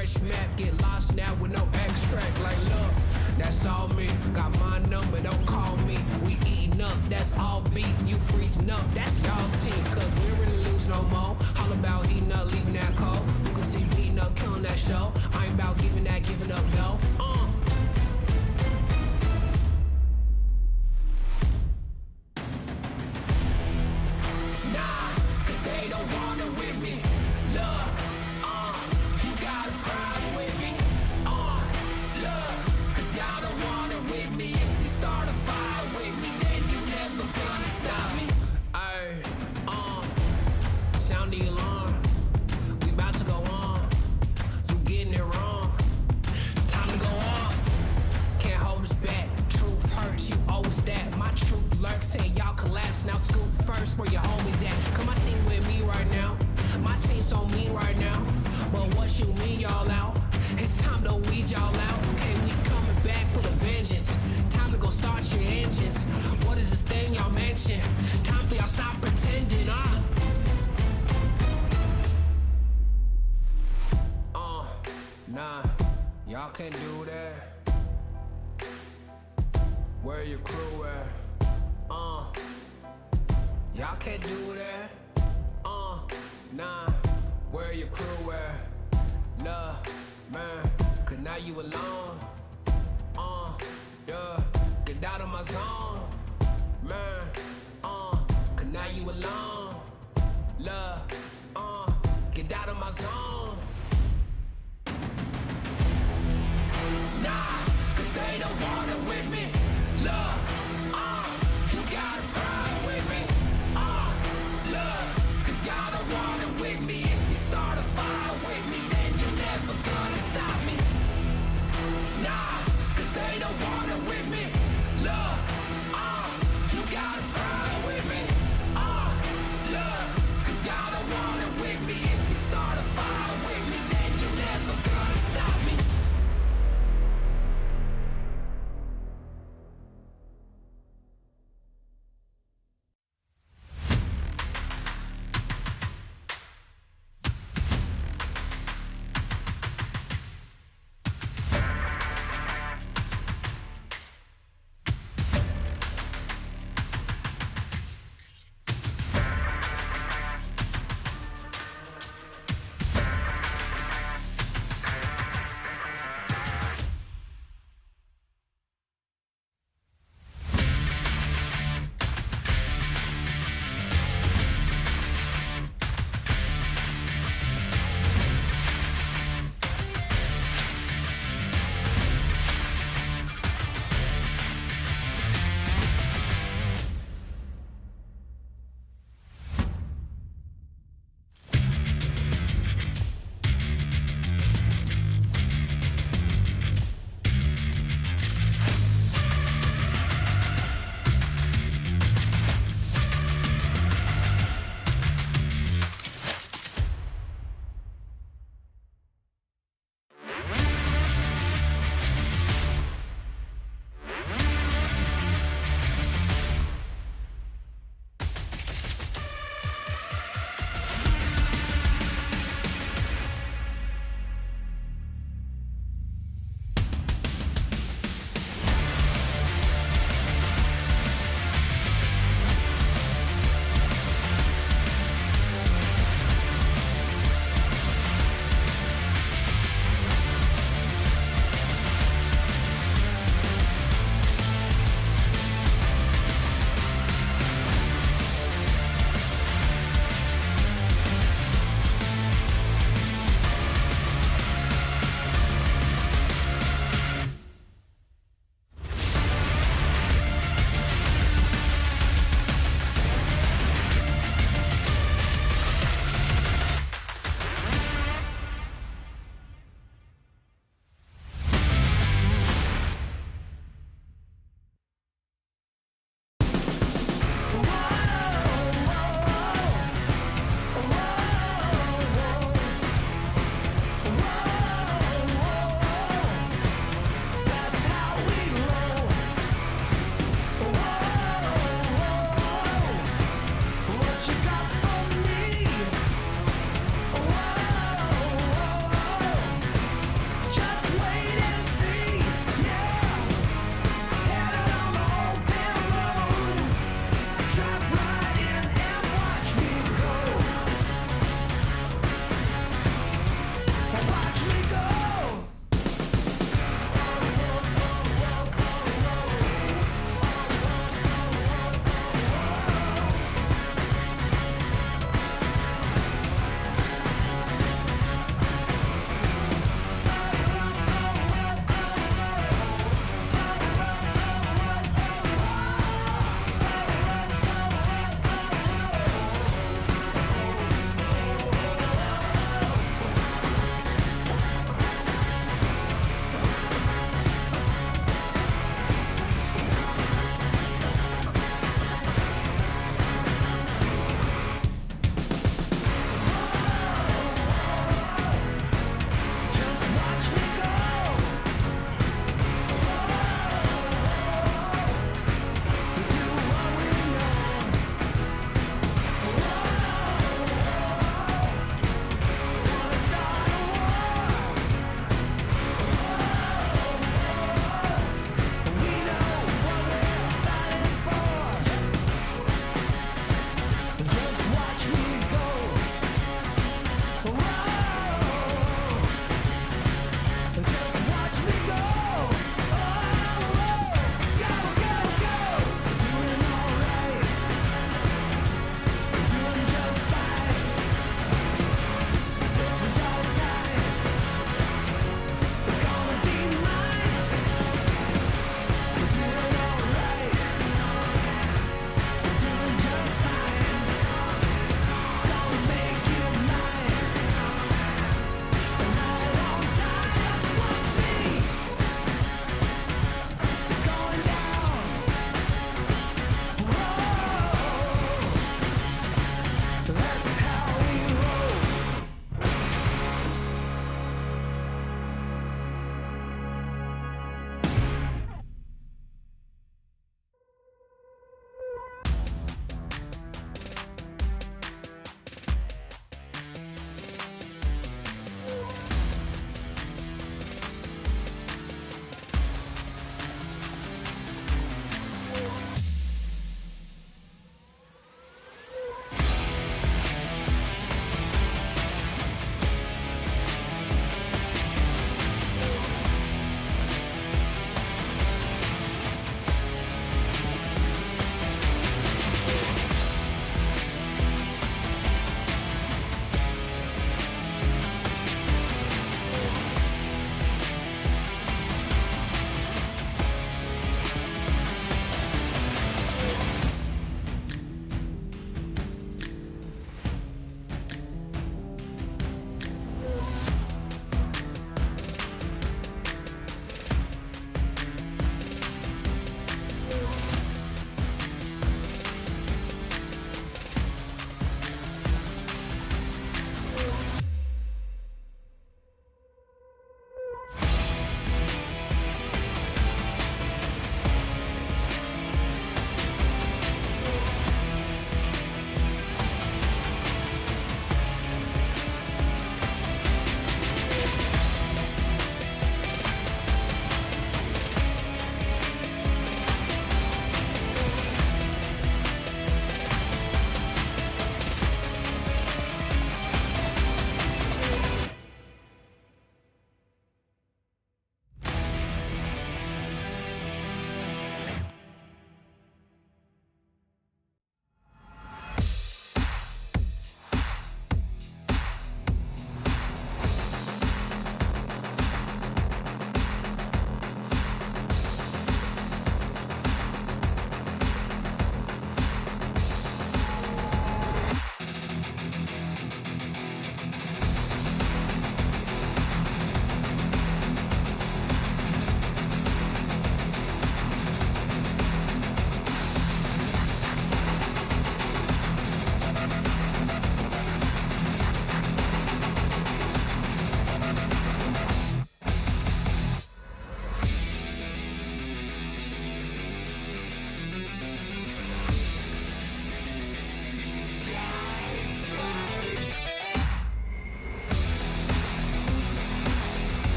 fresh map, get lost now with no extract. Like look, that's all me. Got my number, don't call me. We eating up, that's all beef. You freezing up, that's y'all's team. Cause we don't really lose no more. All about heating up, leaving that cold. You can see beating up, killing that show. I ain't about giving up, no. Nah, cause they don't want it with me. Look, you got a problem with me. Look, cause y'all don't want it with me. If you start a fire with me, then you never gonna stop me. Ayy, sound the alarm. We about to go on. You getting it wrong. Time to go off. Can't hold us back. Truth hurts, you always that. My truth lurks, saying y'all collapse. Now scoop first, where your homies at? Come my team with me right now. My team so mean right now. But what you mean y'all out? It's time to weed y'all out. Okay, we coming back with a vengeance. Time to go start your engines. What is this thing y'all mention? Time for y'all stop pretending, Nah, y'all can't do that. Where your crew at? Y'all can't do that. Nah, where your crew at? Nah, man, cause now you alone. Yeah, get out of my zone. Man, cause now you alone. Love, get out of my zone. Nah, cause they don't want it with me. Look, you got a problem with me. Look, cause y'all don't want it with me. If you start a fire with me, then you're never gonna stop me. Nah, cause they don't want it with me. Look, you got a problem with me. Look, cause y'all don't want it with me. If you start a fire with me,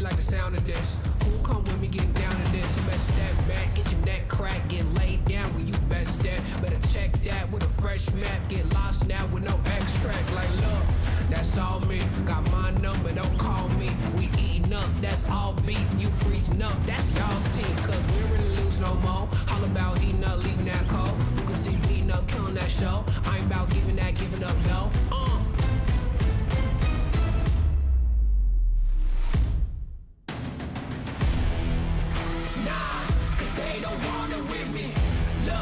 like the sound of this. Who come with me getting down to this? You better step back, get your neck cracked, get laid down where you best step. Better check that with a fresh map, get lost now with no extract. Like look, that's all me. Got my number, don't call me. We eating up, that's all beef. You freezing up, that's y'all's team. Cause we ain't really lose no more. All about heating up, leaving that cold. You can see beating up, killing that show. I ain't about giving up, no. Nah, cause they don't want it with me. Look.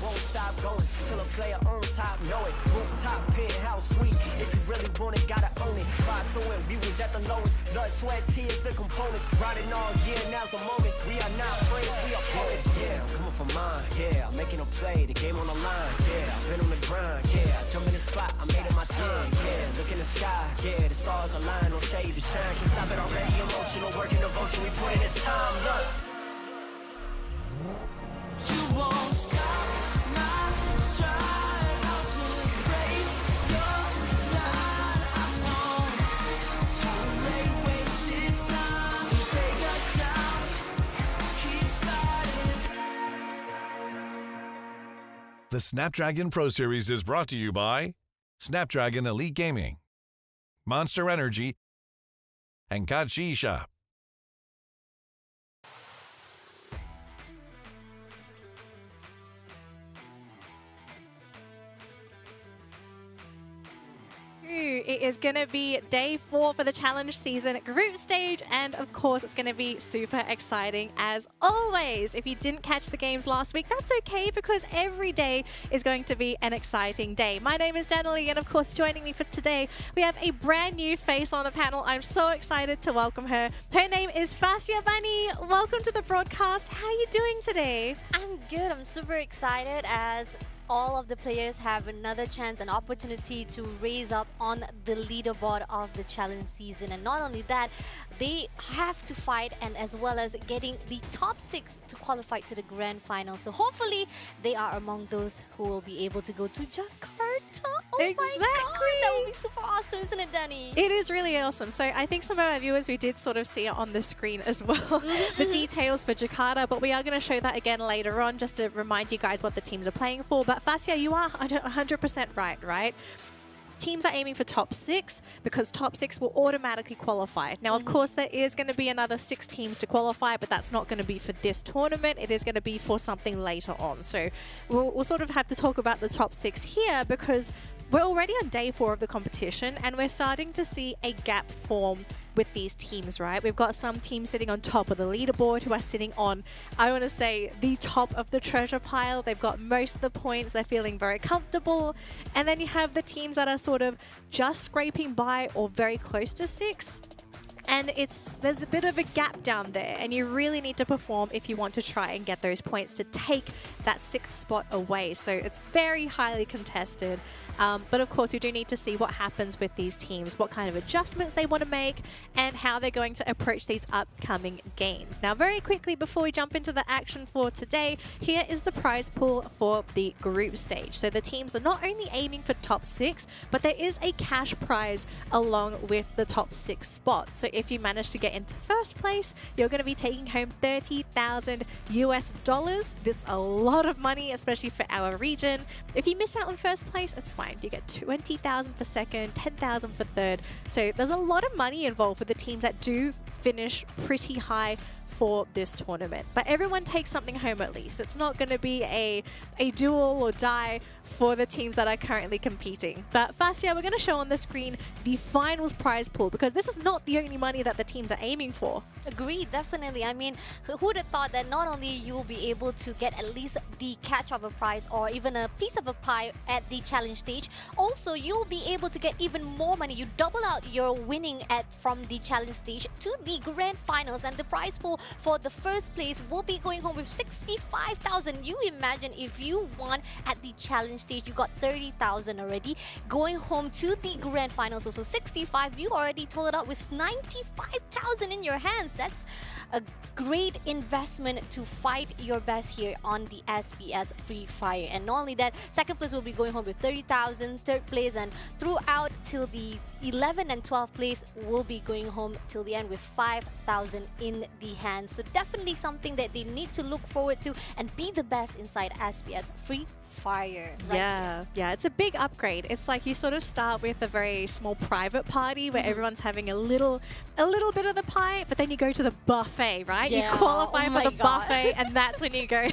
Won't stop going till a player on top know it. Rooftop penthouse suite. If you really want it, gotta own it. Fly through it, we was at the lowest. Blood, sweat, tears, the components. Riding all year, now's the moment. We are not friends, we are opponents. Yeah, I'm coming for mine. Yeah, I'm making a play, the game on the line. Yeah, I've been on the grind. Yeah, I jump in the spot, I made it my time. Yeah, look in the sky. Yeah, the stars align, no shade to shine. Can't stop it already. Emotional work and devotion, we put in this time. Look. You won't stop. The Snapdragon Pro Series is brought to you by Snapdragon Elite Gaming, Monster Energy, and Kachi Shop. It is going to be day 4 for the challenge season group stage, and of course it's going to be super exciting as always. If you didn't catch the games last week, that's okay, because every day is going to be an exciting day. My name is Danielle, and of course joining me for today we have a brand new face on the panel. I'm so excited to welcome her. Her name is Fasya Bunny. Welcome to the broadcast. How are you doing today? I'm good. I'm super excited as all of the players have another chance and opportunity to raise up on the leaderboard of the challenge season. And not only that, they have to fight, and as well as getting the top 6 to qualify to the grand final. So hopefully they are among those who will be able to go to Jakarta. Oh exactly. My God, that would be super awesome, isn't it, Danny? It is really awesome. So I think some of our viewers, we did sort of see it on the screen as well, the details for Jakarta, but we are going to show that again later on just to remind you guys what the teams are playing for. But Fasya, you are 100% right? Teams are aiming for top 6 because top 6 will automatically qualify. Now, of course, there is going to be another 6 teams to qualify, but that's not going to be for this tournament. It is going to be for something later on. So we'll sort of have to talk about the top 6 here, because we're already on day 4 of the competition and we're starting to see a gap form with these teams, right? We've got some teams sitting on top of the leaderboard who are sitting on, I want to say, the top of the treasure pile. They've got most of the points. They're feeling very comfortable. And then you have the teams that are sort of just scraping by or very close to 6. And there's a bit of a gap down there, and you really need to perform if you want to try and get those points to take that 6th spot away. So it's very highly contested. But of course, we do need to see what happens with these teams, what kind of adjustments they want to make, and how they're going to approach these upcoming games. Now, very quickly, before we jump into the action for today, here is the prize pool for the group stage. So the teams are not only aiming for top 6, but there is a cash prize along with the top 6 spot. So if you manage to get into first place, you're going to be taking home $30,000 US. That's a lot of money, especially for our region. If you miss out on first place, it's fine. You get $20,000 for second, $10,000 for third. So there's a lot of money involved for the teams that do finish pretty high for this tournament. But everyone takes something home at least. It's not going to be a duel or die for the teams that are currently competing. But Fasya, we're going to show on the screen the finals prize pool, because this is not the only money that the teams are aiming for. Agreed, definitely. I mean, who would have thought that not only you'll be able to get at least the catch of a prize or even a piece of a pie at the challenge stage, also you'll be able to get even more money. You double out your winning from the challenge stage to the grand finals, and the prize pool for the first place will be going home with 65,000. You imagine if you won at the challenge stage, you got 30,000 already. Going home to the grand finals, also 65. You already totaled out with 95,000 in your hands. That's a great investment to fight your best here on the SBS Free Fire. And not only that, second place will be going home with 30,000, third place, and throughout till the 11 and 12th place will be going home till the end with 5,000 in the hand. So definitely something that they need to look forward to and be the best inside SBS Free Fire. Yeah, it's a big upgrade. It's like you sort of start with a very small private party where everyone's having a little bit of the pie, but then you go to the buffet, right? Yeah. You qualify Oh for the my God. buffet, and that's when you go.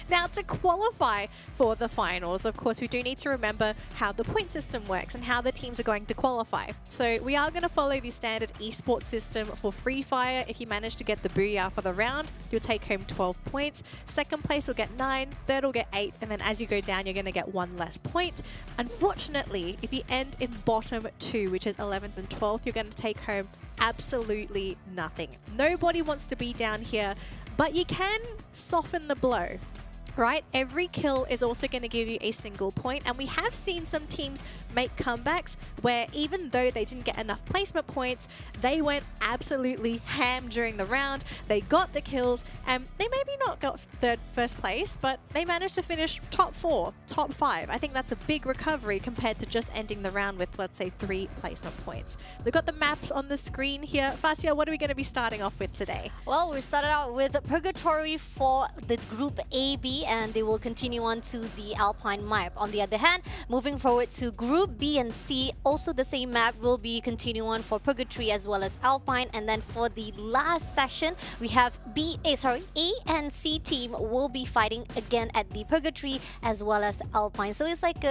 Now, to qualify for the finals, of course, we do need to remember how the point system works and how the teams are going to qualify. So we are going to follow the standard esports system for Free Fire. If you manage to get the booyah for the round, you'll take home 12 points. Second place will get 9, third will get 8, and then as you go down, you're going to get 1 less point. Unfortunately, if you end in bottom 2, which is 11th and 12th, you're going to take home absolutely nothing. Nobody wants to be down here, but you can soften the blow. Right? Every kill is also going to give you a single point, and we have seen some teams make comebacks where even though they didn't get enough placement points, they went absolutely ham during the round. They got the kills, and they maybe not got first place, but they managed to finish top 4, top 5. I think that's a big recovery compared to just ending the round with, let's say, 3 placement points. We've got the maps on the screen here. Fasia, what are we going to be starting off with today? Well, we started out with Purgatory for the Group AB, and they will continue on to the Alpine map. On the other hand, moving forward to Group B and C, also the same map will be continuing on for Purgatory as well as Alpine. And then for the last session, we have A and C team will be fighting again at the Purgatory as well as Alpine. So it's like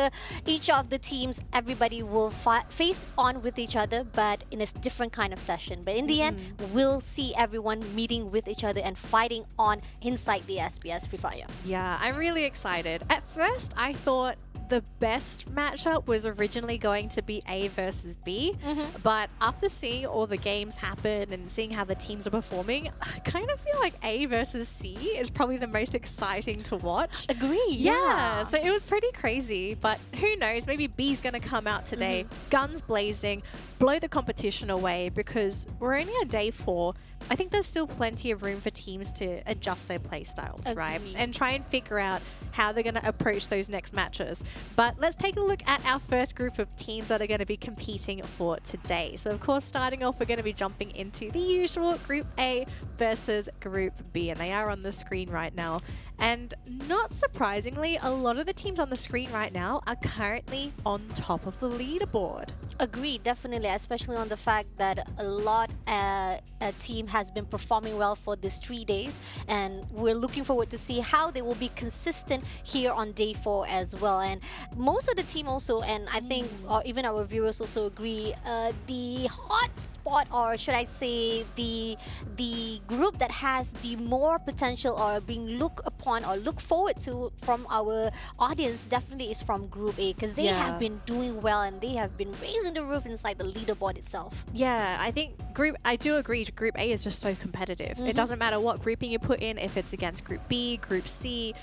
each of the teams, everybody will face on with each other, but in a different kind of session. But in the end, we'll see everyone meeting with each other and fighting on inside the SBS Free Fire. Yeah, I'm really excited. At first, I thought the best matchup was originally going to be A versus B, but after seeing all the games happen and seeing how the teams are performing, I kind of feel like A versus C is probably the most exciting to watch. Agree. Yeah, so it was pretty crazy, but who knows, maybe B's going to come out today, guns blazing, blow the competition away, because we're only on day 4. I think there's still plenty of room for teams to adjust their play styles, right? And try and figure out how they're going to approach those next matches. But let's take a look at our first group of teams that are going to be competing for today. So, of course, starting off, we're going to be jumping into the usual Group A versus Group B, and they are on the screen right now. And not surprisingly, a lot of the teams on the screen right now are currently on top of the leaderboard. Agreed, definitely, especially on the fact that a team has been performing well for these 3 days, and we're looking forward to see how they will be consistent here on day 4 as well. And most of the team also, and I think or even our viewers also agree, the hot spot, or should I say the group that has the more potential or being looked upon or look forward to from our audience definitely is from Group A, because they have been doing well and they have been raising the roof inside the leaderboard itself. Yeah, I think I do agree, Group A is just so competitive. It doesn't matter what grouping you put in, if it's against Group B, Group C,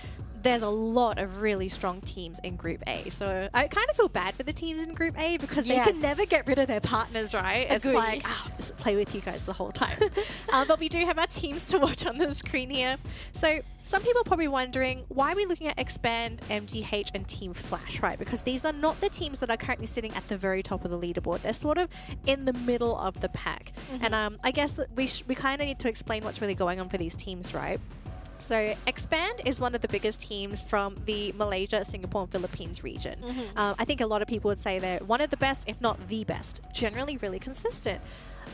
there's a lot of really strong teams in Group A. So I kind of feel bad for the teams in Group A because they can never get rid of their partners, right? It's like, just play with you guys the whole time. But we do have our teams to watch on the screen here. So some people are probably wondering, why are we looking at Expand, MGH, and Team Flash, right? Because these are not the teams that are currently sitting at the very top of the leaderboard. They're sort of in the middle of the pack. And I guess that we kind of need to explain what's really going on for these teams, right? So Expand is one of the biggest teams from the Malaysia, Singapore, and Philippines region. I think a lot of people would say they're one of the best, if not the best, generally really consistent.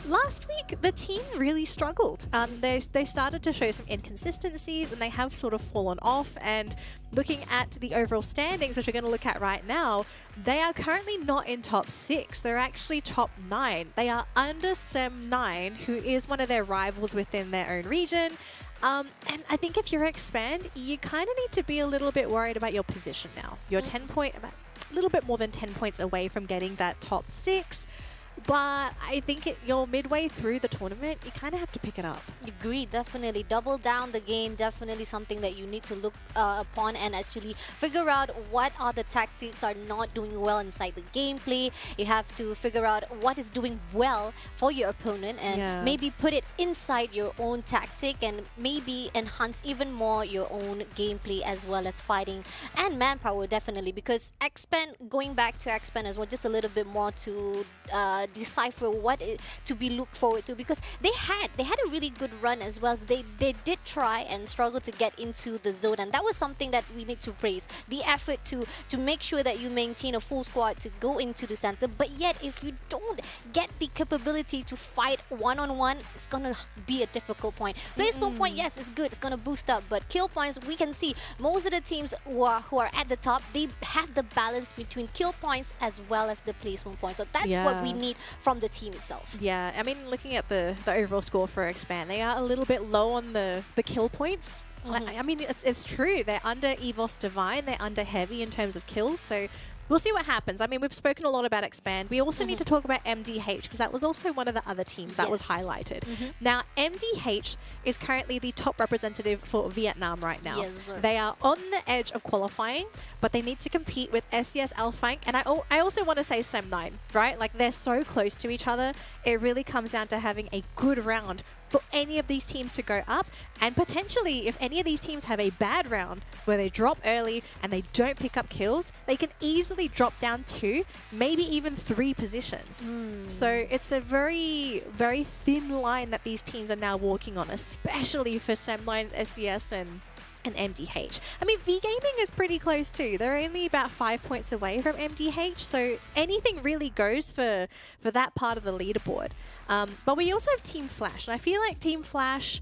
Last week, the team really struggled. They started to show some inconsistencies, and they have sort of fallen off. And looking at the overall standings, which we're going to look at right now, they are currently not in top 6. They're actually top 9. They are under Sem9, who is one of their rivals within their own region. And I think if you're Expand, you kind of need to be a little bit worried about your position now. You're a little bit more than 10 points away from getting that top 6. but I think you're midway through the tournament, you kind of have to pick it up. Agreed, definitely. Double down the game, definitely something that you need to look upon and actually figure out what are the tactics are not doing well inside the gameplay. You have to figure out what is doing well for your opponent and maybe put it inside your own tactic and maybe enhance even more your own gameplay as well as fighting and manpower, definitely. Because Xpen, going back to Xpen as well, just a little bit more to decipher what to be looked forward to, because they had a really good run as well. They did try and struggle to get into the zone, and that was something that we need to praise. The effort to make sure that you maintain a full squad to go into the center, but yet if you don't get the capability to fight one-on-one, it's gonna be a difficult point. Placement point, yes, it's good, it's gonna boost up, but kill points, we can see most of the teams who are at the top, they have the balance between kill points as well as the placement points. So that's what we need from the team itself. Yeah, I mean, looking at the overall score for Expand, they are a little bit low on the kill points. I mean, it's true. They're under EVOS Divine. They're under Heavy in terms of kills. So we'll see what happens. I mean, we've spoken a lot about Expand. We also need to talk about MDH because that was also one of the other teams that was highlighted. Now, MDH is currently the top representative for Vietnam right now. They are on the edge of qualifying, but they need to compete with SES ALFAINK. And I also want to say Sem9, right? Like, they're so close to each other. It really comes down to having a good round for any of these teams to go up, and potentially if any of these teams have a bad round where they drop early and they don't pick up kills, they can easily drop down 2, maybe even 3 positions. So it's a very, very thin line that these teams are now walking on, especially for Sem9, SES and MDH. I mean, V Gaming is pretty close too. They're only about 5 points away from MDH, so anything really goes for that part of the leaderboard. But we also have Team Flash, and I feel like Team Flash,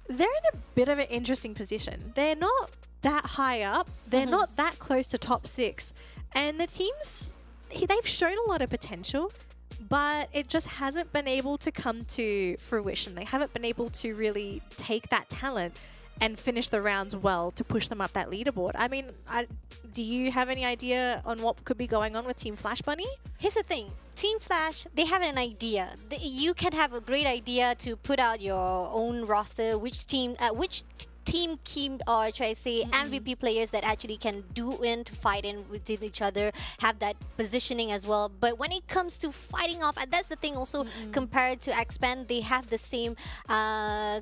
they're in a bit of an interesting position. They're not that high up. They're not that close to top 6. And the teams, they've shown a lot of potential, but it just hasn't been able to come to fruition. They haven't been able to really take that talent and finish the rounds well to push them up that leaderboard. I mean, do you have any idea on what could be going on with Team Flash Bunny? Here's the thing. Team Flash, they have an idea. You can have a great idea to put out your own roster, which team or should I say MVP players that actually can do in to fight in with each other, have that positioning as well. But when it comes to fighting off, and that's the thing also, compared to Xpen, they have the same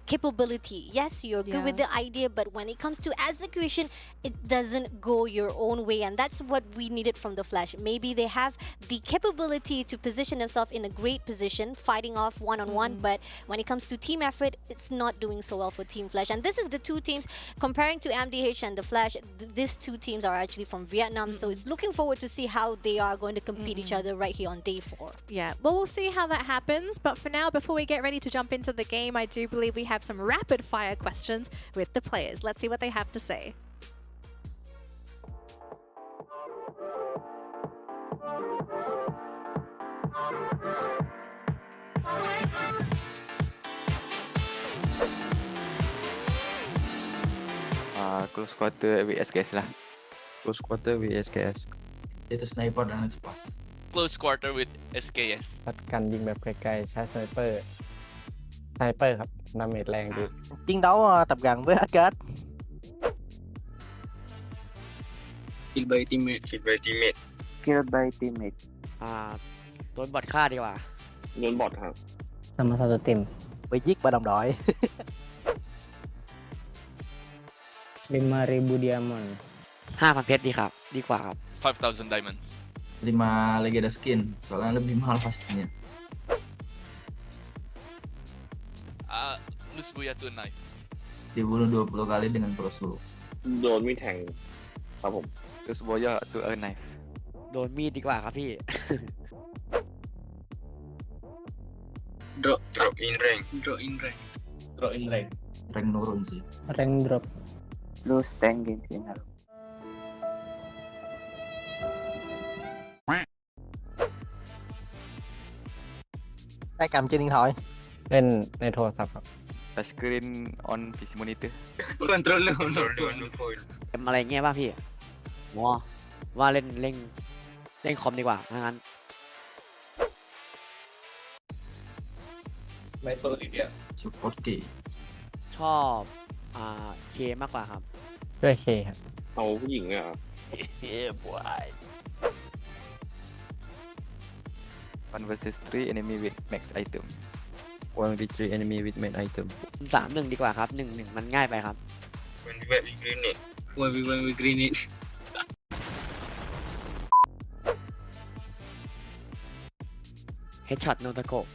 capability. Yes, you're good with the idea, but when it comes to execution, it doesn't go your own way, and that's what we needed from the Flash. Maybe they have the capability to position themselves in a great position, fighting off one-on-one, but when it comes to team effort, it's not doing so well for Team Flash. And this is the two teams, comparing to MDH and the Flash, these two teams are actually from Vietnam, so it's looking forward to see how they are going to compete each other right here on day 4. Yeah, well, we'll see how that happens, but for now, before we get ready to jump into the game, I do believe we have some rapid fire questions with the players. Let's see what they have to say. Close quarter with SKS lah. Close quarter with SKS. Itu sniper dan spas. Close quarter with SKS พัดกันยิงแบบไกลๆใช้สไนเปอร์ครับดาเมจแรงดี Chiến đấu tập gần với Asgard. Kill by teammate. Killed by teammate. โดนบอทฆ่าดีกว่า โดนบอทครับ sama satu tim Bị giết bởi đồng đội. 5.000 diamond 5,000 เพชรดีครับดีกว่าครับ 5,000 diamonds 5 legenda skin, soalnya lebih mahal pastinya. Lose Buya to a knife Dibunuh 20 kali dengan pelusu. โดนมีดแทงครับผม Terus Boya to a knife โดนมีดดีกว่าครับพี่ Drop in rank. Rank nurun sih. rank drop Lose tank game final. ได้cầm trên điện thoại. เล่นในโทรศัพท์ครับ Touch screen on PC monitor Control เกมอะไรเงี้ยป่ะพี่ว่าเล่นคอมดีกว่าถ้างั้น ไม่เปิดอีกอ่ะ support K ชอบเคมากกว่าครับ ด้วยเคครับ เอาผู้หญิงอ่ะ 1 versus 3 enemy with max item 1v3 enemy with main item 3-1 ดีกว่าครับ 1-1 มันง่ายไปครับ when we green it when we green it headshot no scope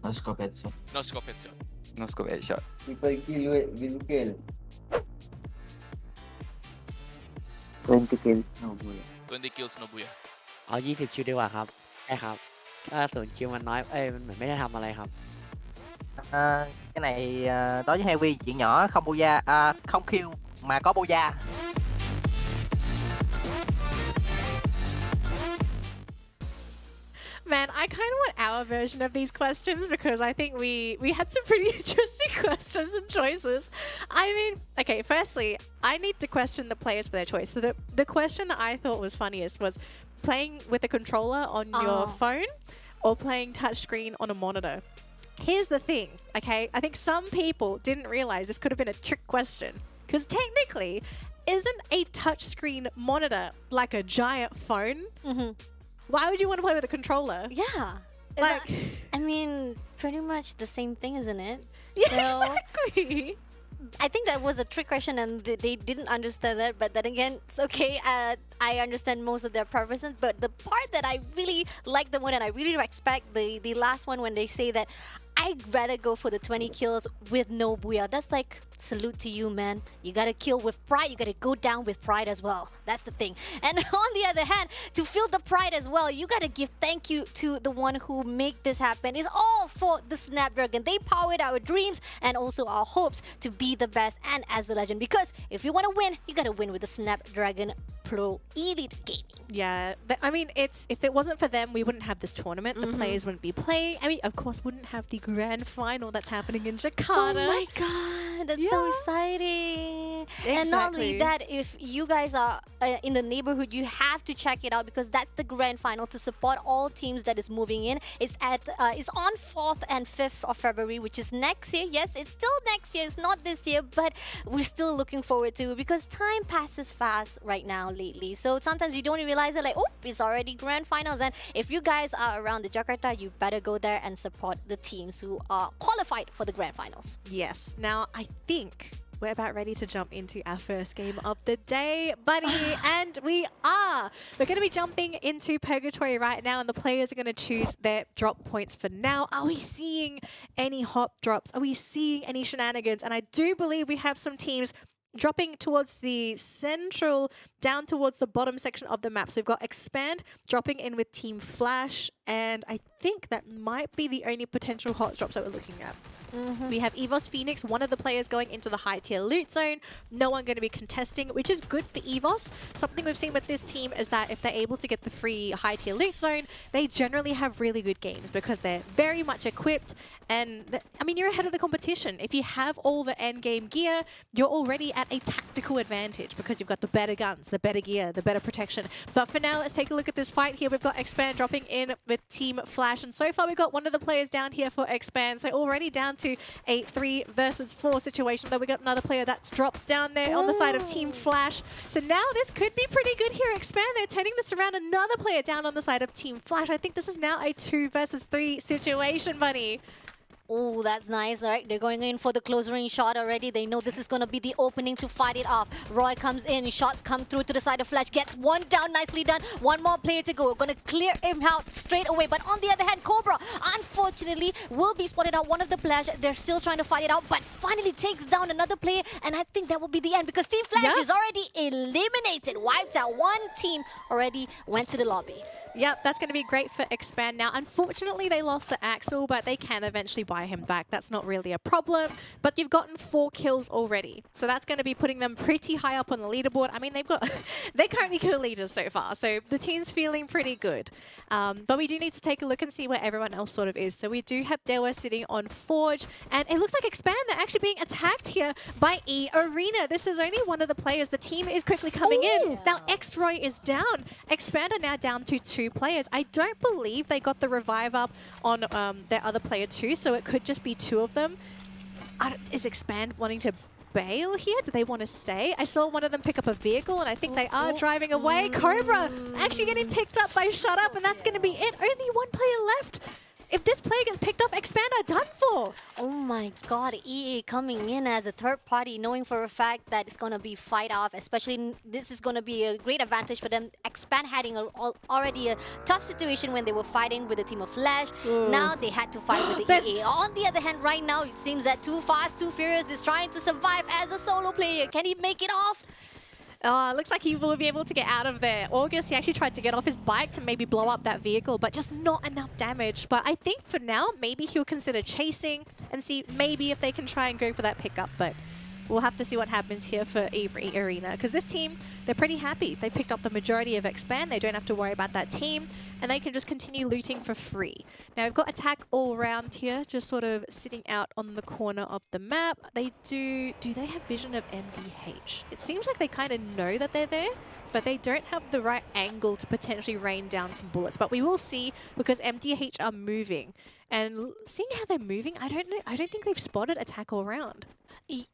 no scope headshot No scope headshot. no scope headshot people kill will kill 20 kills no boy 20 kills no booyah. เอา20 คิวดีกว่าครับใช่ครับถ้า0 คิวมันน้อยมันเหมือนไม่ได้ทำอะไรครับ cái này đối với heavy chuyện nhỏ không boya không kill mà có boya Man, I kind of want our version of these questions because I think we had some pretty interesting questions and choices. I mean, okay, firstly, I need to question the players for their choice. So the question that I thought was funniest was playing with a controller on your phone or playing touchscreen on a monitor. Here's the thing, okay? I think some people didn't realize this could have been a trick question because technically, isn't a touchscreen monitor like a giant phone? Mm-hmm. Why would you want to play with a controller? Yeah. Like, I mean, pretty much the same thing, isn't it? yeah, So, exactly. I think that was a trick question and they didn't understand that. But then again, it's okay. I understand most of their preferences. But the part that I really like the one and I really respect the last one when they say that I'd rather go for the 20 kills with no booyah. That's like, salute to you, man. You gotta kill with pride. You gotta go down with pride as well. That's the thing. And on the other hand, to feel the pride as well, you gotta give thank you to the one who make this happen. It's all for the Snapdragon. They powered our dreams and also our hopes to be the best and as a legend. Because if you want to win, you gotta win with the Snapdragon Pro Elite Gaming. Yeah, I mean, if it wasn't for them, we wouldn't have this tournament. The players wouldn't be playing. I mean, of course, wouldn't have the grand final that's happening in Jakarta. Oh my god, that's so exciting. And not only Exactly. that, if you guys are in the neighborhood, you have to check it out because that's the grand final to support all teams that is moving in. It's on 4th and 5th of February, which is next year. Yes, it's still next year. It's not this year, but we're still looking forward to it because time passes fast right now lately. So sometimes you don't realize it, like, oh, it's already grand finals. And if you guys are around the Jakarta, you better go there and support the teams who are qualified for the grand finals. Yes. Now, I think we're about ready to jump into our first game of the day, buddy. And we are. We're going to be jumping into Purgatory right now, and the players are going to choose their drop points for now. Are we seeing any hot drops? Are we seeing any shenanigans? And I do believe we have some teams dropping towards the central, down towards the bottom section of the map. So we've got Expand dropping in with Team Flash, and I think that might be the only potential hot drops that we're looking at. We have EVOS Phoenix, one of the players going into the high tier loot zone. No one going to be contesting, which is good for EVOS. Something we've seen with this team is that if they're able to get the free high tier loot zone, they generally have really good games because they're very much equipped. And I mean, you're ahead of the competition. If you have all the end game gear, you're already at a tactical advantage because you've got the better guns, the better gear, the better protection. But for now, let's take a look at this fight here. We've got Expand dropping in with Team Flash. And so far, we've got one of the players down here for Expand. So already down to a 3 versus 4 situation. Though we got another player that's dropped down there on the side of Team Flash. So now this could be pretty good here. Expand, they're turning this around. Another player down on the side of Team Flash. I think this is now a 2 versus 3 situation, buddy. Oh, that's nice. All right, they're going in for the close range shot already. They know this is going to be the opening to fight it off. Roy comes in. Shots come through to the side of Flash. Gets one down. Nicely done. One more player to go. Going to clear him out straight away. But on the other hand, Cobra, unfortunately, will be spotted out. One of the players, they're still trying to fight it out, but finally takes down another player. And I think that will be the end because Team Flash is already eliminated. Wiped out. One team already went to the lobby. Yep, that's going to be great for Expand. Now, unfortunately, they lost the Axel, but they can eventually buy him back. That's not really a problem. But you've gotten 4 kills already. So that's going to be putting them pretty high up on the leaderboard. I mean, they're currently co-leaders so far. So the team's feeling pretty good. But we do need to take a look and see where everyone else sort of is. So we do have DEWA sitting on Forge. And it looks like Expand, they're actually being attacked here by EARENA. This is only one of the players. The team is quickly coming in. Now, X-Roy is down. Expand are now down to 2 players. I don't believe they got the revive up on their other player too, so it it could just be two of them. Is Expand wanting to bail here? Do they want to stay? I saw one of them pick up a vehicle, and I think they are driving away. Cobra actually getting picked up by Shut Up, and that's going to be it. Only one player left. If this player gets picked up, Expand are done for. Oh my god, EA coming in as a third party, knowing for a fact that it's going to be fight off, especially this is going to be a great advantage for them. Expand having already a tough situation when they were fighting with the team of Flash. Now they had to fight with the EA. On the other hand, right now, it seems that Too Fast, Too Furious is trying to survive as a solo player. Can he make it off? Looks like he will be able to get out of there. August, he actually tried to get off his bike to maybe blow up that vehicle, but just not enough damage. But I think for now, maybe he'll consider chasing and see maybe if they can try and go for that pickup. But we'll have to see what happens here for EARENA, because this team, they're pretty happy. They picked up the majority of Expand. They don't have to worry about that team, and they can just continue looting for free. Now, we've got Attack all around here, just sort of sitting out on the corner of the map. They do they have vision of MDH? It seems like they kind of know that they're there, but they don't have the right angle to potentially rain down some bullets. But we will see, because MDH are moving. And seeing how they're moving, I don't know. I don't think they've spotted Attack all around.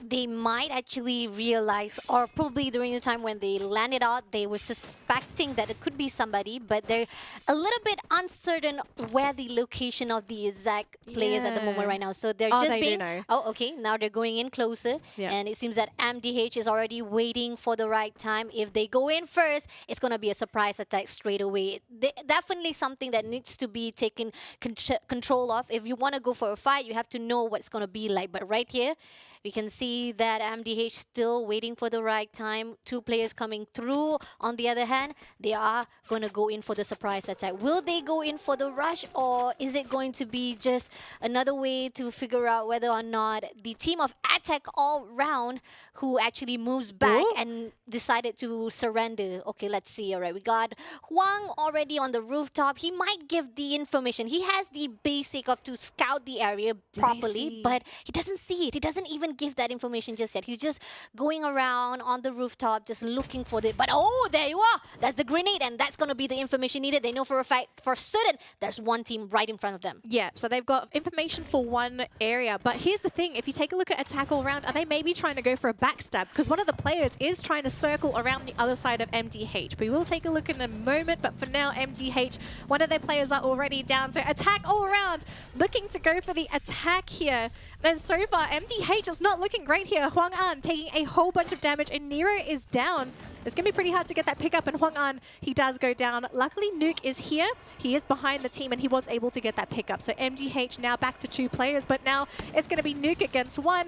They might actually realize, or probably during the time when they landed out, they were suspecting that it could be somebody, but they're a little bit uncertain where the location of the exact players at the moment right now. So they're just they being... do know. Oh, okay. Now they're going in closer. And it seems that MDH is already waiting for the right time. If they go in first, it's going to be a surprise attack straight away. Definitely something that needs to be taken control of. If you want to go for a fight, you have to know what it's going to be like. But right here, we can see that MDH still waiting for the right time. Two players coming through. On the other hand, they are going to go in for the surprise attack. Will they go in for the rush, or is it going to be just another way to figure out whether or not the team of Attack all round who actually moves back and decided to surrender? Okay, let's see. All right, we got Huang already on the rooftop. He might give the information. He has the basic of to scout the area properly, but he doesn't see it. He doesn't even give that information just yet. He's just going around on the rooftop, just looking for it. But oh, there you are. That's the grenade, and that's going to be the information needed. They know for a fact, for certain, there's one team right in front of them. Yeah, so they've got information for one area. But here's the thing. If you take a look at Attack all around, are they maybe trying to go for a backstab? Because one of the players is trying to circle around the other side of MDH. We will take a look in a moment, but for now, MDH, one of their players are already down. So Attack all around, looking to go for the attack here. And so far, MDH is not looking great here. Huang An taking a whole bunch of damage, and Nero is down. It's going to be pretty hard to get that pickup, and Huang An, he does go down. Luckily, Nuke is here. He is behind the team, and he was able to get that pickup. So MDH now back to two players, but now it's going to be Nuke against one.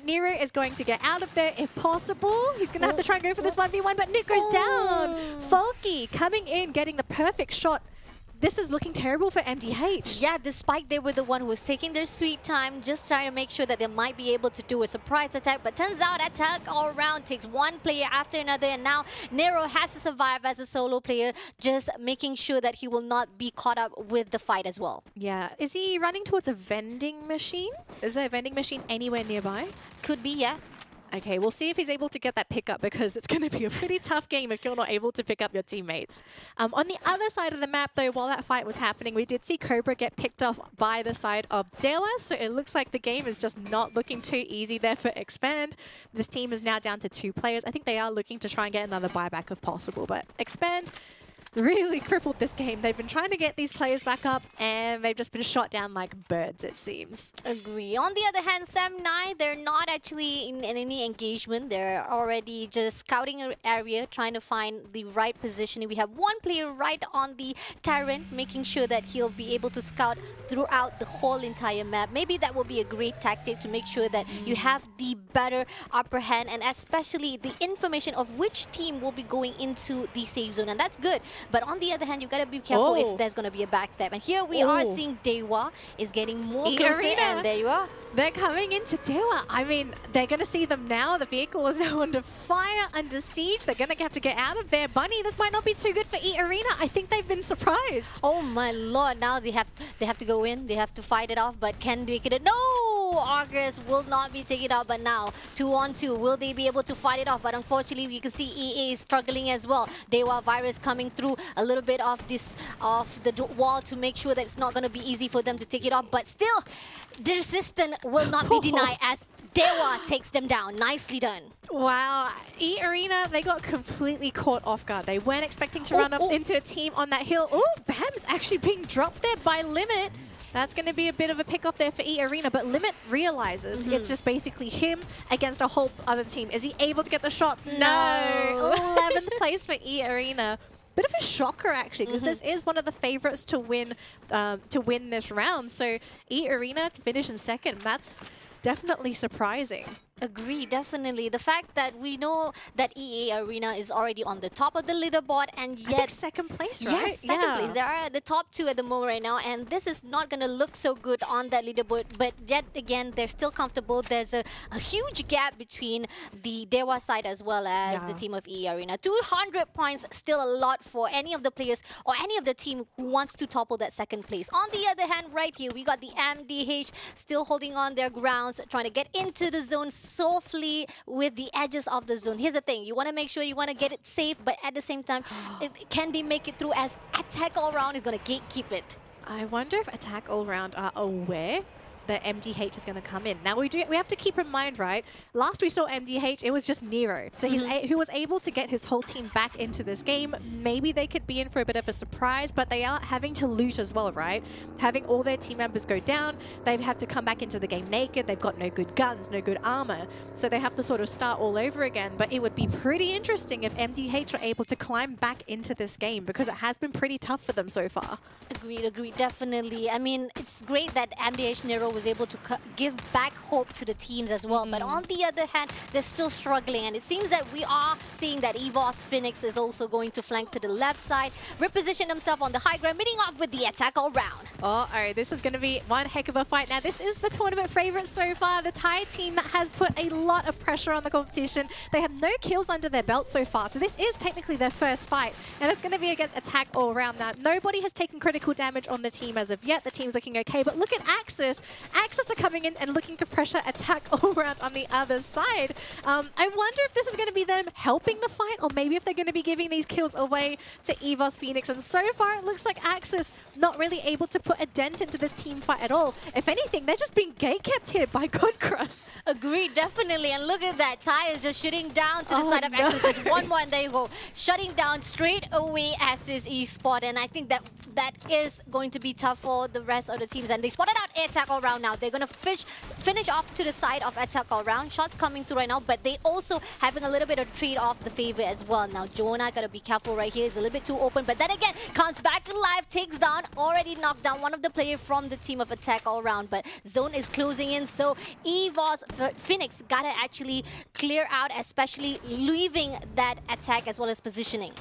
Nero is going to get out of there if possible. He's going to have to try and go for this 1v1, but Nuke goes down. Falky coming in, getting the perfect shot. This is looking terrible for MDH. Yeah, despite they were the one who was taking their sweet time, just trying to make sure that they might be able to do a surprise attack. But turns out Attack all around takes one player after another, and now Nero has to survive as a solo player, just making sure that he will not be caught up with the fight as well. Yeah. Is he running towards a vending machine? Is there a vending machine anywhere nearby? Could be, yeah. Okay, we'll see if he's able to get that pickup, because it's going to be a pretty tough game if you're not able to pick up your teammates. On the other side of the map, though, while that fight was happening, we did see Cobra get picked off by the side of DEWA, so it looks like the game is just not looking too easy there for Expand. This team is now down to two players. I think they are looking to try and get another buyback if possible, but Expand really crippled this game. They've been trying to get these players back up, and they've just been shot down like birds, it seems. Agree. On the other hand, Sam9, they're not actually in any engagement. They're already just scouting an area, trying to find the right positioning. We have one player right on the Tyrant, making sure that he'll be able to scout throughout the whole entire map. Maybe that will be a great tactic to make sure that you have the better upper hand, and especially the information of which team will be going into the safe zone. And that's good. But on the other hand, you gotta be careful if there's gonna be a backstab. And here we are seeing DEWA is getting more closer, and there you are. They're coming into DEWA. I mean, they're gonna see them now. The vehicle is now under fire, under siege. They're gonna have to get out of there. Bunny, this might not be too good for EARENA. I think they've been surprised. Oh my lord! Now they have to go in. They have to fight it off. But can they get it? No! August will not be taken out, but now 2-on-2. Will they be able to fight it off? But unfortunately, we can see EA is struggling as well. DEWA virus coming through a little bit of the wall to make sure that it's not going to be easy for them to take it off. But still, the resistance will not be denied as DEWA takes them down. Nicely done. Wow, EARENA, they got completely caught off guard. They weren't expecting to run up into a team on that hill. Oh, Bam's actually being dropped there by Limit. That's going to be a bit of a pick-off there for EARENA, but Limit realizes it's just basically him against a whole other team. Is he able to get the shots? No. 11th place for EARENA. Bit of a shocker, actually, because this is one of the favorites to win this round. So EARENA to finish in second, that's definitely surprising. Agree, definitely. The fact that we know that EARENA is already on the top of the leaderboard and yet... I think second place, right? Yes, second place. They are the top two at the moment right now, and this is not going to look so good on that leaderboard, but yet again, they're still comfortable. There's a huge gap between the DEWA side as well as the team of EARENA. 200 points, still a lot for any of the players or any of the team who wants to topple that second place. On the other hand, right here, we got the MDH still holding on their grounds, trying to get into the zone softly with the edges of the zone. Here's the thing, you want to make sure you want to get it safe, but at the same time, can they make it through as Attack All Round is going to gatekeep it? I wonder if Attack All Round are aware that MDH is going to come in. Now we have to keep in mind, right? Last we saw MDH, it was just Nero. So he was able to get his whole team back into this game. Maybe they could be in for a bit of a surprise, but they are having to loot as well, right? Having all their team members go down, they've had to come back into the game naked. They've got no good guns, no good armor. So they have to sort of start all over again. But it would be pretty interesting if MDH were able to climb back into this game, because it has been pretty tough for them so far. Agreed, definitely. I mean, it's great that MDH Nero was able to give back hope to the teams as well. But on the other hand, they're still struggling. And it seems that we are seeing that EVOS Phoenix is also going to flank to the left side, reposition themselves on the high ground, meeting off with the Attack All Round. Uh-oh, this is going to be one heck of a fight. Now, this is the tournament favorite so far. The Thai team that has put a lot of pressure on the competition. They have no kills under their belt so far. So this is technically their first fight. And it's going to be against Attack All Round. Now, nobody has taken critical damage on the team as of yet. The team's looking okay. But look at Axis. Axis are coming in and looking to pressure Attack All Round on the other side. I wonder if this is going to be them helping the fight, or maybe if they're going to be giving these kills away to EVOS Phoenix. And so far, it looks like Axis not really able to put a dent into this team fight at all. If anything, they're just being gate-kept here by Godcrust. Agreed, definitely. And look at that. Ty is just shooting down to the side of Axis. There's one more, and there you go. Shutting down straight away Axis Esports. And I think that is going to be tough for the rest of the teams. And they spotted out Attack All Round now. They're going to finish off to the side of Attack All Round. Shots coming through right now, but they also having a little bit of trade off the favor as well. Now, Jonah got to be careful right here. It's a little bit too open, but then again, comes back alive, takes down, already knocked down one of the players from the team of Attack All Round, but zone is closing in, so EVOS Phoenix got to actually clear out, especially leaving that attack as well as positioning.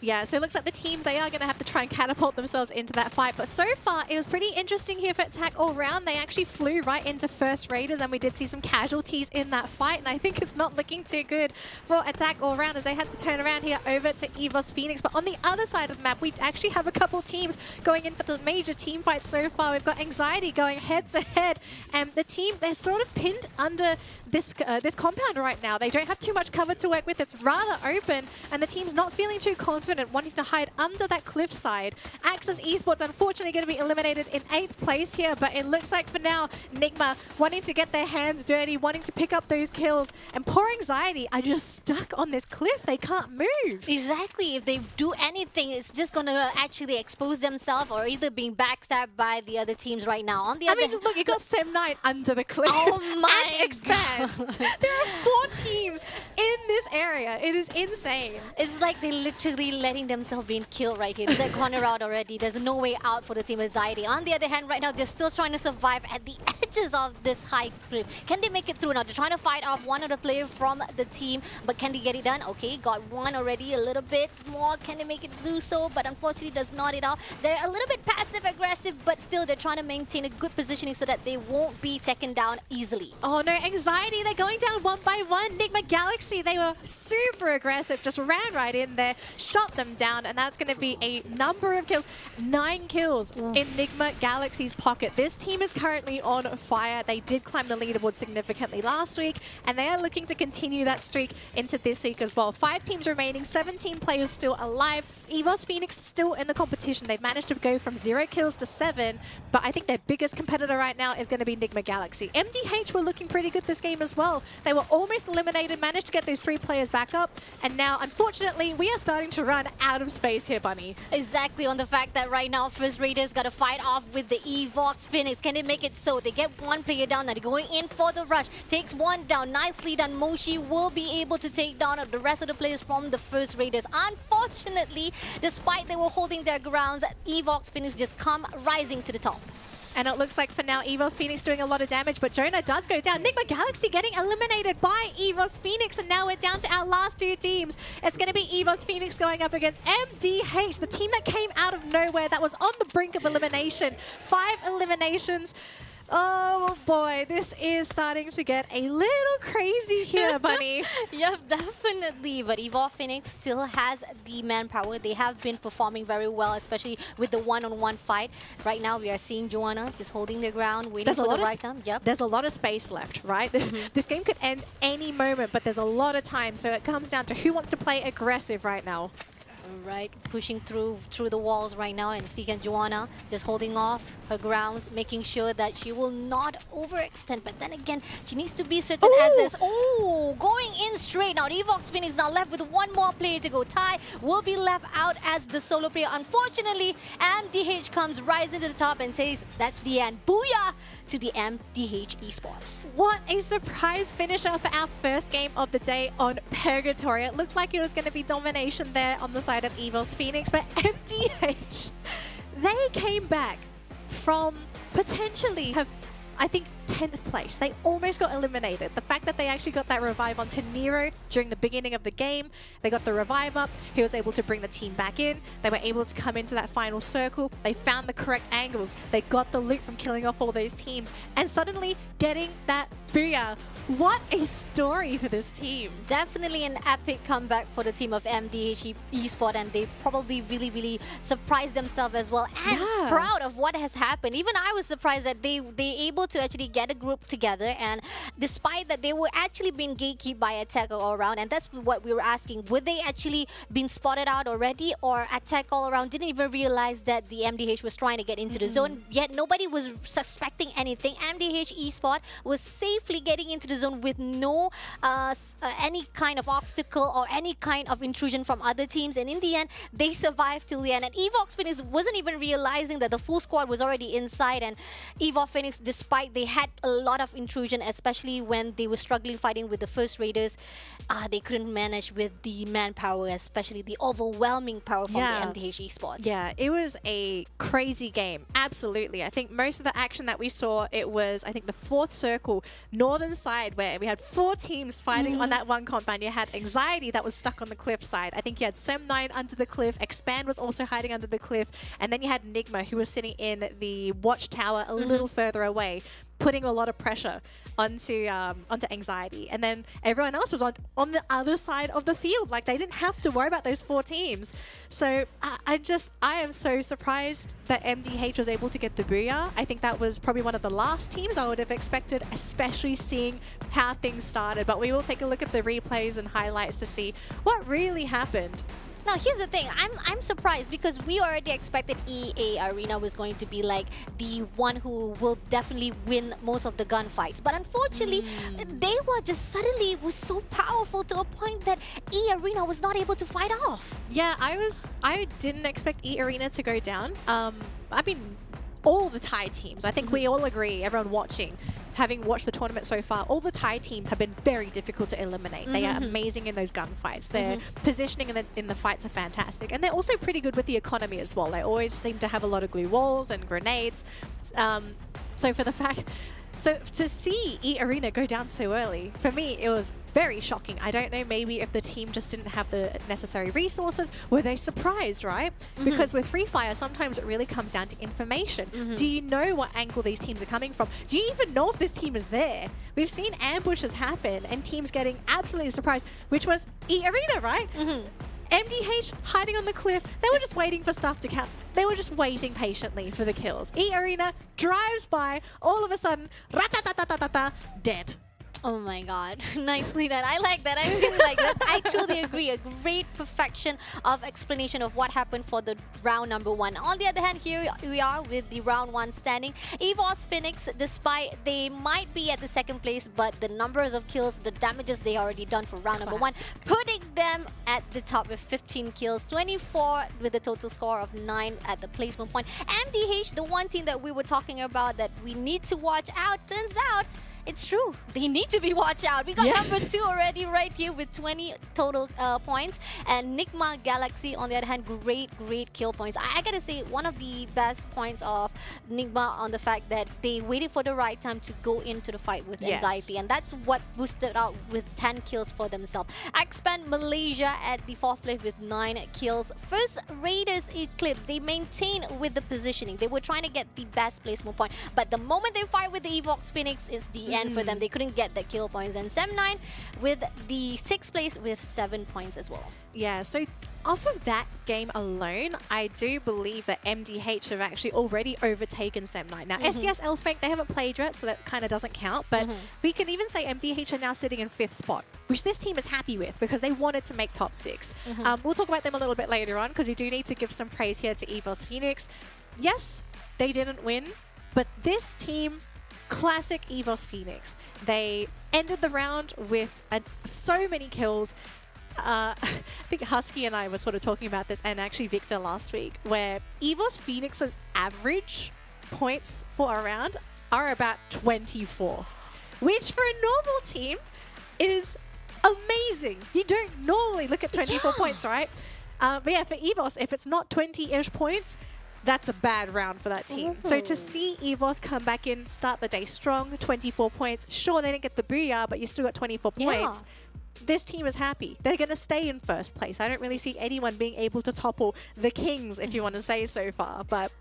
Yeah, so it looks like the teams, they are going to have to try and catapult themselves into that fight. But so far, it was pretty interesting here for Attack All Round. They actually flew right into First Raiders, and we did see some casualties in that fight. And I think it's not looking too good for Attack All Round as they had to turn around here over to EVOS Phoenix. But on the other side of the map, we actually have a couple teams going in for the major team fight so far. We've got Anxiety going head-to-head. And the team, they're sort of pinned under this compound right now. They don't have too much cover to work with. It's rather open, and the team's not feeling too confident, wanting to hide under that cliffside. Axis Esports, unfortunately, going to be eliminated in 8th place here, but it looks like for now, NIGMA wanting to get their hands dirty, wanting to pick up those kills, and poor Anxiety are just stuck on this cliff. They can't move. Exactly. If they do anything, it's just going to actually expose themselves or either being backstabbed by the other teams right now. On the other hand, look, you got Sem9 under the cliff. Oh my and Expand. There are 4 teams in this area. It is insane. It's like they're literally letting themselves being killed right here. They're cornered out already. There's no way out for the team Anxiety. On the other hand, right now, they're still trying to survive at the edges of this high cliff. Can they make it through now? They're trying to fight off one of the players from the team, but can they get it done? Okay, got one already, a little bit more. Can they make it do so? But unfortunately, does not it all. They're a little bit passive-aggressive, but still, they're trying to maintain a good positioning so that they won't be taken down easily. Oh no, Anxiety, they're going down one by one. NIGMA Galaxy, they were super aggressive, just ran right in there, shot them down, and that's going to be a number of kills. 9 kills in NIGMA Galaxy's pocket. This team is currently on fire. They did climb the leaderboard significantly last week, and they are looking to continue that streak into this week as well. 5 teams remaining, 17 players still alive. EVOS Phoenix still in the competition. They've managed to go from 0 kills to 7, but I think their biggest competitor right now is going to be NIGMA Galaxy. MDH were looking pretty good this game as well. They were almost eliminated, managed to get those 3 players back up, and now, unfortunately, we are starting to run out of space here, Bunny. Exactly, on the fact that right now First Raiders got to fight off with the EVOS Phoenix. Can they make it so? They get 1 player down, now they're going in for the rush. Takes 1 down, nicely done. Moshi will be able to take down the rest of the players from the First Raiders. Unfortunately, despite they were holding their grounds, EVOS Phoenix just come rising to the top. And it looks like for now EVOS Phoenix doing a lot of damage, but Jonah does go down. NIGMA Galaxy getting eliminated by EVOS Phoenix, and now we're down to our last 2 teams. It's going to be EVOS Phoenix going up against MDH, the team that came out of nowhere, that was on the brink of elimination. 5 eliminations. Oh boy, this is starting to get a little crazy here, Bunny. Yep, definitely. But EVOS Phoenix still has the manpower. They have been performing very well, especially with the one-on-one fight. Right now, we are seeing Joanna just holding their ground, waiting for the right time. Yep. There's a lot of space left, right? This game could end any moment, but there's a lot of time. So it comes down to who wants to play aggressive right now. Right, pushing through the walls right now, and Seek and Joanna just holding off her grounds, making sure that she will not overextend. But then again, she needs to be certain as this. Oh, going in straight. Now, EVOS Phoenix now left with 1 more player to go. Ty will be left out as the solo player. Unfortunately, MDH comes rising to the top and says, that's the end. Booyah to the MDH Esports. What a surprise finisher for our first game of the day on Purgatory. It looked like it was going to be domination there on the side of EVOS Phoenix, but MDH, they came back from potentially I think 10th place. They almost got eliminated. The fact that they actually got that revive onto Nero during the beginning of the game, they got the revive up, he was able to bring the team back in, they were able to come into that final circle, they found the correct angles, they got the loot from killing off all those teams, and suddenly getting that booyah. What a story for this team. Definitely an epic comeback for the team of MDH Esports, and they probably really surprised themselves as well, and proud of what has happened. Even I was surprised that they able to actually get a group together, and despite that they were actually being gatekept by Attack All Around, and that's what we were asking. Would they actually been spotted out already, or Attack All Around didn't even realize that the MDH was trying to get into the zone, yet nobody was suspecting anything. MDH Esports was safely getting into the zone with no any kind of obstacle or any kind of intrusion from other teams, and in the end they survived till the end. And EVOS Phoenix wasn't even realizing that the full squad was already inside, and EVOS Phoenix, despite they had a lot of intrusion, especially when they were struggling fighting with the First Raiders, they couldn't manage with the manpower, especially the overwhelming power from the MDH Esports. Yeah, it was a crazy game. Absolutely. I think most of the action that we saw, it was, I think, the 4th circle, northern side, where we had 4 teams fighting on that one compound. You had Anxiety that was stuck on the cliff side. I think you had Sem9 under the cliff. Expand was also hiding under the cliff. And then you had NIGMA, who was sitting in the watchtower a little further away, putting a lot of pressure onto Anxiety. And then everyone else was on the other side of the field. Like, they didn't have to worry about those 4 teams. So I am so surprised that MDH was able to get the booyah. I think that was probably one of the last teams I would have expected, especially seeing how things started. But we will take a look at the replays and highlights to see what really happened. Now, here's the thing. I'm surprised because we already expected EARENA was going to be like the one who will definitely win most of the gunfights. But unfortunately, DEWA just suddenly was so powerful to a point that EARENA was not able to fight off. Yeah, I didn't expect EARENA to go down. I mean, all the Thai teams, I think we all agree, everyone watching, having watched the tournament so far, all the Thai teams have been very difficult to eliminate. They are amazing in those gunfights. Their positioning in the fights are fantastic. And they're also pretty good with the economy as well. They always seem to have a lot of glue walls and grenades. So to see EARENA go down so early, for me, it was very shocking. I don't know, maybe if the team just didn't have the necessary resources. Were they surprised, right? Because with Free Fire, sometimes it really comes down to information. Do you know what angle these teams are coming from? Do you even know if this team is there? We've seen ambushes happen and teams getting absolutely surprised, which was EARENA, right? MDH hiding on the cliff. They were just waiting for stuff to count. They were just waiting patiently for the kills. EARENA drives by, all of a sudden, ratatatatata, dead. Oh my god, nicely done. I like that. I really like that. I truly agree. A great perfection of explanation of what happened for the round number 1. On the other hand, here we are with the round 1 standing. EVOS Phoenix, despite they might be at the 2nd place, but the numbers of kills, the damages they already done for round number 1, putting them at the top with 15 kills, 24 with a total score of 9 at the placement point. MDH, the one team that we were talking about that we need to watch out, turns out it's true. They need to be watched out. We got number 2 already right here with 20 total points. And NIGMA Galaxy, on the other hand, great kill points. I gotta say, one of the best points of NIGMA on the fact that they waited for the right time to go into the fight with anxiety. And that's what boosted out with 10 kills for themselves. Expand Malaysia at the 4th place with 9 kills. First Raiders Eclipse, they maintain with the positioning. They were trying to get the best placement point. But the moment they fight with the EVOS Phoenix, it's the end for them. They couldn't get the kill points. And Sem9 with the 6th place with 7 points as well. Yeah, so off of that game alone, I do believe that MDH have actually already overtaken Sem9. Now, SES ALFAINK, they haven't played yet, so that kind of doesn't count. But we can even say MDH are now sitting in 5th spot, which this team is happy with because they wanted to make top 6. We'll talk about them a little bit later on because we do need to give some praise here to EVOS Phoenix. Yes, they didn't win, but this team, classic EVOS Phoenix. They ended the round with so many kills. I think Husky and I were sort of talking about this, and actually Victor last week, where EVOS Phoenix's average points for a round are about 24, which for a normal team is amazing. You don't normally look at 24 points, right? But yeah, for EVOS, if it's not 20-ish points, that's a bad round for that team. So to see EVOS come back in, start the day strong, 24 points. Sure, they didn't get the booyah, but you still got 24 points. This team is happy. They're going to stay in 1st place. I don't really see anyone being able to topple the Kings, if you want to say so far. But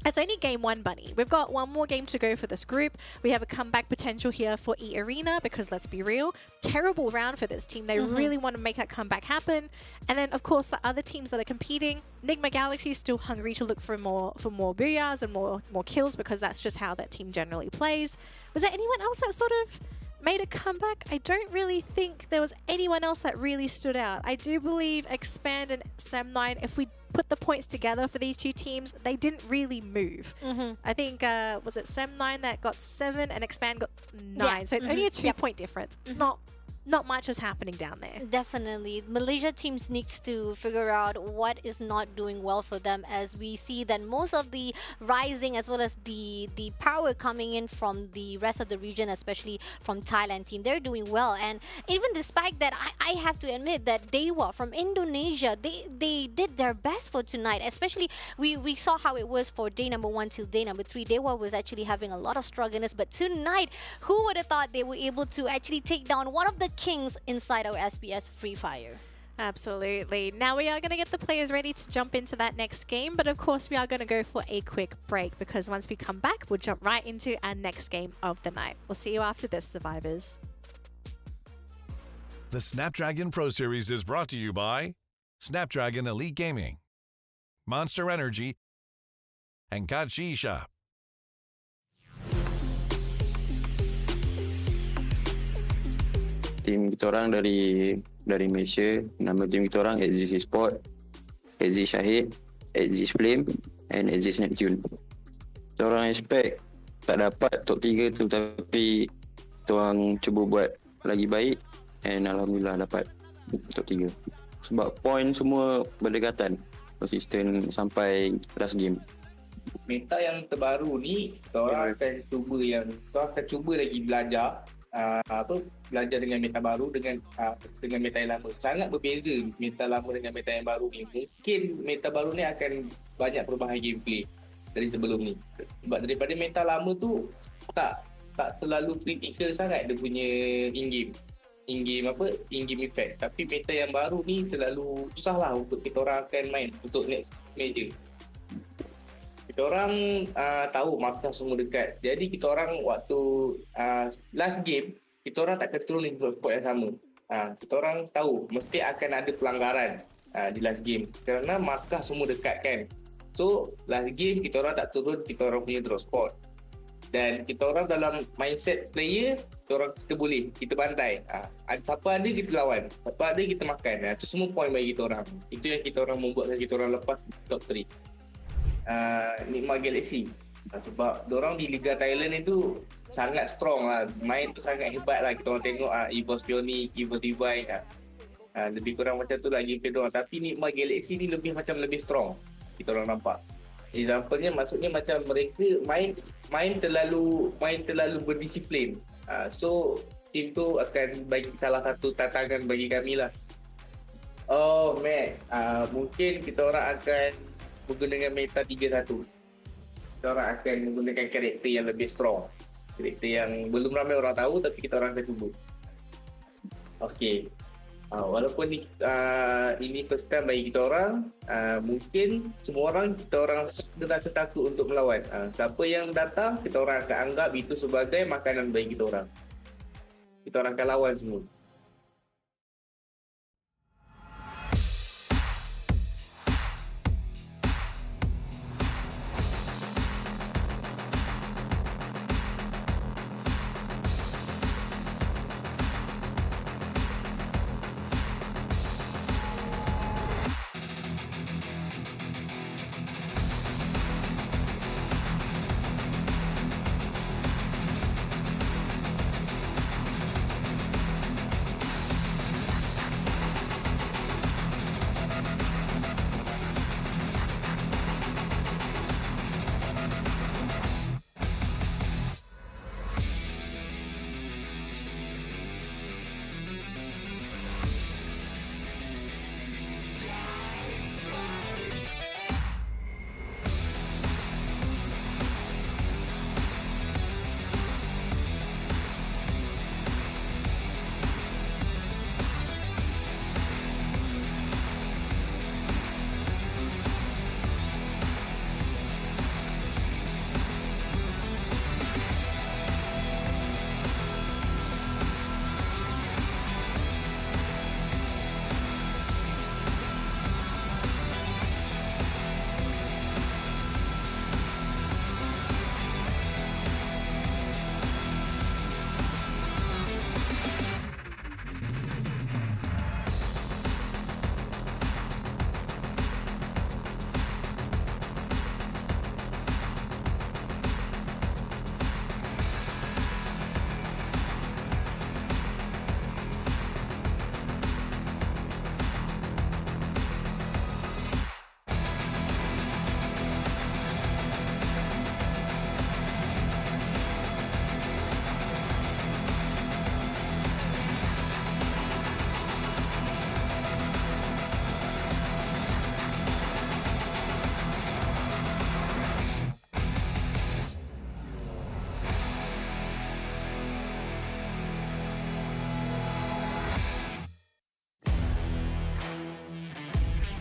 it's only game 1, Bunny. We've got one more game to go for this group. We have a comeback potential here for EARENA because, let's be real, terrible round for this team. They really want to make that comeback happen. And then, of course, the other teams that are competing, NIGMA Galaxy is still hungry to look for more booyahs and more kills because that's just how that team generally plays. Was there anyone else that sort of made a comeback? I don't really think there was anyone else that really stood out. I do believe Expand and Sem9, if we put the points together for these two teams, they didn't really move. I think, was it Sem9 that got 7 and Expand got 9? So it's only a 2-point difference. It's not much is happening down there. Definitely. Malaysia teams needs to figure out what is not doing well for them, as we see that most of the rising as well as the power coming in from the rest of the region, especially from Thailand team, they're doing well. And even despite that, I have to admit that DEWA from Indonesia, they did their best for tonight. Especially we saw how it was for day number 1 till day number 3. DEWA was actually having a lot of struggleness, but tonight, who would have thought they were able to actually take down one of the kings inside our SPS Free Fire. Absolutely. Now we are going to get the players ready to jump into that next game, but of course we are going to go for a quick break because once we come back, we'll jump right into our next game of the night. We'll see you after this, survivors. The Snapdragon Pro Series is brought to you by Snapdragon Elite Gaming, Monster Energy, and Kachi Shop. Tim kita orang dari Malaysia. Nama tim kita orang Esports, Shahid, Flame, and Neptune. Kita orang expect tak dapat top 3 tu, tapi kita orang cuba buat lagi baik, and alhamdulillah dapat top 3. Sebab point semua berdekatan, konsisten sampai last game. Meta yang terbaru ni, kita orang akan cuba lagi belajar. Belajar dengan meta baru dengan meta yang lama. Sangat berbeza meta lama dengan meta yang baru ni. Mungkin meta baru ni akan banyak perubahan gameplay dari sebelum ni. Sebab daripada meta lama tu tak terlalu critical sangat dia punya in-game. in-game effect. Tapi meta yang baru ni terlalu susah lah untuk kita orang akan main untuk next major. Kita orang tahu markah semua dekat. Jadi kita orang waktu last game, kita orang tak akan turun di spot yang sama. Kita orang tahu mesti akan ada pelanggaran di last game kerana markah semua dekat kan. So last game kita orang tak turun kita orang punya drop spot. Dan kita orang dalam mindset player, kita boleh, kita bantai. Siapa ada kita lawan, siapa ada kita makan. Itu semua point bagi kita orang. Itu yang kita orang membuatkan kita orang lepas top 3. NIGMA Galaxy. Sebab diorang di Liga Thailand itu sangat strong lah. Main tu sangat hebat lah. Kita orang tengok EVOS Pioneer, EVOS Divine. Lebih kurang macam tu lah gameplay diorang. Tapi NIGMA Galaxy ni lebih strong. Kita orang nampak. Example-nya maksudnya macam mereka main terlalu berdisiplin. So tim tu akan bagi salah satu tantangan bagi kami lah. Oh Mac, mungkin kita orang akan menggunakan meta 3-1. Kita orang akan menggunakan karakter yang lebih strong. Karakter yang belum ramai orang tahu tapi kita orang akan cuba. Okay. Walaupun ini first time bagi kita orang, mungkin semua orang kita orang rasa takut untuk melawan. Siapa yang datang kita orang akan anggap itu sebagai makanan bagi kita orang. Kita orang akan lawan semua.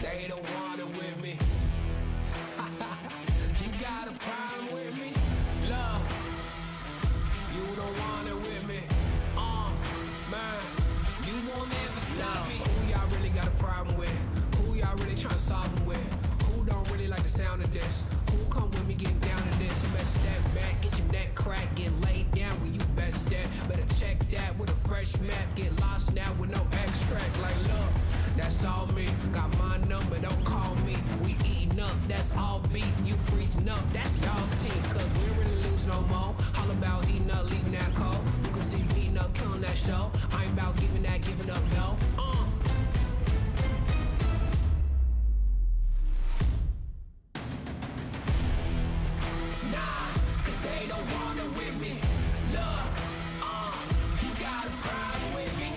They don't want it with me. You got a problem with me? Love, you don't want it with me. Man, you won't ever stop me. Who y'all really got a problem with? Who y'all really trying to solve it with? Who don't really like the sound of this? Who come with me getting down to this? You better step back, get your neck cracked, get laid down where you best step. Better check that with a fresh map. Get lost now with no extract. Like, look, that's all me. Got my number, don't call me. We eating up, that's all beef. You freezing up, that's y'all's team. Cause we really lose no more. All about heating up, leaving that cold. You can see me heating up, killing that show. I ain't about giving up, no. Nah, cause they don't want it with me. Look, you got a problem with me.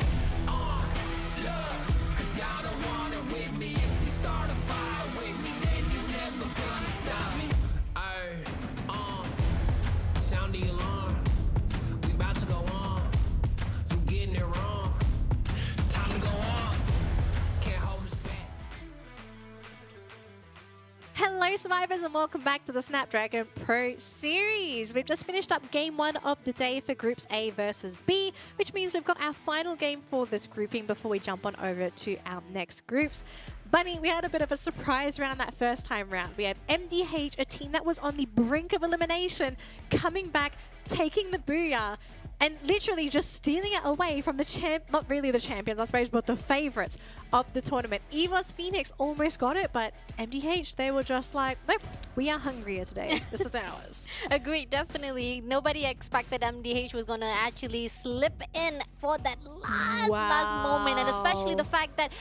Look, cause y'all don't want it with me. If you start a fire with me, then you never gonna stop me. Ay, sound the alarm. We about to go on. You getting it wrong. Survivors, and welcome back to the Snapdragon Pro Series. We've just finished up game 1 of the day for Groups A versus B, which means we've got our final game for this grouping before we jump on over to our next groups. Bunny, we had a bit of a surprise round that first time round. We had MDH, a team that was on the brink of elimination, coming back, taking the booyah, and literally just stealing it away from the not really the champions, I suppose, but the favorites of the tournament. EVOS Phoenix almost got it, but MDH, they were just like, nope, we are hungrier today. This is ours. Agreed, definitely. Nobody expected MDH was going to actually slip in for that last moment, and especially the fact that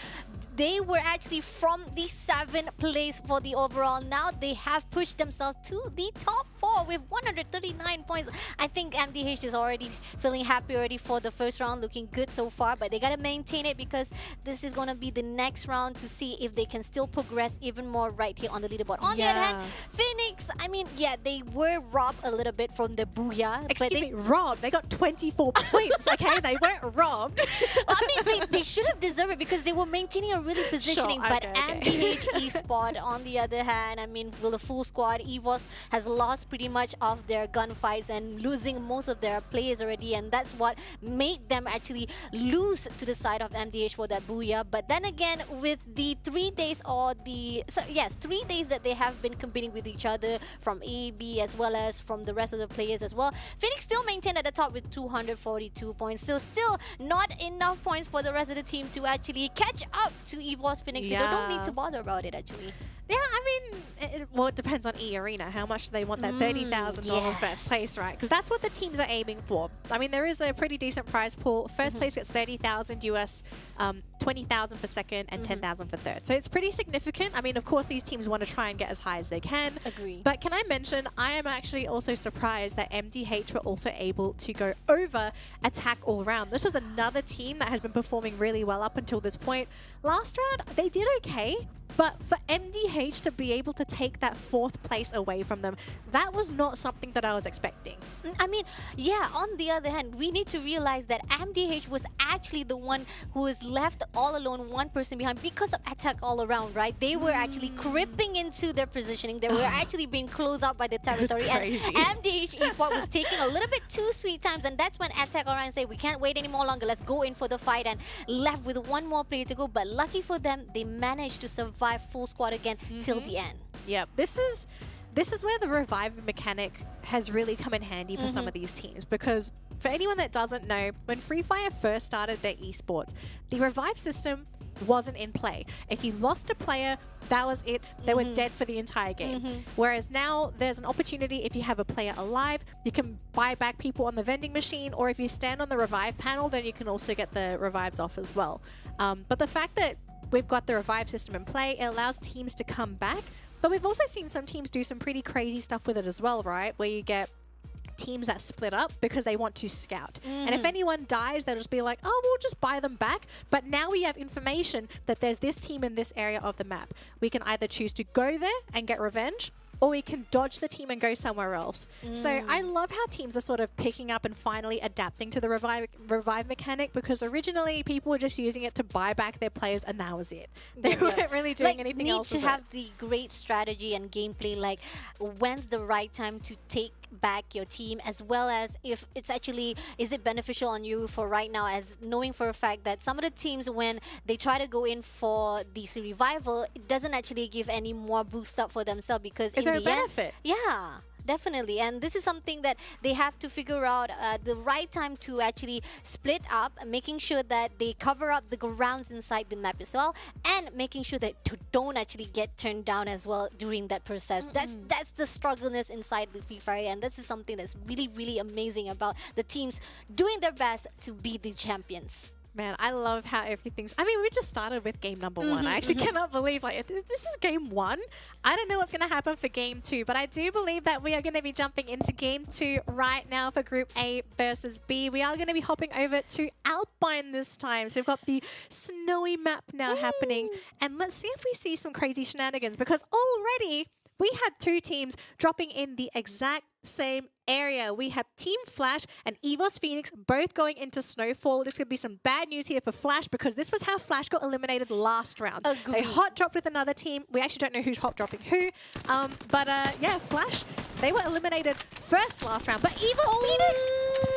they were actually from the 7th place for the overall. Now they have pushed themselves to the top 4 with 139 points. I think MDH is already feeling happy already for the first round, looking good so far, but they got to maintain it because this is going to be the next round to see if they can still progress even more right here on the leaderboard. On the other hand, Phoenix, I mean, yeah, they were robbed a little bit from the booyah. Excuse me, robbed? They got 24 points, okay? They weren't robbed. I mean, they should have deserved it because they were maintaining a really positioning, sure, but okay. MDH Esports, on the other hand, I mean, with the full squad, EVOS has lost pretty much of their gunfights and losing most of their players already, and that's what made them actually lose to the side of MDH for that booyah. But then again, with the 3 days or the 3 days that they have been competing with each other from A, B, as well as from the rest of the players as well, Phoenix still maintained at the top with 242 points. So still not enough points for the rest of the team to actually catch up to EVOS Phoenix. Yeah. They don't need to bother about it actually. Yeah, I mean, it depends on EARENA. How much do they want that $30,000 first place, right? Because that's what the teams are aiming for. I mean, there is a pretty decent prize pool. First place gets 30,000 US, 20,000 for second, and 10,000 for third. So it's pretty significant. I mean, of course, these teams want to try and get as high as they can. Agree. But can I mention, I am actually also surprised that MDH were also able to go over attack all round. This was another team that has been performing really well up until this point. Last round, they did okay. But for MDH to be able to take that 4th place away from them, that was not something that I was expecting. I mean, yeah, on the other hand, we need to realize that MDH was actually the one who was left all alone, one person behind because of attack all around, right? They were actually creeping into their positioning. They were actually being closed out by the territory. And MDH Esports was taking a little bit too sweet times, and that's when attack all around say, we can't wait any more longer, let's go in for the fight, and left with one more player to go. But lucky for them, they managed to survive full squad again till the end. Yep, this is where the revive mechanic has really come in handy for some of these teams, because for anyone that doesn't know, when Free Fire first started their esports, the revive system wasn't in play. If you lost a player, that was it. They were dead for the entire game. Whereas now there's an opportunity, if you have a player alive, you can buy back people on the vending machine, or if you stand on the revive panel, then you can also get the revives off as well. But the fact that we've got the revive system in play, it allows teams to come back. But we've also seen some teams do some pretty crazy stuff with it as well, right? Where you get teams that split up because they want to scout. And if anyone dies, they'll just be like, oh, we'll just buy them back. But now we have information that there's this team in this area of the map. We can either choose to go there and get revenge, or we can dodge the team and go somewhere else. So I love how teams are sort of picking up and finally adapting to the revive mechanic, because originally people were just using it to buy back their players and that was it. They weren't really doing anything else with need to have the great strategy and gameplay, like when's the right time to take back your team, as well as if it's actually, is it beneficial on you for right now, as knowing for a fact that some of the teams, when they try to go in for this revival, it doesn't actually give any more boost up for themselves, because is there a benefit? Yeah, definitely. And this is something that they have to figure out the right time to actually split up, making sure that they cover up the grounds inside the map as well, and making sure that don't actually get turned down as well during that process. That's the struggleness inside the Free Fire, and this is something that's really, really amazing about the teams doing their best to be the champions. Man, I love how everything's... I mean, we just started with game number 1. I actually cannot believe, like, this is game 1. I don't know what's going to happen for game 2, but I do believe that we are going to be jumping into game 2 right now for Group A versus B. We are going to be hopping over to ALFAINK this time. So we've got the snowy map now happening. And let's see if we see some crazy shenanigans, because already we had two teams dropping in the exact same area. We have Team Flash and EVOS Phoenix both going into Snowfall. This could be some bad news here for Flash because this was how Flash got eliminated last round. They hot dropped with another team. We actually don't know who's hot dropping who. Yeah, Flash, they were eliminated first last round. But EVOS Phoenix,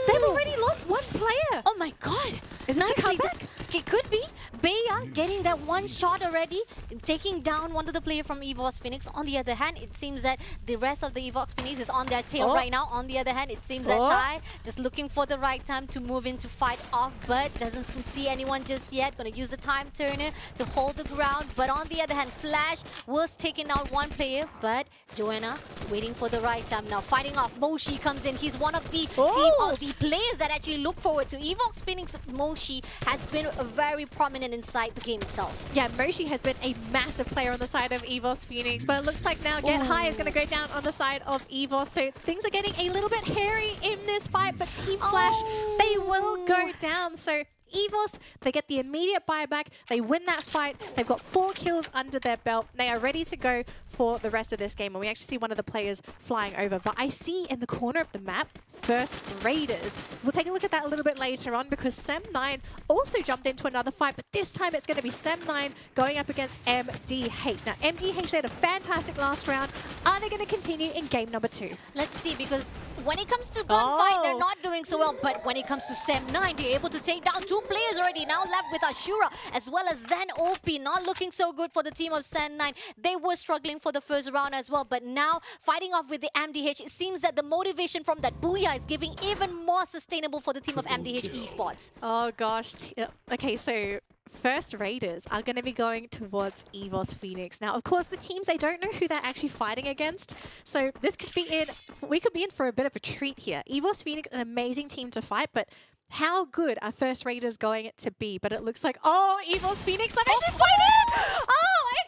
they've already lost one player. Oh my god. Is this a comeback? It could be. Bea getting that one shot already, taking down one of the players from EVOS Phoenix. On the other hand, it seems that the rest of the EVOS Phoenix is on their tail right now. On the other hand, it seems that Ty just looking for the right time to move in to fight off, but doesn't see anyone just yet. Gonna use the time turner to hold the ground. But on the other hand, Flash was taking out one player, but Joanna waiting for the right time now. Fighting off, Moshi comes in. He's one of the team of the players that actually look forward to EVOS Phoenix. Moshi has been very prominent inside the game itself. Yeah, Moshi has been a massive player on the side of EVOS Phoenix, but it looks like now Get High is going to go down on the side of EVOS, so things are getting a little bit hairy in this fight, but Team Flash, they will go down. So EVOS, they get the immediate buyback, they win that fight, they've got 4 kills under their belt, they are ready to go for the rest of this game, and we actually see one of the players flying over. But I see in the corner of the map, First Raiders. We'll take a look at that a little bit later on because Sem9 also jumped into another fight, but this time it's going to be Sem9 going up against MDH. Now, MDH had a fantastic last round. Are they going to continue in game number 2? Let's see, because when it comes to gunfight, they're not doing so well. But when it comes to Sem9, they're able to take down 2 players already. Now left with Ashura as well as Zen OP. Not looking so good for the team of Sem9. They were struggling for the first round as well. But now fighting off with the MDH, it seems that the motivation from that Booyah is giving even more sustainable for the team of MDH Esports. Oh gosh. Okay, so First Raiders are going to be going towards EVOS Phoenix. Now, of course, the teams, they don't know who they're actually fighting against. So this could be we could be in for a bit of a treat here. EVOS Phoenix, an amazing team to fight, but how good are First Raiders going to be? But it looks like, EVOS Phoenix have actually fighting!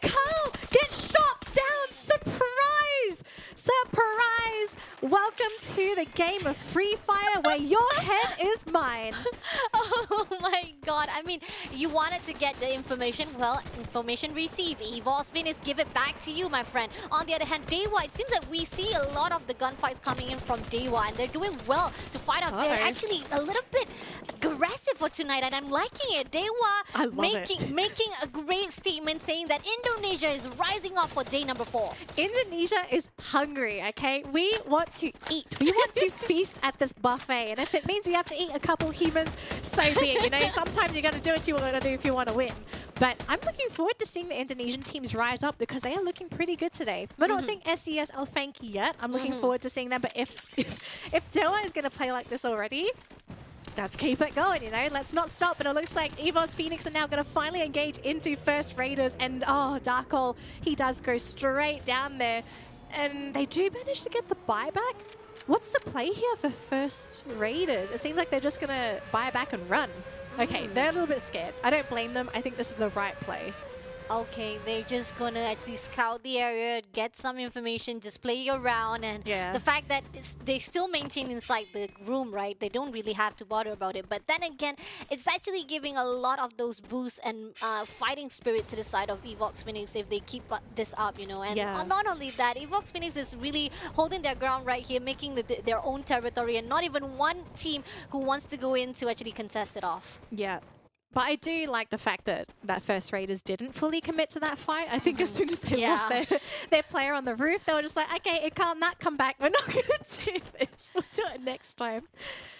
And Carl gets shot down! Surprise! Surprise! Welcome to the game of Free Fire where your head is mine. Oh my god. I mean, you wanted to get the information. Well, information received. EVOS Phoenix, give it back to you, my friend. On the other hand, DEWA, it seems that we see a lot of the gunfights coming in from DEWA, and they're doing well to fight out. They're actually a little bit aggressive for tonight, and I'm liking it. DEWA making a great statement saying that Indonesia is rising up for day number 4. Indonesia is hungry, okay? We want to eat. We want to feast at this buffet. And if it means we have to eat a couple humans, so be it. You know, sometimes you got to do what you want to do if you want to win. But I'm looking forward to seeing the Indonesian teams rise up because they are looking pretty good today. We're not seeing SES ALFAINK yet. I'm looking forward to seeing them. But if DEWA is going to play like this already, let's keep it going, you know? Let's not stop. But it looks like EVOS Phoenix are now going to finally engage into First Raiders. And, Darkol, he does go straight down there. And they do manage to get the buyback. What's the play here for First Raiders? It seems like they're just going to buy back and run. Okay, they're a little bit scared. I don't blame them. I think this is the right play. Okay, they're just gonna actually scout the area, get some information, just play around, and the fact that they still maintain inside the room, right? They don't really have to bother about it. But then again, it's actually giving a lot of those boosts and fighting spirit to the side of EVOS Phoenix if they keep this up, you know. And not only that, EVOS Phoenix is really holding their ground right here, making their own territory, and not even one team who wants to go in to actually contest it off. Yeah. But I do like the fact that First Raiders didn't fully commit to that fight. I think as soon as they lost their player on the roof, they were just like, okay, it can't come back. We're not going to do this. We'll do it next time.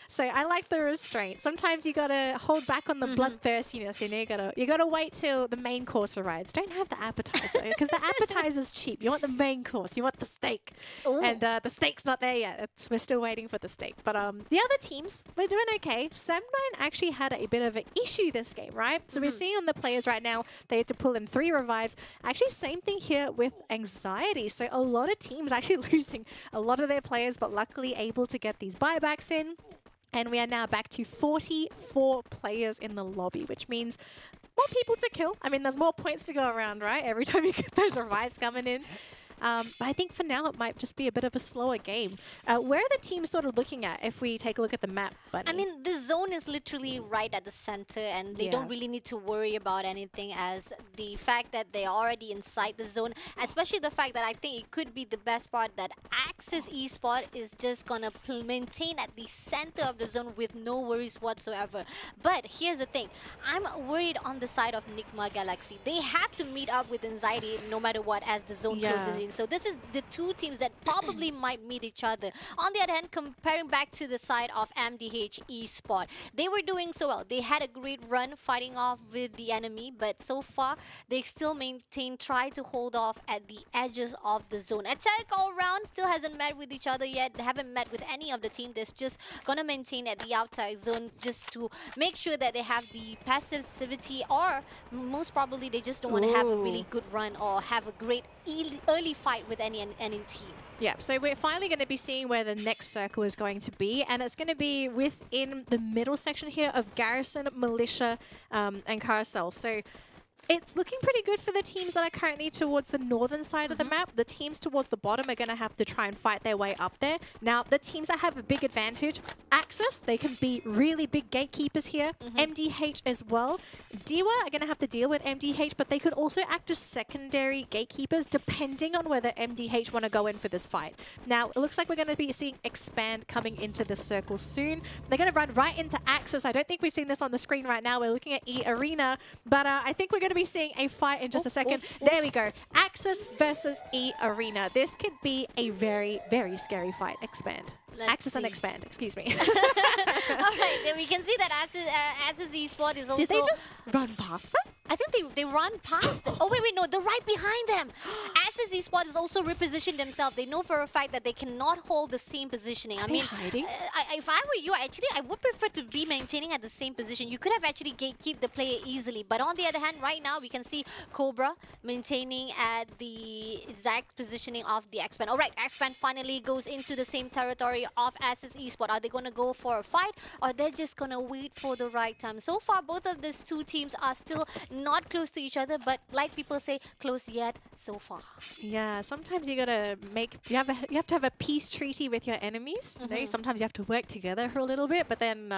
So I like the restraint. Sometimes you gotta hold back on the bloodthirstiness. You know, you gotta wait till the main course arrives. Don't have the appetizer because the appetizer's cheap. You want the main course. You want the steak, and the steak's not there yet. We're still waiting for the steak. But the other teams, we're doing okay. Sem9 actually had a bit of an issue this game, right? So we're seeing on the players right now they had to pull in 3 revives. Actually, same thing here with Anxiety. So a lot of teams actually losing a lot of their players, but luckily able to get these buybacks in. And we are now back to 44 players in the lobby, which means more people to kill. I mean, there's more points to go around, right? Every time you get those revives coming in. But I think for now it might just be a bit of a slower game. Where are the teams sort of looking at if we take a look at the map, Bunny? I mean, the zone is literally right at the center, and they don't really need to worry about anything, as the fact that they're already inside the zone, especially the fact that I think it could be the best part that Axis Esports is just gonna maintain at the center of the zone with no worries whatsoever. But here's the thing, I'm worried on the side of NIGMA Galaxy. They have to meet up with anxiety no matter what as the zone closes in. So this is the two teams that probably might meet each other. On the other hand, comparing back to the side of MDH Esports, they were doing so well. They had a great run fighting off with the enemy, but so far they still try to hold off at the edges of the zone. Attack all round still hasn't met with each other yet. They haven't met with any of the team. They're just gonna maintain at the outside zone just to make sure that they have the passivity, or most probably they just don't want to have a really good run or have a great early fight with any team. Yeah, so we're finally going to be seeing where the next circle is going to be, and it's going to be within the middle section here of Garrison, Militia, and Carousel. So it's looking pretty good for the teams that are currently towards the northern side of the map. The teams towards the bottom are going to have to try and fight their way up there. Now, the teams that have a big advantage, Axis, they can be really big gatekeepers here. MDH as well. DEWA are going to have to deal with MDH, but they could also act as secondary gatekeepers depending on whether MDH want to go in for this fight. Now, it looks like we're going to be seeing Expand coming into the circle soon. They're going to run right into Axis. I don't think we've seen this on the screen right now. We're looking at EARENA, but I think we're going to be seeing a fight in just a second. There we go. Axis versus EARENA. This could be a very, very scary fight. Expand. Axis and Expand, excuse me. Alright, then we can see that Axis Esports is also... Did they just run past them? I think they run past them. Oh, wait, no, they're right behind them. Axis Esports has also repositioned themselves. They know for a fact that they cannot hold the same positioning. Are I mean, hiding? If I were you, actually, I would prefer to be maintaining at the same position. You could have actually gatekeep the player easily. But on the other hand, right now, we can see Cobra maintaining at the exact positioning of the Expand. Alright, Expand finally goes into the same territory of Axis Esports. Are they going to go for a fight, or they're just going to wait for the right time? So far, both of these two teams are still not close to each other, but like people say, close yet so far. Yeah, sometimes you gotta you have to have a peace treaty with your enemies. You know? Sometimes you have to work together for a little bit, but then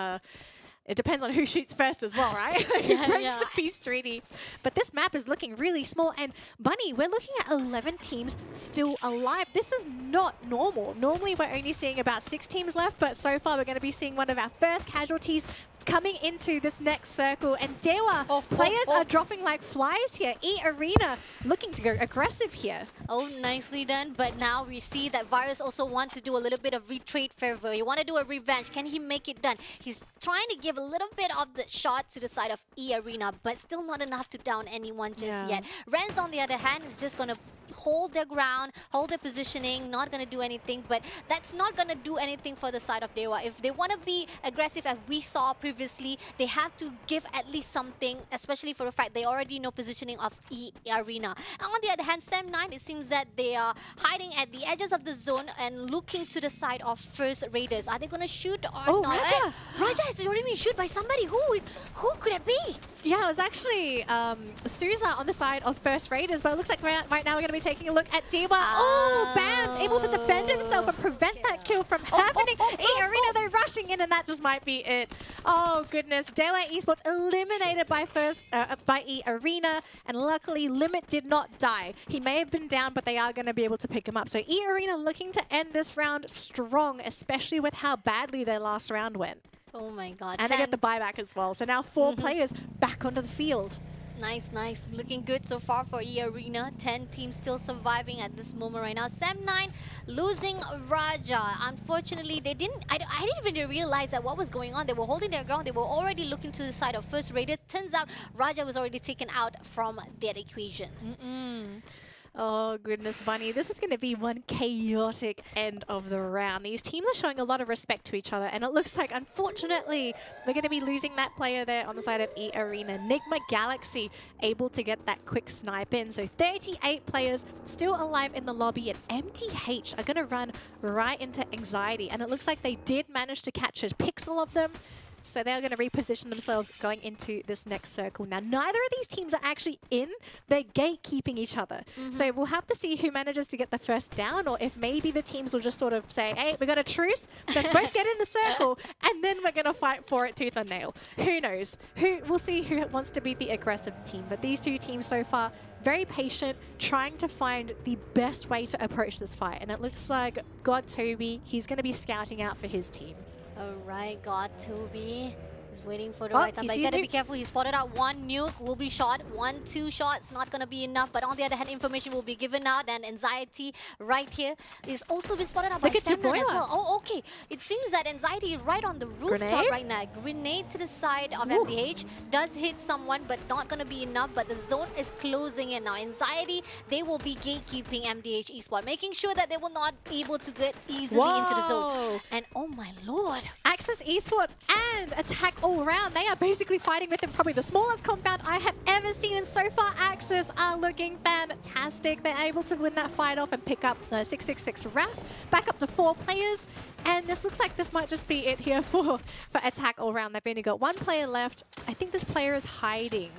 it depends on who shoots first as well, right? Who breaks the peace treaty. But this map is looking really small. And Bunny, we're looking at 11 teams still alive. This is not normal. Normally, we're only seeing about 6 teams left, but so far we're going to be seeing one of our first casualties coming into this next circle. And DEWA, players are dropping like flies here. EARENA looking to go aggressive here. Oh, nicely done. But now we see that Virus also wants to do a little bit of retreat favor. He want to do a revenge. Can he make it done? He's trying to give a little bit of the shot to the side of EARENA, but still not enough to down anyone just yet. Rens, on the other hand, is just going to hold their ground, hold their positioning, not going to do anything, but that's not going to do anything for the side of DEWA. If they want to be aggressive, as we saw previously, they have to give at least something, especially for the fact they already know positioning of EARENA. And on the other hand, Sam9, it seems that they are hiding at the edges of the zone and looking to the side of First Raiders. Are they going to shoot or not? Raja! Raja has already been shot by somebody. Who could it be? Yeah, it was actually Souza on the side of First Raiders, but it looks like right now we're going to be taking a look at DEWA. Oh, Bams able to defend himself and prevent that kill from happening. EARENA, they're rushing in, and that just might be it. Oh, goodness. DEWA Esports eliminated by EARENA, and luckily Limit did not die. He may have been down, but they are going to be able to pick him up. So EARENA looking to end this round strong, especially with how badly their last round went. Oh my god. And they get the buyback as well. So now 4 players back onto the field. Nice, nice. Looking good so far for EARENA. 10 teams still surviving at this moment right now. Sam9 losing Raja. Unfortunately, I didn't even realize that what was going on. They were holding their ground. They were already looking to the side of First Raiders. Turns out Raja was already taken out from that equation. Oh, goodness, Bunny. This is going to be one chaotic end of the round. These teams are showing a lot of respect to each other, and it looks like, unfortunately, we're going to be losing that player there on the side of EARENA. NIGMA Galaxy able to get that quick snipe in. So 38 players still alive in the lobby, and MTH are going to run right into Anxiety. And it looks like they did manage to catch a pixel of them. So they're going to reposition themselves going into this next circle. Now, neither of these teams are actually in. They're gatekeeping each other. So we'll have to see who manages to get the first down, or if maybe the teams will just sort of say, hey, we got a truce. Let's both get in the circle, and then we're going to fight for it tooth and nail. Who knows? We'll see who wants to be the aggressive team. But these two teams so far, very patient, trying to find the best way to approach this fight. And it looks like God Toby, he's going to be scouting out for his team. All right, God Toby is waiting for the right time. But you gotta be careful. He spotted out one nuke, will be shot. 1-2 shots, not gonna be enough. But on the other hand, information will be given out. And Anxiety right here is also been spotted out by Sam9 as well. Oh, okay. It seems that Anxiety is right on the rooftop right now. Grenade to the side of MDH does hit someone, but not gonna be enough. But the zone is closing in now. Anxiety, they will be gatekeeping MDH Esports, making sure that they will not be able to get easily into the zone. And oh my lord. Access Esports and Attack All Round, they are basically fighting within probably the smallest compound I have ever seen, and so far Access are looking fantastic. They're able to win that fight off and pick up the 666 Wrath, back up to 4 players, and this looks like this might just be it here for Attack All Round. They've only got 1 player left. I think this player is hiding.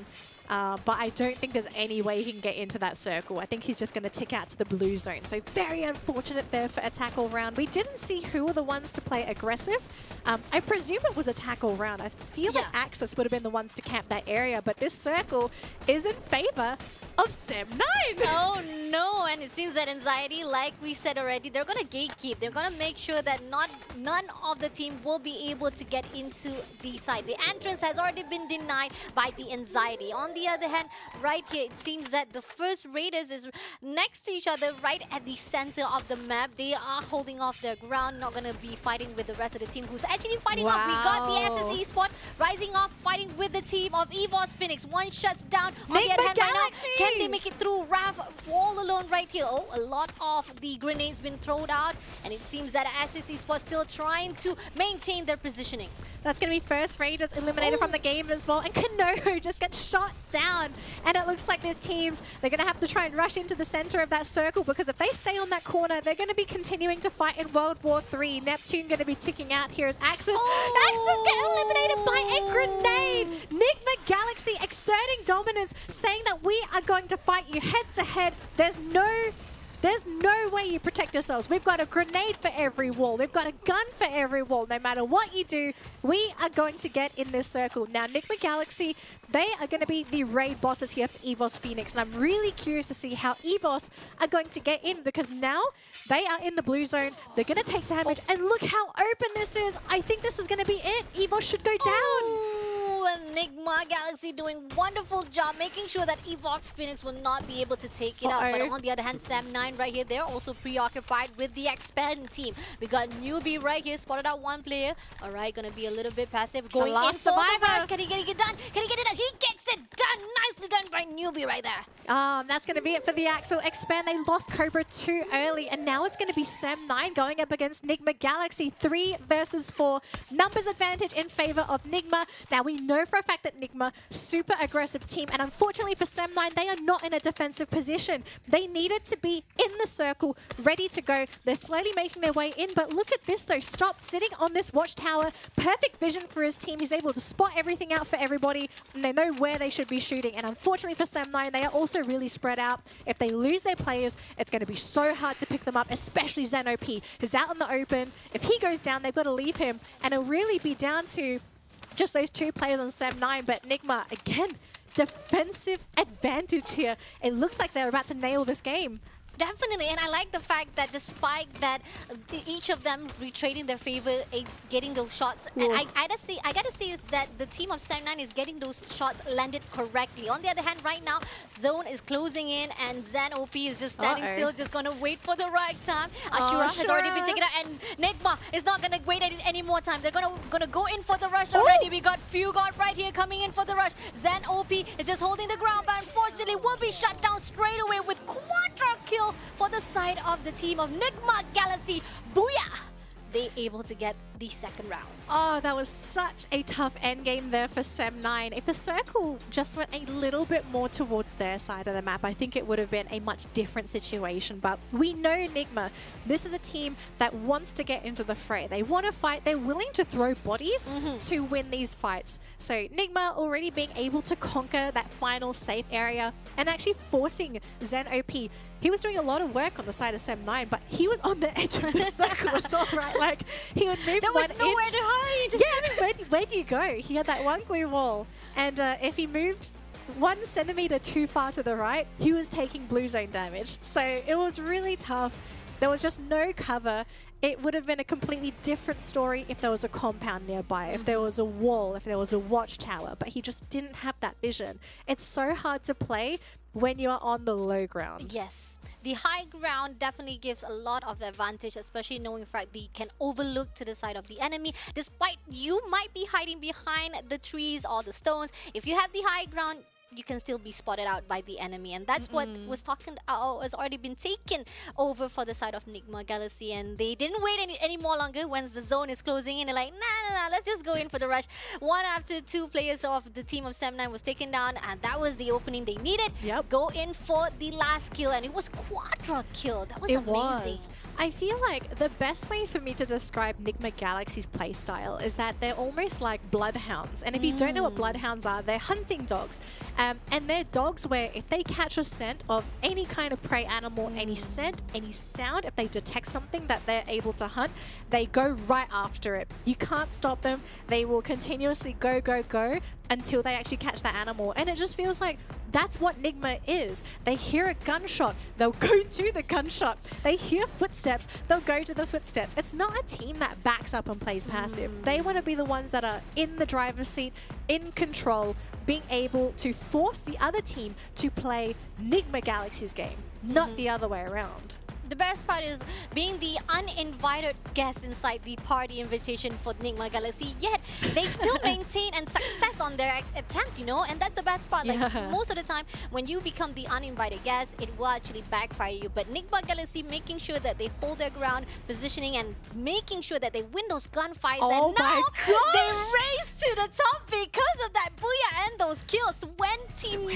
But I don't think there's any way he can get into that circle. I think he's just going to tick out to the blue zone. So very unfortunate there for Attack All Round. We didn't see who were the ones to play aggressive. I presume it was Attack All Round. I feel like Axis would have been the ones to camp that area, but this circle is in favor of Sam9. Oh no, and it seems that Anxiety, like we said already, they're going to gatekeep. They're going to make sure that none of the team will be able to get into the side. The entrance has already been denied by the Anxiety. On the other hand, right here, it seems that the first Raiders is next to each other, right at the center of the map. They are holding off their ground, not going to be fighting with the rest of the team, who's actually fighting off. We got the SS Esports rising off, fighting with the team of EVOS Phoenix. One shuts down. On the other hand, right now, can they make it through? Raph all alone right here. Oh, a lot of the grenades been thrown out, and it seems that SS Esports still trying to maintain their positioning. That's going to be first Raiders eliminated from the game as well. And Kanoho just gets shot down. And it looks like these teams, they're going to have to try and rush into the center of that circle, because if they stay on that corner, they're going to be continuing to fight in World War III. Neptune going to be ticking out here as Axis. Axis get eliminated by a grenade. NIGMA Galaxy exerting dominance, saying that we are going to fight you head to head. There's no way you protect yourselves. We've got a grenade for every wall. We've got a gun for every wall. No matter what you do, we are going to get in this circle. Now, NIGMA Galaxy, they are going to be the raid bosses here for EVOS Phoenix. And I'm really curious to see how EVOS are going to get in, because now they are in the blue zone. They're going to take damage. And look how open this is. I think this is going to be it. EVOS should go down. NIGMA Galaxy doing wonderful job making sure that EVOS Phoenix will not be able to take it out. But on the other hand, Sam9 right here, they're also preoccupied with the Expand team. We got Newbie right here, spotted out 1 player. All right, gonna be a little bit passive. Going in for the rush. Can he get it done? Can he get it done? He gets it done. Nicely done by Newbie right there. That's going to be it for the Axel Expand. They lost Cobra too early, and now it's going to be Sam9 going up against NIGMA Galaxy. 3 versus 4. Numbers advantage in favor of NIGMA. Now, we know for a fact that NIGMA, super aggressive team, and unfortunately for Sam9, they are not in a defensive position. They needed to be in the circle, ready to go. They're slowly making their way in, but look at this though. Stop sitting on this watchtower. Perfect vision for his team. He's able to spot everything out for everybody, and they know where they should be shooting. And unfortunately for Sam9, they are also really spread out. If they lose their players, it's going to be so hard to pick them up, especially Zen OP, who's out in the open. If he goes down, they've got to leave him, and it'll really be down to just those 2 players on Sam9. But NIGMA, again, defensive advantage here. It looks like they're about to nail this game. Definitely, and I like the fact that despite that, each of them retrading their favor, getting those shots. And I gotta see that the team of Sam9 is getting those shots landed correctly. On the other hand, right now, Zone is closing in, and Zen OP is just standing still, just gonna wait for the right time. Ashura has already been taken out, and NIGMA is not gonna wait any more time. They're gonna go in for the rush already. We got Fugard right here coming in for the rush. Zen OP is just holding the ground, but unfortunately will be shut down straight away with quadra kill for the side of the team of NIGMA Galaxy. Booyah! They able to get the second round. Oh, that was such a tough endgame there for Sem9. If the circle just went a little bit more towards their side of the map, I think it would have been a much different situation. But we know NIGMA, this is a team that wants to get into the fray. They want to fight. They're willing to throw bodies to win these fights. So NIGMA already being able to conquer that final safe area and actually forcing Zen OP. He was doing a lot of work on the side of Sem9, but he was on the edge of the circle as well, right? Like, he would move There was nowhere to hide. Yeah, I mean, where do you go? He had that one blue wall. And if he moved 1 centimeter too far to the right, he was taking blue zone damage. So it was really tough. There was just no cover. It would have been a completely different story if there was a compound nearby, if there was a wall, if there was a watchtower, but he just didn't have that vision. It's so hard to play when you are on the low ground. Yes, the high ground definitely gives a lot of advantage, especially knowing the fact that you can overlook to the side of the enemy, despite you might be hiding behind the trees or the stones. If you have the high ground, you can still be spotted out by the enemy, and that's what was has already been taken over for the side of NIGMA Galaxy, and they didn't wait any more longer. Once the zone is closing in, they're like, nah, let's just go in for the rush. One after two players of the team of Sem9 was taken down, and that was the opening they needed. Go in for the last kill, and it was quadra kill. That was amazing. I feel like the best way for me to describe NIGMA Galaxy's playstyle is that they're almost like bloodhounds, and if you don't know what bloodhounds are, they're hunting dogs. And they're dogs where if they catch a scent of any kind of prey animal, any scent, any sound, if they detect something that they're able to hunt, they go right after it. You can't stop them. They will continuously go until they actually catch that animal. And it just feels like that's what NIGMA is. They hear a gunshot, they'll go to the gunshot. They hear footsteps, they'll go to the footsteps. It's not a team that backs up and plays passive. They want to be the ones that are in the driver's seat, in control, being able to force the other team to play NIGMA Galaxy's game, not the other way around. The best part is being the uninvited guest inside the party invitation for NIGMA Galaxy, yet they still maintain and success on their attempt, you know, and that's the best part. Like most of the time, when you become the uninvited guest, it will actually backfire you. But NIGMA Galaxy making sure that they hold their ground, positioning and making sure that they win those gunfights. Oh and now my they race to the top because of that booyah and those kills. 29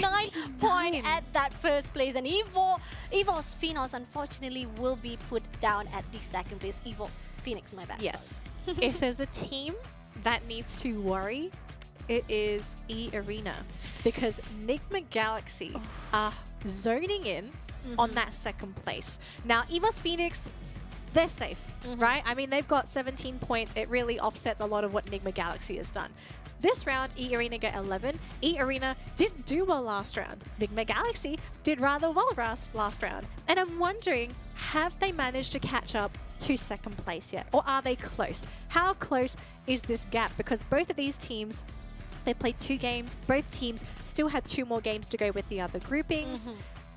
points at that first place, and EVOS Phoenix unfortunately will be put down at the second place. EVOS Phoenix, my bad. Yes. If there's a team that needs to worry, it is EARENA, because NIGMA Galaxy are zoning in on that second place. Now, EVOS Phoenix, they're safe, right? I mean, they've got 17 points. It really offsets a lot of what NIGMA Galaxy has done. This round, EARENA got 11. EARENA didn't do well last round. NIGMA Galaxy did rather well last round. And I'm wondering, have they managed to catch up to second place yet? Or are they close? How close is this gap? Because both of these teams, they played 2 games. Both teams still have 2 more games to go with the other groupings.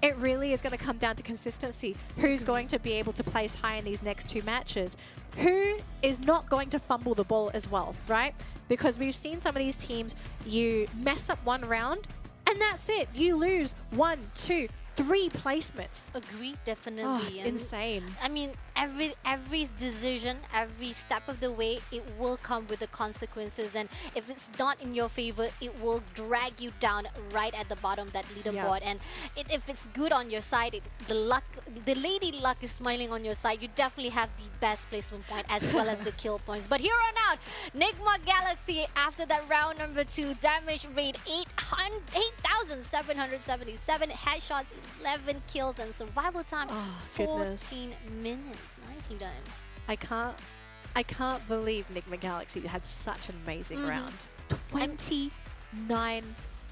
It really is going to come down to consistency. Who's going to be able to place high in these next 2 matches? Who is not going to fumble the ball as well, right? Because we've seen some of these teams, you mess up one round and that's it. You lose 1, 2, 3 placements. Agree, definitely. Oh, it's insane. I mean, every decision, every step of the way, it will come with the consequences, and if it's not in your favor, it will drag you down right at the bottom of that leaderboard. And if it's good on your side, the lady luck is smiling on your side, you definitely have the best placement point as well as the kill points. But here on out, NIGMA Galaxy, after that round number 2, damage rate 8,777, headshots 11 kills, and survival time 14 minutes. Nicely done. I can't believe NIGMA Galaxy had such an amazing round. 29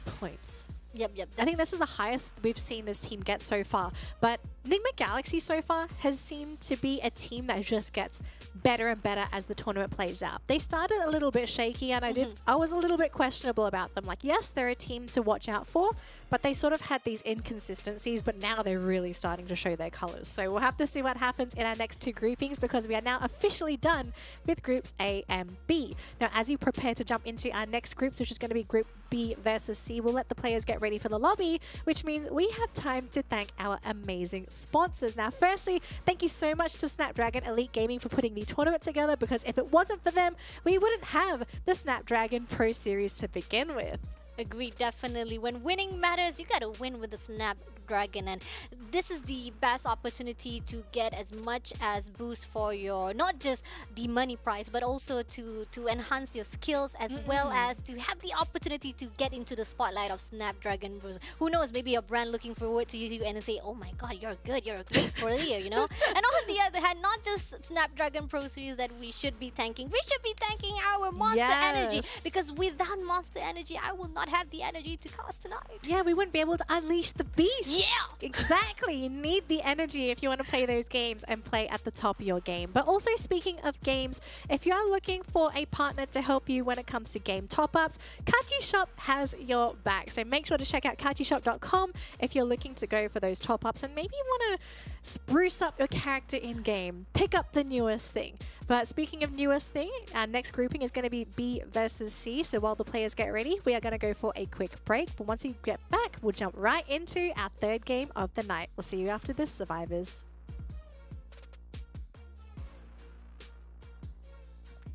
points. Yep. I think this is the highest we've seen this team get so far. But NIGMA Galaxy so far has seemed to be a team that just gets better and better as the tournament plays out. They started a little bit shaky, and I was a little bit questionable about them. Like, yes, they're a team to watch out for, but they sort of had these inconsistencies, but now they're really starting to show their colors. So we'll have to see what happens in our next 2 groupings, because we are now officially done with groups A and B. Now, as you prepare to jump into our next groups, which is going to be Group B versus C, we'll let the players get ready for the lobby, which means we have time to thank our amazing sponsors. Now, firstly, thank you so much to Snapdragon Elite Gaming for putting the tournament together, because if it wasn't for them, we wouldn't have the Snapdragon Pro Series to begin with. Agreed, definitely. When winning matters, you gotta win with the Snapdragon, and this is the best opportunity to get as much as boost for your, not just the money prize, but also to enhance your skills, as well as to have the opportunity to get into the spotlight of Snapdragon. Who knows, maybe a brand looking forward to you and say, oh my god, you're good, you're a great player, you know? And on the other hand, not just Snapdragon Pro Series that we should be thanking, we should be thanking our Monster Energy, because without Monster Energy, I will not have the energy to cast tonight. Yeah, we wouldn't be able to unleash the beast. Yeah! Exactly. You need the energy if you want to play those games and play at the top of your game. But also, speaking of games, if you are looking for a partner to help you when it comes to game top-ups, Kachi Shop has your back. So make sure to check out kachishop.com if you're looking to go for those top-ups and maybe you want to spruce up your character in-game. Pick up the newest thing. But speaking of newest thing, our next grouping is going to be B versus C. So while the players get ready, we are going to go for a quick break. But once we get back, we'll jump right into our third game of the night. We'll see you after this, survivors.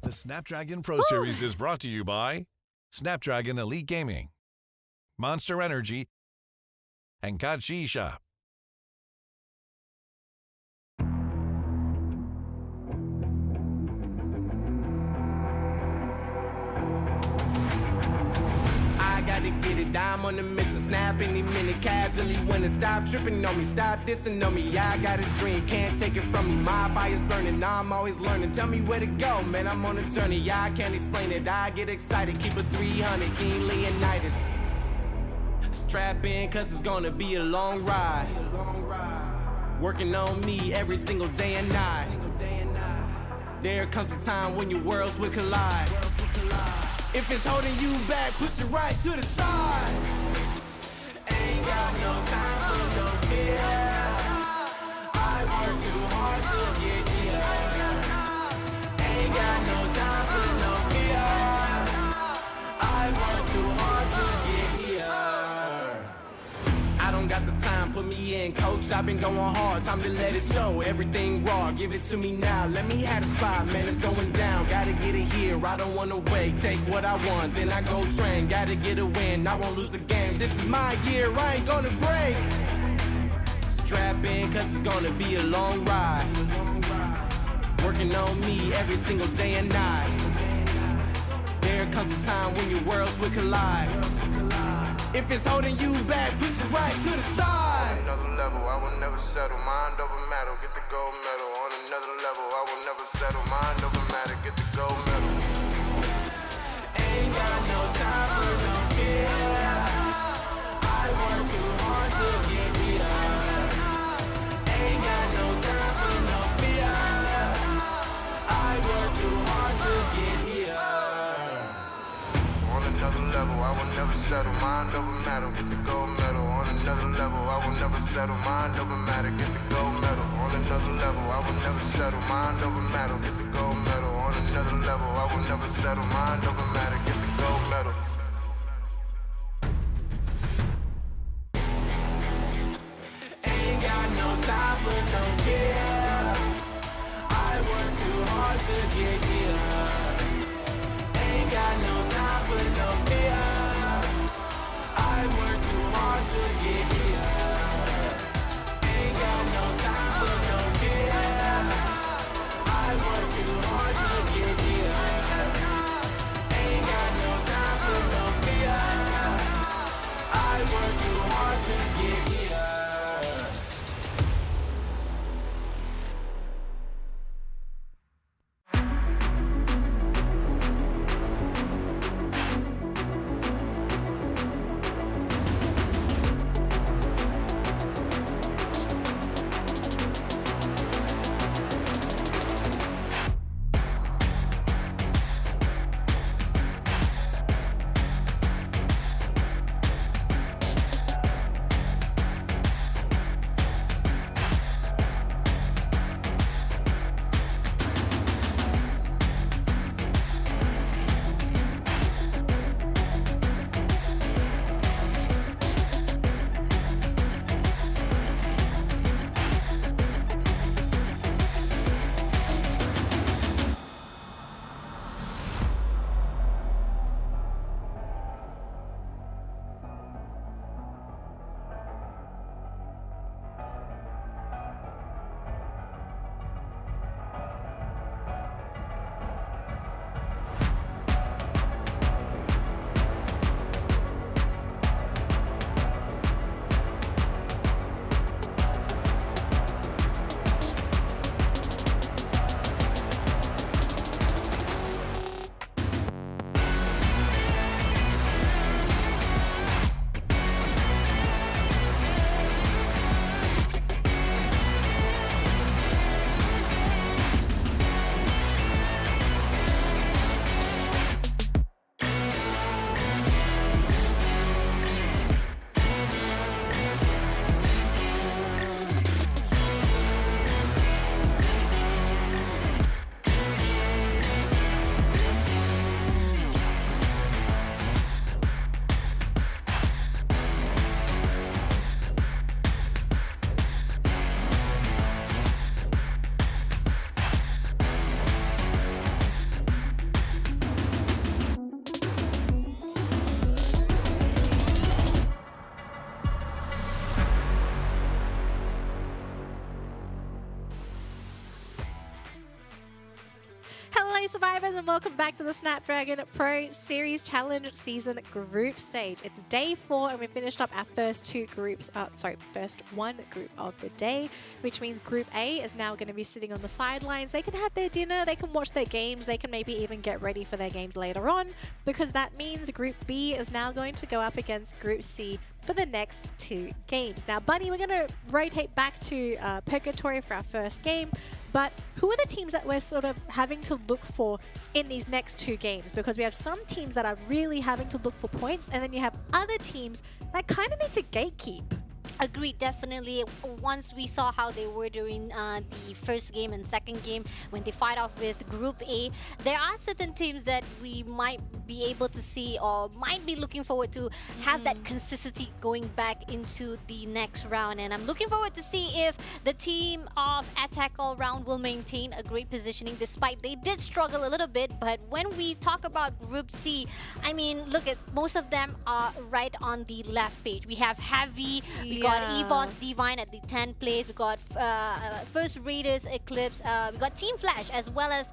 The Snapdragon Pro Series is brought to you by Snapdragon Elite Gaming, Monster Energy, and Kachi Shop. Gotta get it, I'm on the mission, snap any minute, casually winning. Stop tripping on me, stop dissing on me. Yeah, I got a dream, can't take it from me. My fire's burning, I'm always learning. Tell me where to go, man, I'm on a journey. Yeah, I can't explain it, I get excited. Keep it 300, King Leonidas. Strap in, cause it's gonna be a long ride. Working on me every single day and night. There comes a time when your worlds will collide. If it's holding you back, push it right to the side. Ain't got no time for no fear. I work too hard to get here. Ain't got no time for no fear. I work too hard to get here. I don't got the time, put me in, coach. I've been going hard, time to let it show. Everything raw, give it to me now. Let me have the spot, man, it's going down. Gotta get it here, I don't wanna wait. Take what I want, then I go train. Gotta get a win, I won't lose the game. This is my year, I ain't gonna break. Strap in, cause it's gonna be a long ride. Working on me every single day and night. There comes a time when your worlds will collide. If it's holding you back, push it right to the side. On another level, I will never settle. Mind over matter, get the gold medal. On another level, I will never settle. Mind over matter, get the gold medal. Ain't got no time for no fear. I work too hard to get here. Ain't got no time for no fear. I work too hard to get here. On another level, I will never settle. Mind over matter, get the gold medal. On another level, I will never settle. Mind over matter, get the gold medal. On another level, I will never settle. Mind over matter, get the gold medal. On another level, I will never settle. Mind over matter, get the gold medal. Ain't got no time for no fear. I work too hard to get here. Ain't got no time for no fear. I work too hard to get here. Ain't got no time for no fear. I work too hard to get here. Ain't got no time for no fear. I work too hard to get here. survivors, and welcome back to the Snapdragon Pro Series Challenge Season Group Stage. It's day 4 and we finished up our first one group of the day, which means Group A is now going to be sitting on the sidelines. They can have their dinner, they can watch their games, they can maybe even get ready for their games later on, because that means Group B is now going to go up against Group C for the next 2 games. Now, Bunny, we're going to rotate back to Purgatory for our first game, but who are the teams that we're sort of having to look for in these next 2 games? Because we have some teams that are really having to look for points, and then you have other teams that kind of need to gatekeep. Agreed, definitely. Once we saw how they were during the first game and second game when they fight off with Group A, there are certain teams that we might be able to see or might be looking forward to have that consistency going back into the next round. And I'm looking forward to see if the team of Attack All Round will maintain a great positioning, despite they did struggle a little bit. But when we talk about Group C, I mean, look at most of them are right on the left page. We have Heavy, we got EVOS Divine at the 10th place. We got First Raiders, Eclipse. We got Team Flash as well as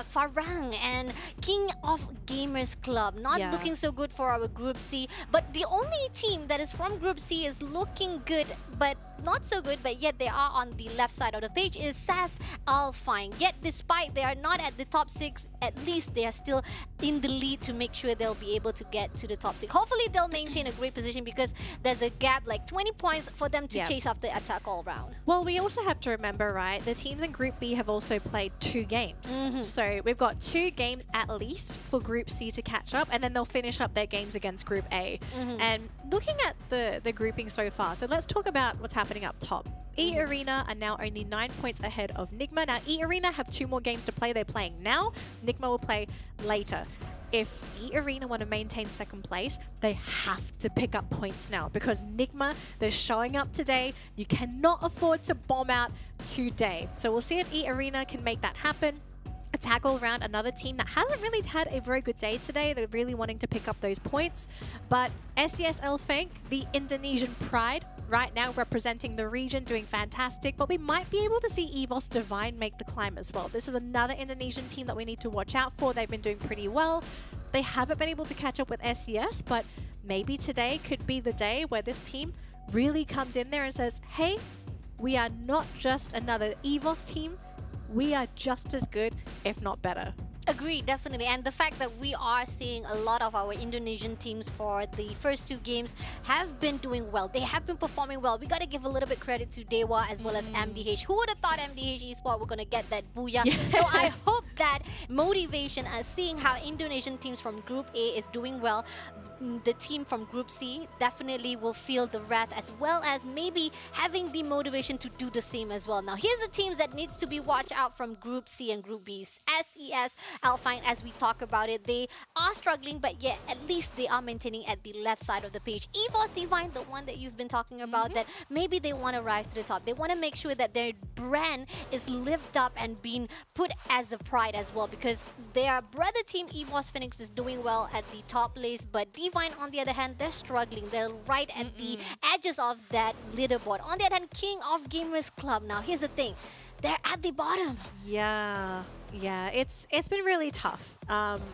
FARANG and King of Gamers Club. Not looking so good for our Group C. But the only team that is from Group C is looking good, but not so good, but yet they are on the left side of the page, is SAS ALFAINK. Yet despite they are not at the top 6, at least they are still in the lead to make sure they'll be able to get to the top 6. Hopefully they'll maintain a great position, because there's a gap like 20 points for them to chase after Attack All Round. Well, we also have to remember, right, the teams in Group B have also played 2 games. So we've got 2 games at least for Group C to catch up, and then they'll finish up their games against Group A. And looking at the grouping so far, so let's talk about what's happening up top. EARENA are now only 9 points ahead of NIGMA. Now, EARENA have 2 more games to play. They're playing now. NIGMA will play later. If EARENA want to maintain second place, they have to pick up points now, because NIGMA, they're showing up today. You cannot afford to bomb out today. So we'll see if EARENA can make that happen. Attack All Round, another team that hasn't really had a very good day today. They're really wanting to pick up those points. But SES ALFAINK, the Indonesian pride, right now representing the region, doing fantastic. But we might be able to see EVOS Divine make the climb as well. This is another Indonesian team that we need to watch out for. They've been doing pretty well. They haven't been able to catch up with SES, but maybe today could be the day where this team really comes in there and says, hey, we are not just another EVOS team. We are just as good, if not better. Agreed, definitely. And the fact that we are seeing a lot of our Indonesian teams for the first 2 games have been doing well. They have been performing well. We got to give a little bit credit to DEWA as well as MDH. Who would have thought MDH Esports were going to get that booyah? So I hope that motivation, seeing how Indonesian teams from Group A is doing well, the team from Group C definitely will feel the wrath, as well as maybe having the motivation to do the same as well. Now, here's the teams that needs to be watched out from Group C and Group B. SES ALFAINK, as we talk about it, they are struggling, but yet at least they are maintaining at the left side of the page. EVOS Divine, the one that you've been talking about, that maybe they want to rise to the top. They want to make sure that their brand is lifted up and being put as a pride as well, because their brother team EVOS Phoenix is doing well at the top place, but Divine, on the other hand, they're struggling. They're right at the edges of that leaderboard. On the other hand, King of Gamers Club. Now, here's the thing. They're at the bottom. Yeah, it's been really tough,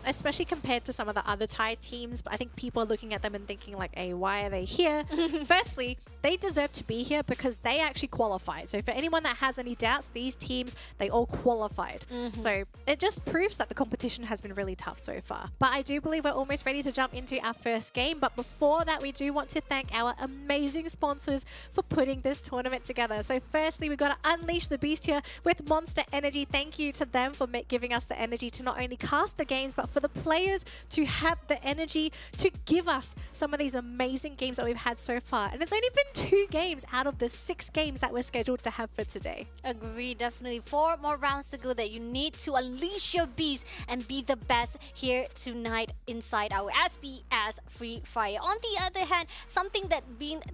especially compared to some of the other tied teams. But I think people are looking at them and thinking like, hey, why are they here? Firstly, they deserve to be here because they actually qualified. So for anyone that has any doubts, these teams, they all qualified. So it just proves that the competition has been really tough so far. But I do believe we're almost ready to jump into our first game. But before that, we do want to thank our amazing sponsors for putting this tournament together. So firstly, we've got to unleash the beast here with Monster Energy. Thank you to them for giving us the energy to not only cast the games, but for the players to have the energy to give us some of these amazing games that we've had so far. And it's only been 2 games out of the 6 games that we're scheduled to have for today. Agree, definitely. 4 more rounds to go that you need to unleash your beast and be the best here tonight inside our SBS Free Fire. On the other hand, something that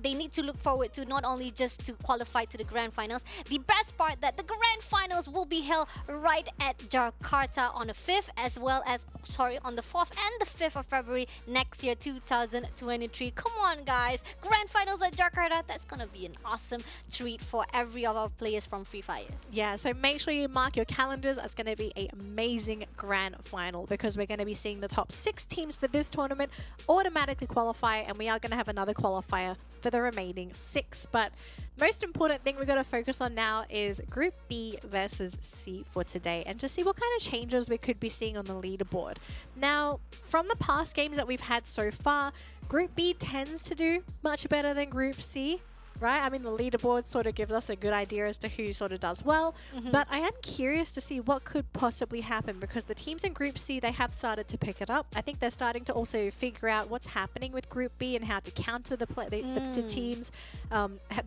they need to look forward to, not only just to qualify to the grand finals, the best part that the grand finals will be held right at Jakarta on the 5th, as well as, on the 4th and the 5th of February next year, 2023. Come on, guys. Grand finals at Jakarta Jakarta, that's going to be an awesome treat for every of our players from Free Fire. Yeah, so make sure you mark your calendars. It's going to be an amazing grand final because we're going to be seeing the top 6 teams for this tournament automatically qualify, and we are going to have another qualifier for the remaining 6. But most important thing we're going to focus on now is Group B versus C for today, and to see what kind of changes we could be seeing on the leaderboard. Now, from the past games that we've had so far, Group B tends to do much better than Group C, right? I mean, the leaderboard sort of gives us a good idea as to who sort of does well, but I am curious to see what could possibly happen because the teams in Group C, they have started to pick it up. I think they're starting to also figure out what's happening with Group B and how to counter the teams,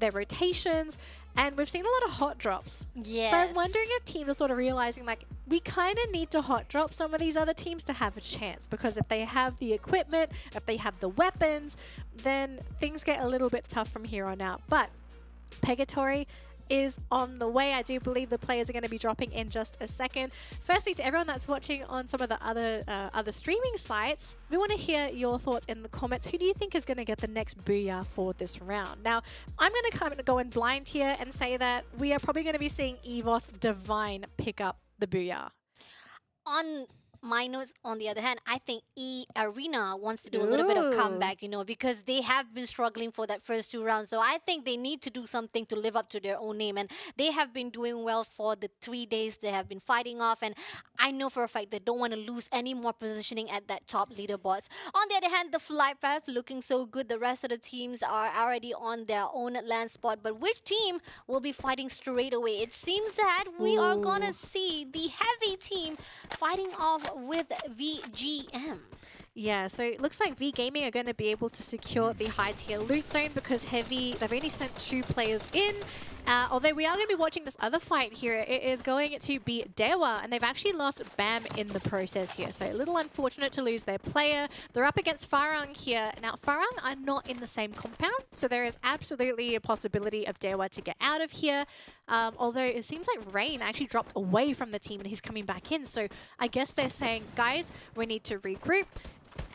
their rotations, and we've seen a lot of hot drops. Yes. So I'm wondering if teams are sort of realizing, like, we kind of need to hot drop some of these other teams to have a chance, because if they have the equipment, if they have the weapons, then things get a little bit tough from here on out. But Pegatory is on the way. I do believe the players are going to be dropping in just a second. Firstly, to everyone that's watching on some of the other streaming sites, we want to hear your thoughts in the comments. Who do you think is going to get the next booyah for this round? Now, I'm going to kind of go in blind here and say that we are probably going to be seeing EVOS Divine pick up the booyah. On my notes, on the other hand, I think EARENA wants to do a little bit of comeback, you know, because they have been struggling for that first 2 rounds. So I think they need to do something to live up to their own name. And they have been doing well for the 3 days they have been fighting off. And I know for a fact they don't want to lose any more positioning at that top leaderboards. On the other hand, the flight path looking so good. The rest of the teams are already on their own land spot. But which team will be fighting straight away? It seems that we are going to see the heavy team fighting off with VGM. Yeah, so it looks like V Gaming are going to be able to secure the high tier loot zone because Heavy, they've only sent 2 players in. Although we are going to be watching this other fight here. It is going to be DEWA, and they've actually lost BAM in the process here. So a little unfortunate to lose their player. They're up against FARANG here. Now, FARANG are not in the same compound, so there is absolutely a possibility of DEWA to get out of here. Although it seems like Rain actually dropped away from the team and he's coming back in. So I guess they're saying, guys, we need to regroup.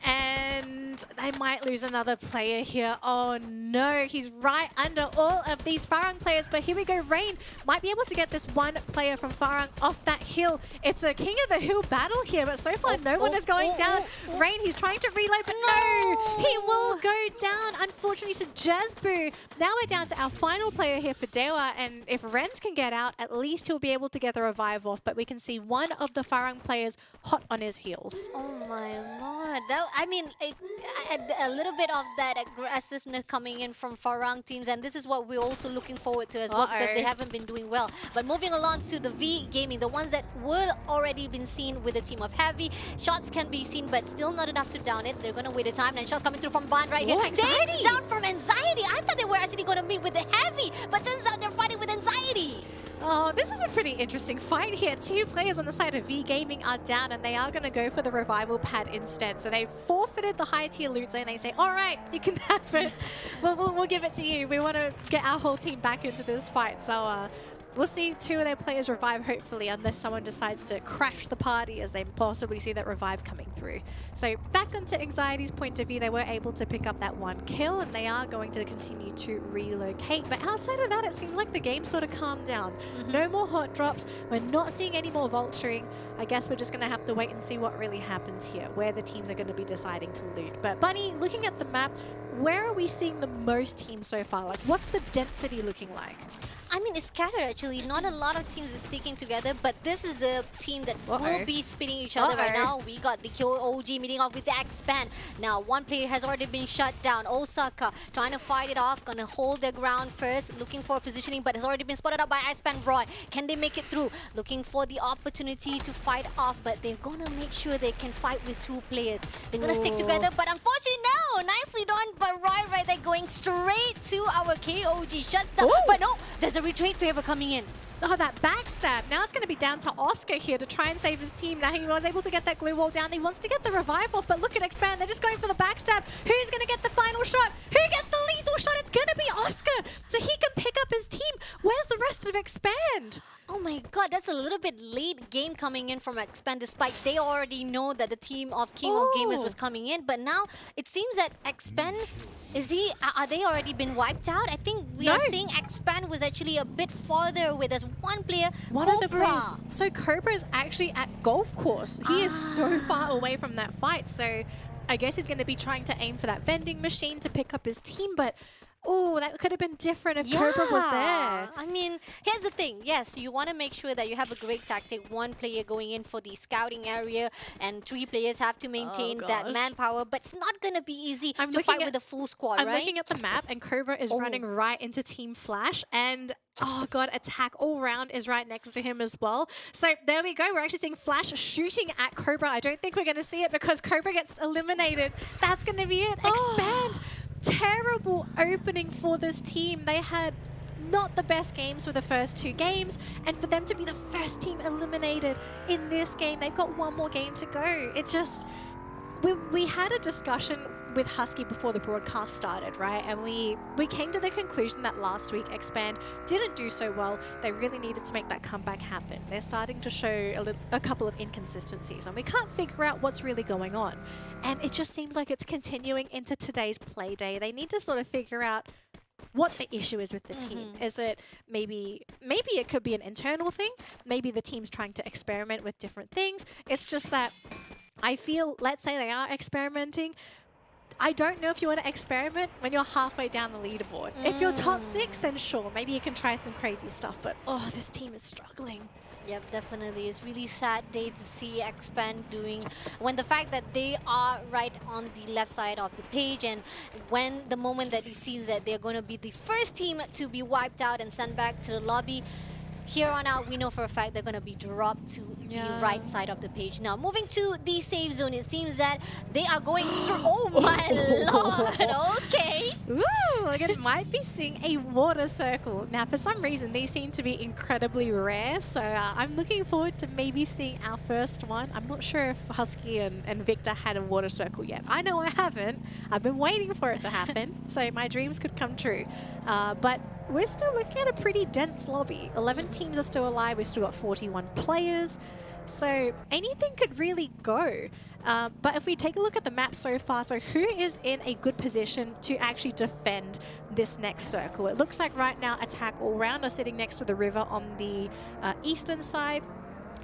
And they might lose another player here. Oh no, he's right under all of these FARANG players. But here we go, Rain might be able to get this one player from FARANG off that hill. It's a King of the Hill battle here, but so far no one is going down. Rain, he's trying to reload, but no, he will go down. Unfortunately to Jazboo. Now we're down to our final player here for DEWA, and if Renz can get out, at least he'll be able to get the revive off. But we can see one of the FARANG players hot on his heels. Oh my lord. I mean, a little bit of that aggressiveness coming in from FARANG teams, and this is what we're also looking forward to as well, because they haven't been doing well. But moving along to the V Gaming, the ones that were already been seen with the team of Heavy. Shots can be seen, but still not enough to down it. They're going to wait a time, and shots coming through from Bond right here. Dane's down from Anxiety. I thought they were actually going to meet with the Heavy, but turns out they're fighting with Anxiety. Oh, this is a pretty interesting fight here. 2 players on the side of V Gaming are down, and they are going to go for the revival pad instead. So they've forfeited the high tier loot zone. They say, all right, you can have it. We'll give it to you. We want to get our whole team back into this fight. So we'll see 2 of their players revive, hopefully, unless someone decides to crash the party as they possibly see that revive coming through. So back onto Anxiety's point of view, they were able to pick up that 1 kill, and they are going to continue to relocate. But outside of that, it seems like the game sort of calmed down. No more hot drops. We're not seeing any more vulturing. I guess we're just going to have to wait and see what really happens here, where the teams are going to be deciding to loot. But Bunny, looking at the map, where are we seeing the most teams so far? Like, what's the density looking like? I mean, it's scattered actually. Not a lot of teams are sticking together, but this is the team that will be spinning each other right now. We got the KOG meeting off with the X-Pan. Now, 1 player has already been shut down. Osaka trying to fight it off, gonna hold their ground first, looking for positioning, but has already been spotted out by X-Pan Roy. Can they make it through? Looking for the opportunity to fight off, but they're gonna make sure they can fight with 2 players. They're gonna stick together, but unfortunately, no! Nicely done by Roy right there, going straight to our KOG. Shuts down, but no, there's a retreat favor coming in. Oh, that backstab. Now it's going to be down to Oscar here to try and save his team. Now he was able to get that glue wall down. He wants to get the revive off, but look at Expand. They're just going for the backstab. Who's going to get the final shot? Who gets the lethal shot? It's going to be Oscar. So he can pick up his team. Where's the rest of Expand? Oh my god, that's a little bit late game coming in from Expand, despite they already know that the team of King of Gamers was coming in. But now it seems that Expand, are they already been wiped out? I think we are seeing Expand was actually a bit farther away. There's one player, One of the players. So Cobra is actually at golf course. He is so far away from that fight. So I guess he's going to be trying to aim for that vending machine to pick up his team, but oh, that could have been different if Cobra was there. I mean, here's the thing. Yes, you want to make sure that you have a great tactic. One player going in for the scouting area, and 3 players have to maintain that manpower. But it's not going to be easy to fight with a full squad, I'm right? looking at the map, and Cobra is running right into Team Flash, and oh god, attack all round is right next to him as well. So there we go. We're actually seeing Flash shooting at Cobra. I don't think we're going to see it because Cobra gets eliminated. That's going to be it. Expand. Terrible opening for this team. They had not the best games for the first 2 games, and for them to be the first team eliminated in this game, they've got one more game to go. It just, we had a discussion with Husky before the broadcast started, right? And we came to the conclusion that last week Expand didn't do so well. They really needed to make that comeback happen. They're starting to show a couple of inconsistencies, and we can't figure out what's really going on. And it just seems like it's continuing into today's play day. They need to sort of figure out what the issue is with the team. Is it maybe it could be an internal thing? Maybe the team's trying to experiment with different things. It's just that I feel, let's say they are experimenting, I don't know if you want to experiment when you're halfway down the leaderboard. If you're top 6, then sure, maybe you can try some crazy stuff, but oh, this team is struggling. Yep, definitely. It's really sad day to see Expand doing, when the fact that they are right on the left side of the page, and when the moment that he sees that they're going to be the first team to be wiped out and sent back to the lobby, here on out, we know for a fact they're going to be dropped to the right side of the page. Now, moving to the safe zone, it seems that they are going through... Oh my lord! Okay. Ooh, it might be seeing a water circle. Now, for some reason, these seem to be incredibly rare, so I'm looking forward to maybe seeing our first one. I'm not sure if Husky and Victor had a water circle yet. I know I haven't. I've been waiting for it to happen, so my dreams could come true. But we're still looking at a pretty dense lobby. 11 teams are still alive. We've still got 41 players. So anything could really go. But if we take a look at the map so far, so who is in a good position to actually defend this next circle? It looks like right now Attack All Round are sitting next to the river on the eastern side.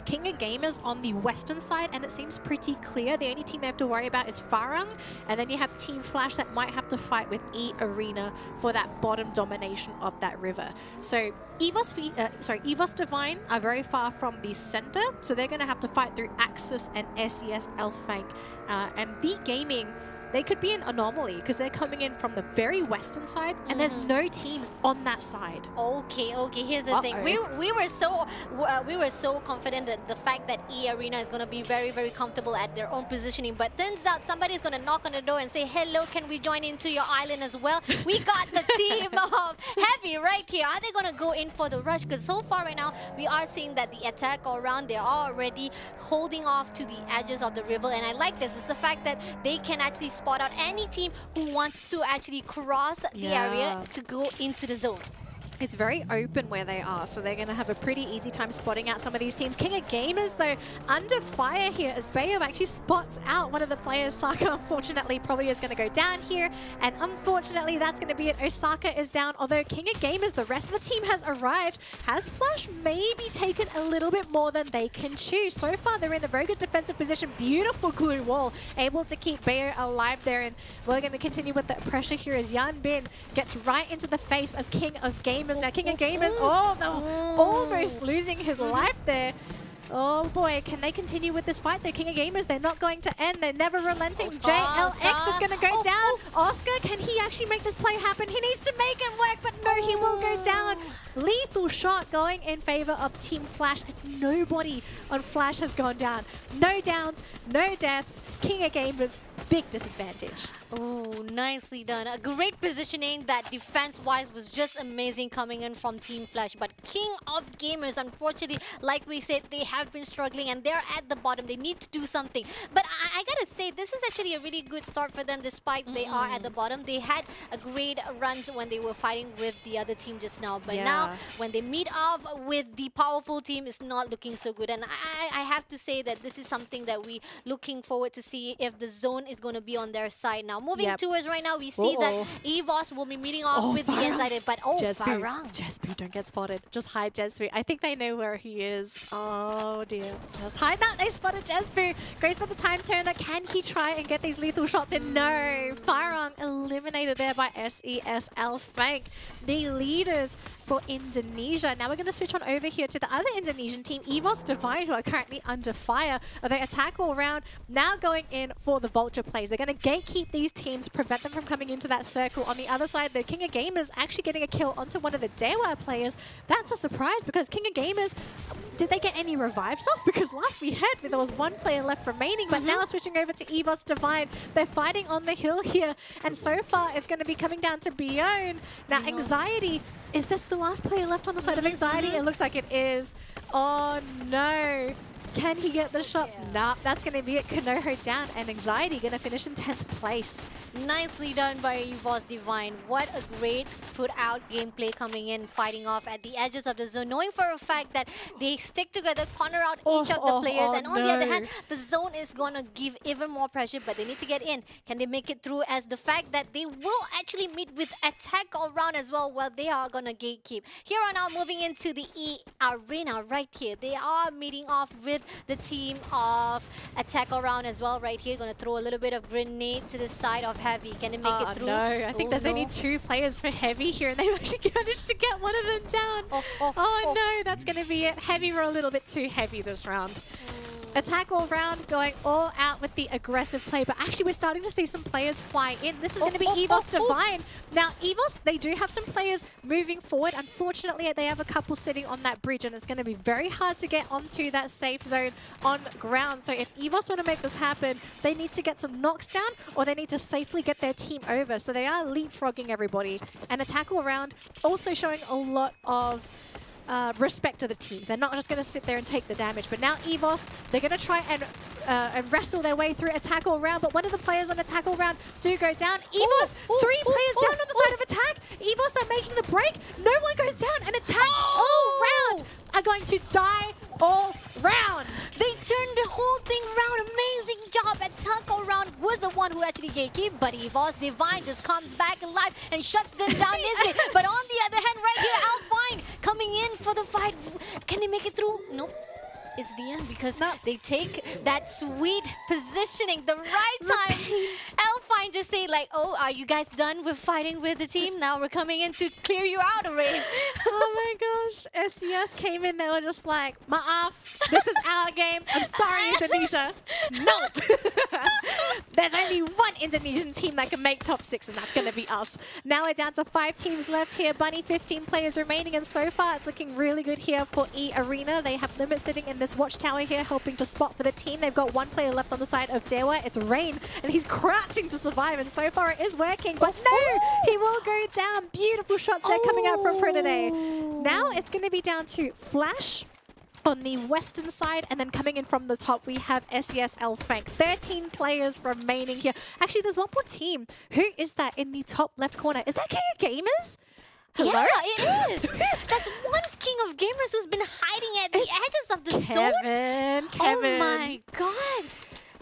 King of Gamers on the western side, and it seems pretty clear. The only team they have to worry about is FARANG, and then you have Team Flash that might have to fight with EARENA for that bottom domination of that river. So EVOS Divine are very far from the center, so they're going to have to fight through Axis and SES ALFAINK. And V Gaming, they could be an anomaly because they're coming in from the very western side, and there's no teams on that side. Okay. Here's the thing. We were so confident that the fact that EARENA is going to be very, very comfortable at their own positioning, but turns out somebody's going to knock on the door and say, "Hello, can we join into your island as well?" We got the team of Heavy right here. Are they going to go in for the rush? Because so far right now, we are seeing that the attack all around, they are already holding off to the edges of the river, and I like this. It's the fact that they can actually spot out any team who wants to actually cross the area to go into the zone. It's very open where they are, so they're going to have a pretty easy time spotting out some of these teams. King of Gamers, though, under fire here as Bayo actually spots out one of the players. Saka, unfortunately, probably is going to go down here, and unfortunately, that's going to be it. Osaka is down, although King of Gamers, the rest of the team has arrived. Has Flash maybe taken a little bit more than they can chew? So far, they're in a very good defensive position. Beautiful glue wall, able to keep Bayo alive there, and we're going to continue with the pressure here as Yan Bin gets right into the face of King of Gamers. Now, King of Gamers, almost losing his life there. Oh boy, can they continue with this fight? They're King of Gamers, they're not going to end, they're never relenting. JLX is going to go down. Oscar, can he actually make this play happen? He needs to make it work, but no, he will go down. Lethal shot going in favor of Team Flash. Nobody on Flash has gone down. No downs, no deaths. King of Gamers, big disadvantage. Oh, nicely done. A great positioning. That defense-wise was just amazing coming in from Team Flash. But King of Gamers, unfortunately, like we said, they have been struggling and they're at the bottom. They need to do something. But I gotta say, this is actually a really good start for them despite they are at the bottom. They had a great runs when they were fighting with the other team just now. But now when they meet off with the powerful team, it's not looking so good. And I have to say that this is something that we looking forward to see if the zone is going to be on their side. Now, moving towards right now, we see that EVOS will be meeting off with the Inside, but FARANG. Jesbu, don't get spotted. Just hide Jesbu. I think they know where he is. Oh dear. Just hide that. They spotted Jesbu. Goes for the time turner. Can he try and get these lethal shots in? No. FARANG eliminated there by SES ALFAINK, the leaders for Indonesia. Now we're going to switch on over here to the other Indonesian team, EVOS Divine, who are currently under fire. They attack all around, now going in for the Vulture plays. They're going to gatekeep these teams, prevent them from coming into that circle. On the other side, the King of Gamers actually getting a kill onto one of the DEWA players. That's a surprise because King of Gamers, did they get any revives off? Because last we heard there was one player left remaining, but now switching over to EVOS Divine. They're fighting on the hill here, and so far it's going to be coming down to Beyond. Now, Anxiety, is this the last player left on the side of Anxiety? It looks like it is. Oh no. Can he get the shots? Nah, that's going to be it. Konoha down, and Anxiety going to finish in 10th place. Nicely done by EVOS Divine. What a great put-out gameplay coming in, fighting off at the edges of the zone, knowing for a fact that they stick together, corner out each of the players, and on the other hand, the zone is going to give even more pressure, but they need to get in. Can they make it through, as the fact that they will actually meet with attack all round as well, while they are going to gatekeep. Here on out, moving into the EARENA right here. They are meeting off with the team of attack around as well right here. Going to throw a little bit of grenade to the side of Heavy. Can it make it through? No, I think there's only 2 players for Heavy here, and they've actually managed to get one of them down. No, that's going to be it. Heavy were a little bit too heavy this round. Attack all round, going all out with the aggressive play. But actually, we're starting to see some players fly in. This is going to be EVOS Divine. Now, EVOS, they do have some players moving forward. Unfortunately, they have a couple sitting on that bridge, and it's going to be very hard to get onto that safe zone on ground. So if EVOS want to make this happen, they need to get some knocks down, or they need to safely get their team over. So they are leapfrogging everybody. And attack all round, also showing a lot of respect to the teams. They're not just going to sit there and take the damage. But now EVOS, they're going to try and wrestle their way through attack all round. But one of the players on attack all round do go down. EVOS, 3 players down on the side of attack. EVOS are making the break. No one goes down, and attack all round are going to die all round. They turned the whole thing around. Amazing job. Attack all round was the one who actually gatekeep, but EVOS Divine just comes back alive and shuts them down easily. But on the other hand, right here, ALFAINK coming in for the fight. Can they make it through? Nope. It's the end because they take that sweet positioning, the right time. ALFAINK just say like, oh, are you guys done with fighting with the team? Now we're coming in to clear you out already. Oh my gosh. SES came in, they were just like, Ma'af, this is our game. I'm sorry, Indonesia. Nope. There's only one Indonesian team that can make top 6, and that's going to be us. Now we're down to 5 teams left here. Bunny, 15 players remaining, and so far it's looking really good here for EARENA. They have Limit sitting in this watchtower here, helping to spot for the team. They've got 1 player left on the side of DEWA. It's Rain, and he's crouching to survive, and so far it is working. But no, he will go down. Beautiful shots there coming out from Predator. Now it's going to be down to Flash on the western side, and then coming in from the top, we have SES ALFAINK. 13 players remaining here. Actually, there's one more team. Who is that in the top left corner? Is that King of Gamers? Hello? Yeah, it is. That's one King of Gamers who's been hiding at the edges of the zone. Kevin. Oh my god.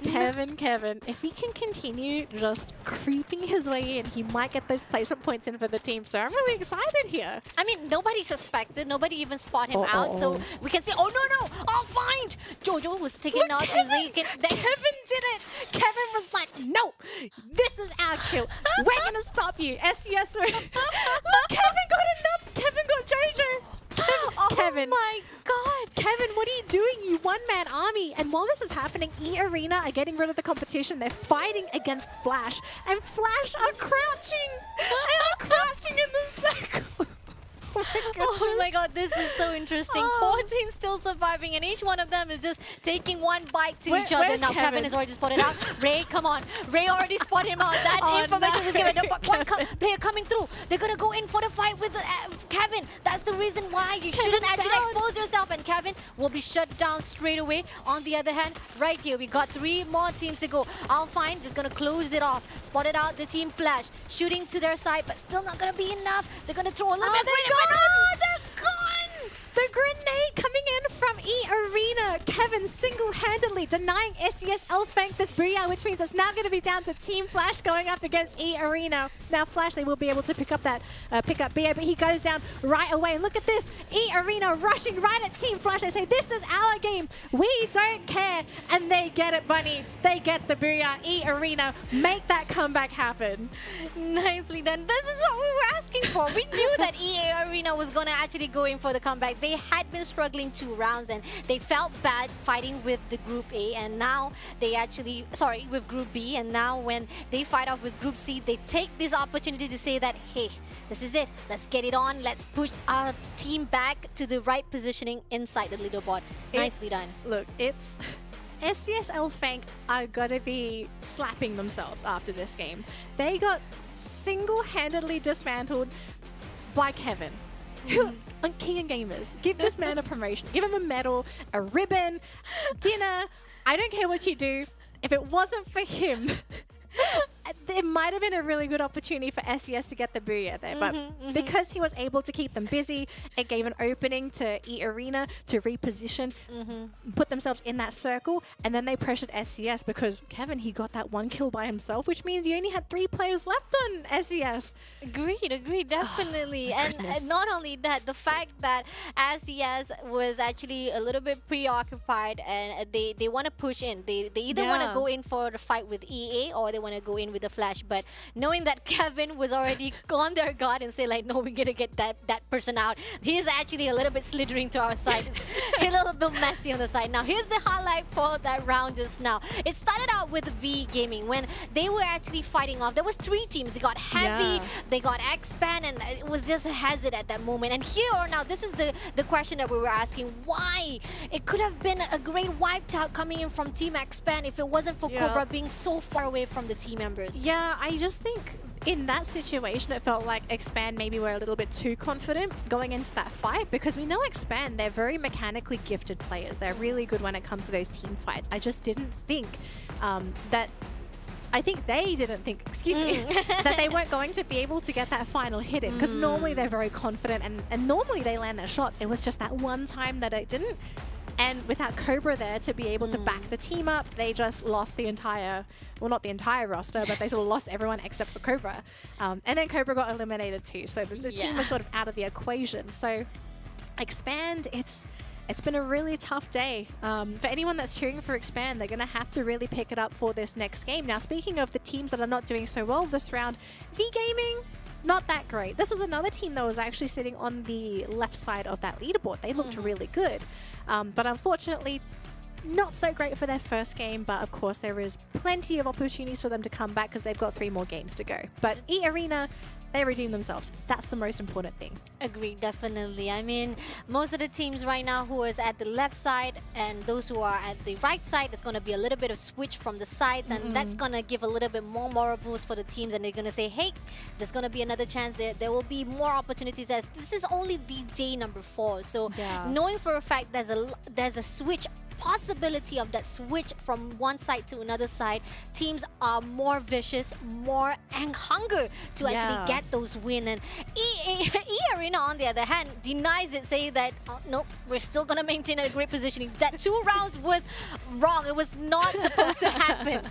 Kevin, if he can continue just creeping his way in, he might get those placement points in for the team. So I'm really excited here. I mean, nobody suspected. Nobody even spot him out. So we can say, oh no, ALFAINK. Jojo was taken out. Kevin did it. Kevin was like, no, this is our kill. We're going to stop you. SES. Look, Kevin got enough. Kevin got Jojo. Kevin. Oh my god. Kevin, what are you doing? You one-man army. And while this is happening, EARENA are getting rid of the competition. They're fighting against Flash. And Flash are crouching. They are crouching in the circle. Oh my god, this is so interesting. 4 teams still surviving, and each one of them is just taking one bite to each other. Now Kevin is already spotted out. Ray, come on. Ray already spotted him out. That information was given. One player coming through. They're going to go in for the fight with Kevin. That's the reason why you shouldn't actually expose yourself, and Kevin will be shut down straight away. On the other hand, right here, we got 3 more teams to go. ALFAINK just going to close it off. Spotted out the team Flash. Shooting to their side, but still not going to be enough. They're going to throw a little bit. They're gone! single-handedly denying SES ALFAINK this Booyah, which means it's now going to be down to Team Flash going up against EARENA. Now Flash, they will be able to pick up BA, but he goes down right away. And look at this, EARENA rushing right at Team Flash. They say, this is our game. We don't care. And they get it, Bunny. They get the Booyah. EARENA make that comeback happen. Nicely done. This is what we were asking for. We knew that EARENA was going to actually go in for the comeback. They had been struggling 2 rounds and they felt bad fighting with the Group A, and now they actually, with Group B, and now when they fight off with Group C, they take this opportunity to say that, hey, this is it. Let's get it on. Let's push our team back to the right positioning inside the leaderboard. Nicely done. Look, it's... SES ALFAINK are gonna be slapping themselves after this game. They got single-handedly dismantled by Kevin. Who, on King of Gamers, give this man a promotion. Give him a medal, a ribbon, dinner. I don't care what you do. If it wasn't for him, there might have been a really good opportunity for SES to get the Booyah there, but because he was able to keep them busy, it gave an opening to EARENA to reposition, put themselves in that circle, and then they pressured SES because Kevin, he got that 1 kill by himself, which means you only had 3 players left on SES. Agreed, definitely. Oh, and not only that, the fact that SES was actually a little bit preoccupied and they want to push in. They either want to go in for the fight with EA or they want to go in with the Flash, but knowing that Kevin was already on their guard and say like, no, we're gonna get that person out, he's actually a little bit slithering to our side. It's a little bit messy on the side. Now here's the highlight for that round just now. It started out with V Gaming when they were actually fighting off. There was 3 teams. They got Heavy, they got X-Pan, and it was just a hazard at that moment. And here now, this is the question that we were asking: why? It could have been a great wipe out coming in from Team X-Pan if it wasn't for Cobra being so far away from the team members. Yeah, I just think in that situation, it felt like Expand maybe were a little bit too confident going into that fight, because we know Expand, they're very mechanically gifted players. They're really good when it comes to those team fights. I just didn't think I think they didn't think, excuse me, that they weren't going to be able to get that final hit in, because normally they're very confident and normally they land their shots. It was just that one time that it didn't. And without Cobra there to be able to back the team up, they just lost the entire, well, not the entire roster, but they sort of lost everyone except for Cobra. And then Cobra got eliminated too, so the team was sort of out of the equation. So Expand, it's been a really tough day. For anyone that's cheering for Expand, they're going to have to really pick it up for this next game. Now, speaking of the teams that are not doing so well this round, V Gaming, not that great. This was another team that was actually sitting on the left side of that leaderboard. They looked really good. But unfortunately, not so great for their first game, but of course there is plenty of opportunities for them to come back because they've got 3 more games to go. But EARENA, they redeem themselves. That's the most important thing. Agreed, definitely. I mean, most of the teams right now who is at the left side and those who are at the right side, it's going to be a little bit of switch from the sides, and that's going to give a little bit more moral boost for the teams, and they're going to say, hey, there's going to be another chance. There will be more opportunities, as this is only the day number 4. So knowing for a fact there's a switch, possibility of that switch from one side to another side, teams are more vicious, more hunger to actually get those win. And EARENA, on the other hand, denies it, saying that no, we're still gonna maintain a great positioning. That 2 rounds was wrong. It was not supposed to happen.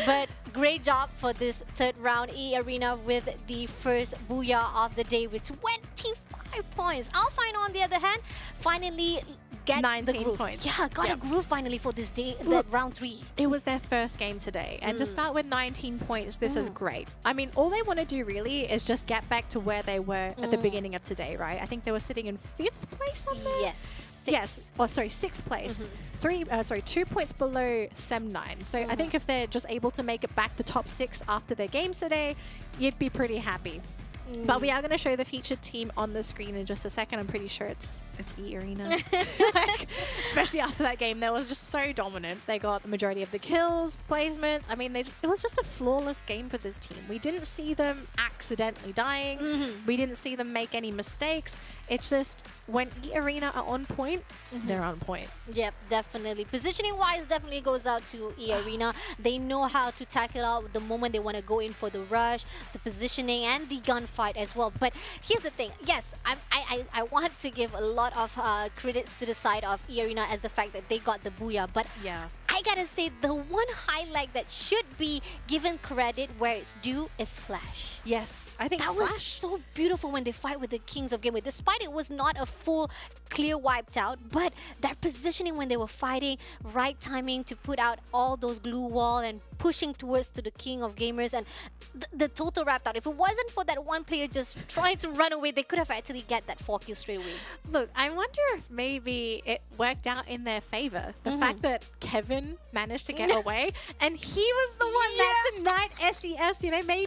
But great job for this 3rd round. EARENA with the first booyah of the day with 25 points. ALFAINK, on the other hand, finally gets 19 the groove. points. Yeah, got a groove finally for this day, that round 3. It was their first game today, and to start with 19 points, this is great. I mean, all they want to do really is just get back to where they were at the beginning of today, right? I think they were sitting in 5th place on there? Yes. Yes. Oh, sorry, 6th place. 2 points below Sem9. So I think if they're just able to make it back the top 6 after their games today, you'd be pretty happy. But we are going to show the featured team on the screen in just a second. I'm pretty sure it's EARENA. Like, especially after that game, they was just so dominant. They got the majority of the kills, placements. I mean, it was just a flawless game for this team. We didn't see them accidentally dying. We didn't see them make any mistakes. It's just when EARENA are on point, they're on point. Yep, definitely. Positioning-wise, definitely goes out to EARENA. They know how to tackle out the moment they want to go in for the rush, the positioning, and the gunfight. fight as well. But here's the thing. Yes, I want to give a lot of credits to the side of EARENA as the fact that they got the booyah. But Yeah. I gotta say, the one highlight that should be given credit where it's due is Flash. Yes, I think That Flash. was so beautiful when they fight with the Kings of Gameway. Despite it was not a full clear wiped out, but that positioning when they were fighting, right timing to put out all those glue wall and pushing towards to the King of Gamers, and the total wrapped out. If it wasn't for that one player just trying to run away, they could have actually get that 4 kills straight away. Look, I wonder if maybe it worked out in their favor. The fact that Kevin managed to get away, and he was the one that denied SES. You know, maybe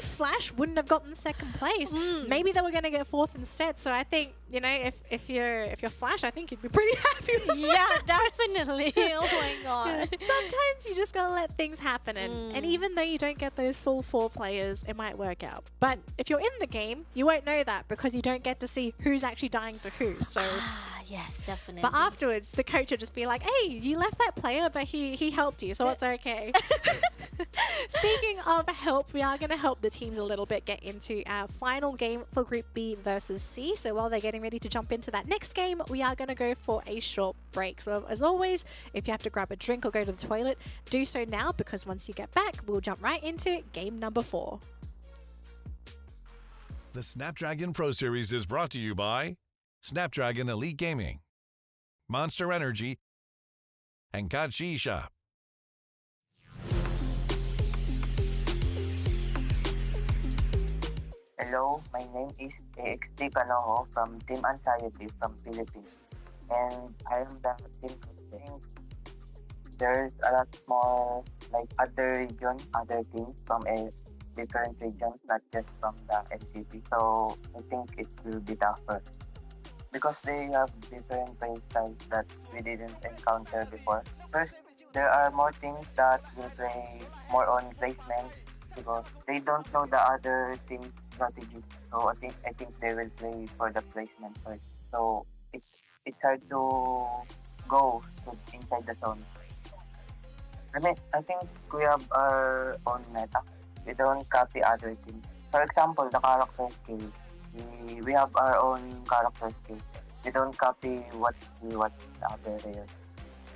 Flash wouldn't have gotten second place. Maybe they were going to get fourth instead. So I think, you know, if you're Flash, I think you'd be pretty happy with Yeah, definitely. Oh my god. Sometimes you just gotta let things happen, and even though you don't get those full 4 players, it might work out. But if you're in the game, you won't know that because you don't get to see who's actually dying to who. So Yes, definitely. but afterwards, the coach will just be like, hey, you left that player, but he helped you, so it's okay. Speaking of help, we are going to help the teams a little bit get into our final game for Group B versus C. So while they're getting ready to jump into that next game, we are going to go for a short break. So as always, if you have to grab a drink or go to the toilet, do so now, because once you get back, we'll jump right into game number 4. The Snapdragon Pro Series is brought to you by Snapdragon Elite Gaming, Monster Energy, and Kachi Shop. Hello, my name is AXT Canojo from Team Anxiety from Philippines, and I am the team captain. There's a lot more like other regions, other teams from a different regions, not just from the SCP. So I think it will be tougher because they have different play styles that we didn't encounter before. First, there are more teams that will play more on placement because they don't know the other team's strategies. So I think they will play for the placement first. So it's hard to go inside the zone. I think we have our own meta. We don't copy other teams. For example, the character skill. We have our own character skill. We don't copy what the other players.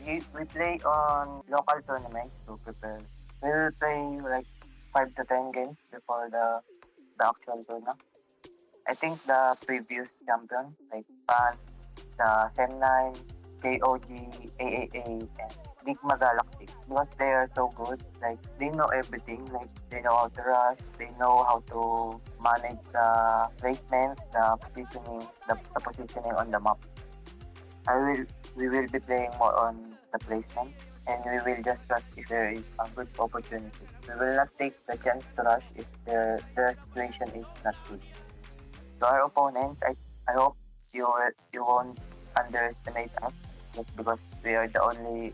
We play on local tournaments to prepare. We'll play like 5 to 10 games before the actual tournament. I think the previous champion, like FAN, the SEM9, KOG, AAA, and NIGMA Galaxy, because they are so good, like they know everything, like they know how to rush, they know how to manage the placements, the positioning on the map. We will be playing more on the placement, and we will just rush if there is a good opportunity. We will not take the chance to rush if the situation is not good. To our opponents, I hope you won't underestimate us, just because we are the only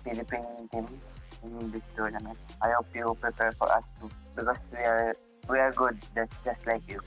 Philippine team in this tournament. I hope you prepare for us too, because we are good, just like you.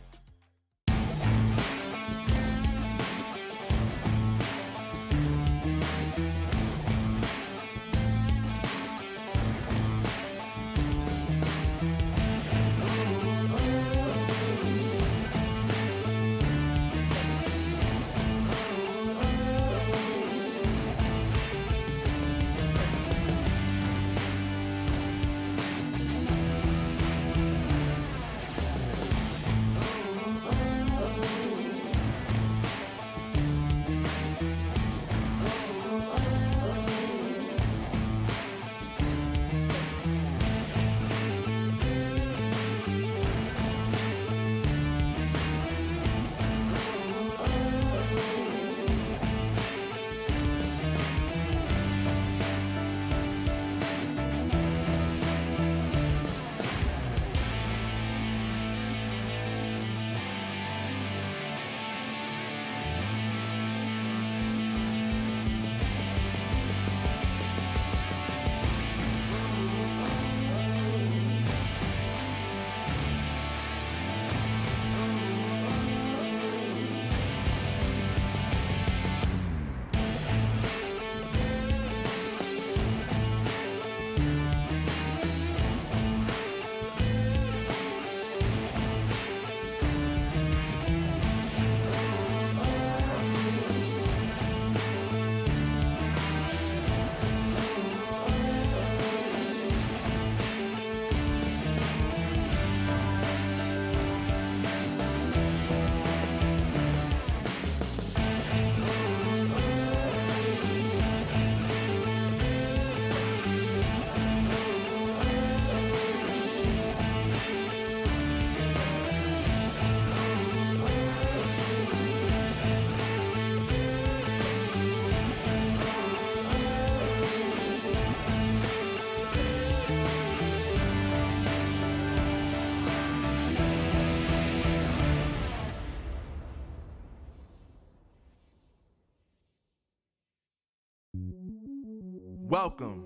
Welcome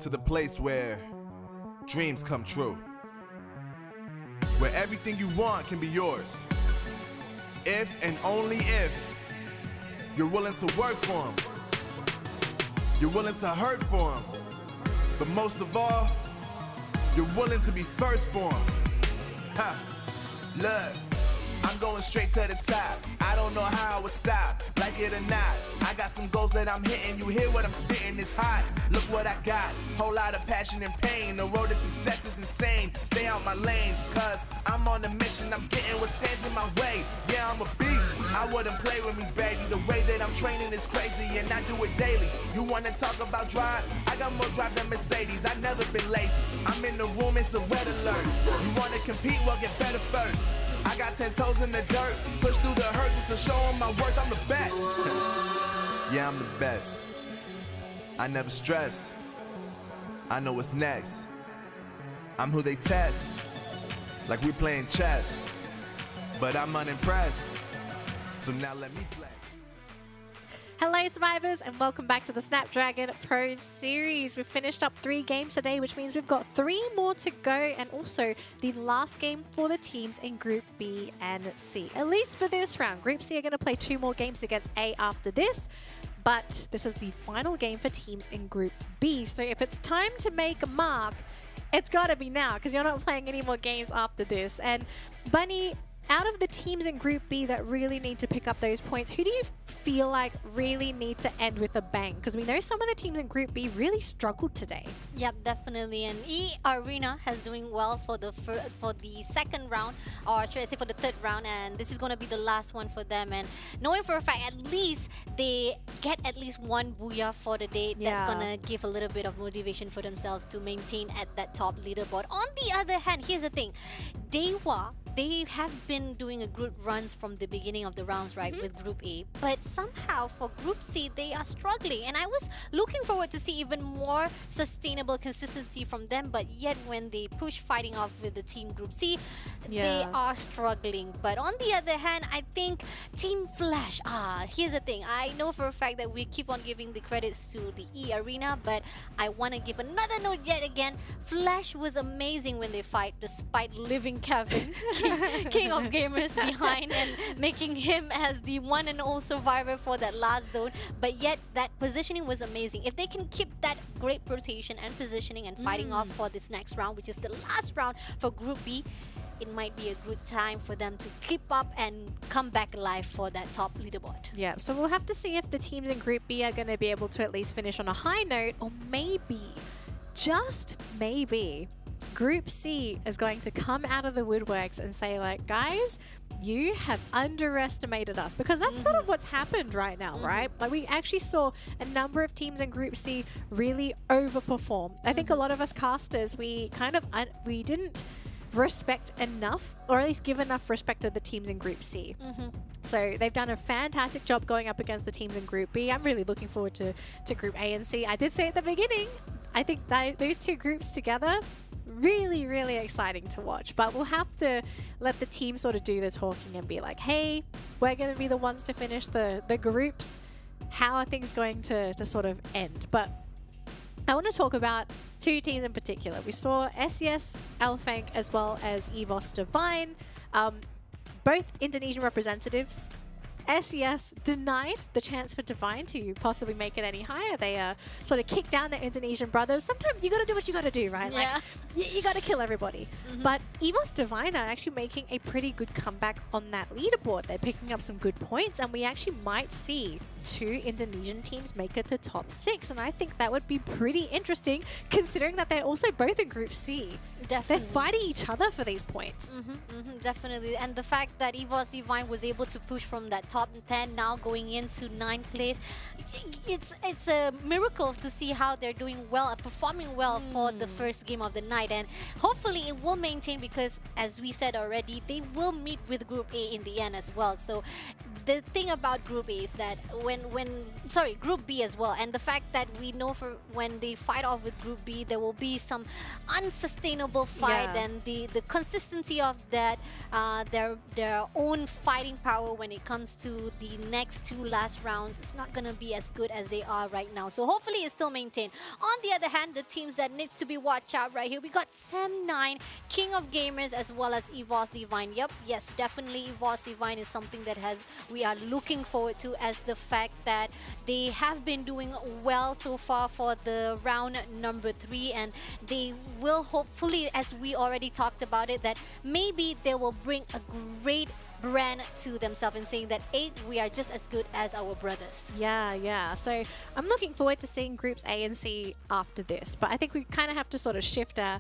to the place where dreams come true. Where everything you want can be yours. If and only if you're willing to work for them. You're willing to hurt for them. But most of all, you're willing to be first for them. Ha! Look, I'm going straight to the top. I don't know how I would stop, like it or not. I got some goals that I'm hitting. You hear what I'm spitting? It's hot. Look what I got. Whole lot of passion and pain. The road to success is insane. Stay out my lane, cause I'm on a mission. I'm getting what stands in my way. Yeah, I'm a beast. I wouldn't play with me, baby. The way that I'm training is crazy, and I do it daily. You wanna talk about drive? I got more drive than Mercedes. I've never been lazy. I'm in the room, it's a red alert. You wanna compete? Well, get better first. I got 10 toes in the dirt, push through the hurt just to show them my worth. I'm the best. Yeah, I'm the best. I never stress. I know what's next. I'm who they test, like we playing chess. But I'm unimpressed, so now let me flex. Hello survivors and welcome back to the Snapdragon Pro Series. We've finished up 3 games today, which means we've got 3 more to go, and also the last game for the teams in Group B and C. At least for this round. Group C are going to play 2 more games against A after this, but this is the final game for teams in Group B. So if it's time to make a mark, it's got to be now, because you're not playing any more games after this. And Bunny, out of the teams in Group B that really need to pick up those points, who do you feel like really need to end with a bang? Because we know some of the teams in Group B really struggled today. Yep, definitely. And EARENA has doing well for the second round, or should I say for the third round, and this is going to be the last one for them. And knowing for a fact, at least they get at least 1 booyah for the day. That's going to give a little bit of motivation for themselves to maintain at that top leaderboard. On the other hand, here's the thing. DEWA, they have been doing a good runs from the beginning of the rounds, right, with Group A. But somehow for Group C, they are struggling. And I was looking forward to see even more sustainable consistency from them. But yet when they push fighting off with the team Group C, they are struggling. But on the other hand, I think Team Flash, here's the thing. I know for a fact that we keep on giving the credits to the EARENA, but I want to give another note yet again. Flash was amazing when they fight, despite leaving Kevin, King of Gamers, behind and making him as the one and all survivor for that last zone. But yet that positioning was amazing. If they can keep that great rotation and positioning and fighting off for this next round, which is the last round for Group B, it might be a good time for them to keep up and come back alive for that top leaderboard. Yeah, so we'll have to see if the teams in Group B are going to be able to at least finish on a high note, or maybe, just maybe, Group C is going to come out of the woodworks and say, like, guys, you have underestimated us, because that's sort of what's happened right now, right? Like, we actually saw a number of teams in Group C really overperform. I think a lot of us casters, we kind of we didn't respect enough, or at least give enough respect to the teams in Group C. So they've done a fantastic job going up against the teams in Group B. I'm really looking forward to Group A and C. I did say at the beginning, I think that those 2 groups together, really, really exciting to watch. But we'll have to let the team sort of do the talking and be like, hey, we're going to be the ones to finish the groups. How are things going to sort of end? But I want to talk about 2 teams in particular. We saw SES, ALFAINK, as well as EVOS Divine, both Indonesian representatives. SES denied the chance for Divine to possibly make it any higher. They sort of kicked down their Indonesian brothers. Sometimes you got to do what you got to do, right? Yeah. Like, you got to kill everybody. But EVOS Divine are actually making a pretty good comeback on that leaderboard. They're picking up some good points, and we actually might see 2 Indonesian teams make it to top 6. And I think that would be pretty interesting, considering that they're also both in Group C. Definitely. They're fighting each other for these points. Definitely. And the fact that EVOS Divine was able to push from that top 10 now going into 9th place, it's a miracle to see how they're doing well and performing well for the first game of the night. And hopefully it will maintain, because as we said already, they will meet with Group A in the end as well. So the thing about Group A is that Group B as well, and the fact that we know for when they fight off with Group B, there will be some unsustainable fight, and the consistency of that, their own fighting power when it comes to the next two last rounds is not gonna be as good as they are right now. So hopefully it's still maintained. On the other hand, the teams that needs to be watched out right here, we got Sam9, King of Gamers, as well as EVOS Divine. Yep, yes, definitely EVOS Divine is something that we are looking forward to, as the fact that they have been doing well so far for the round number 3, and they will hopefully, as we already talked about it, that maybe they will bring a great brand to themselves and saying that, hey, we are just as good as our brothers. Yeah. So I'm looking forward to seeing groups A and C after this, but I think we kind of have to sort of shift our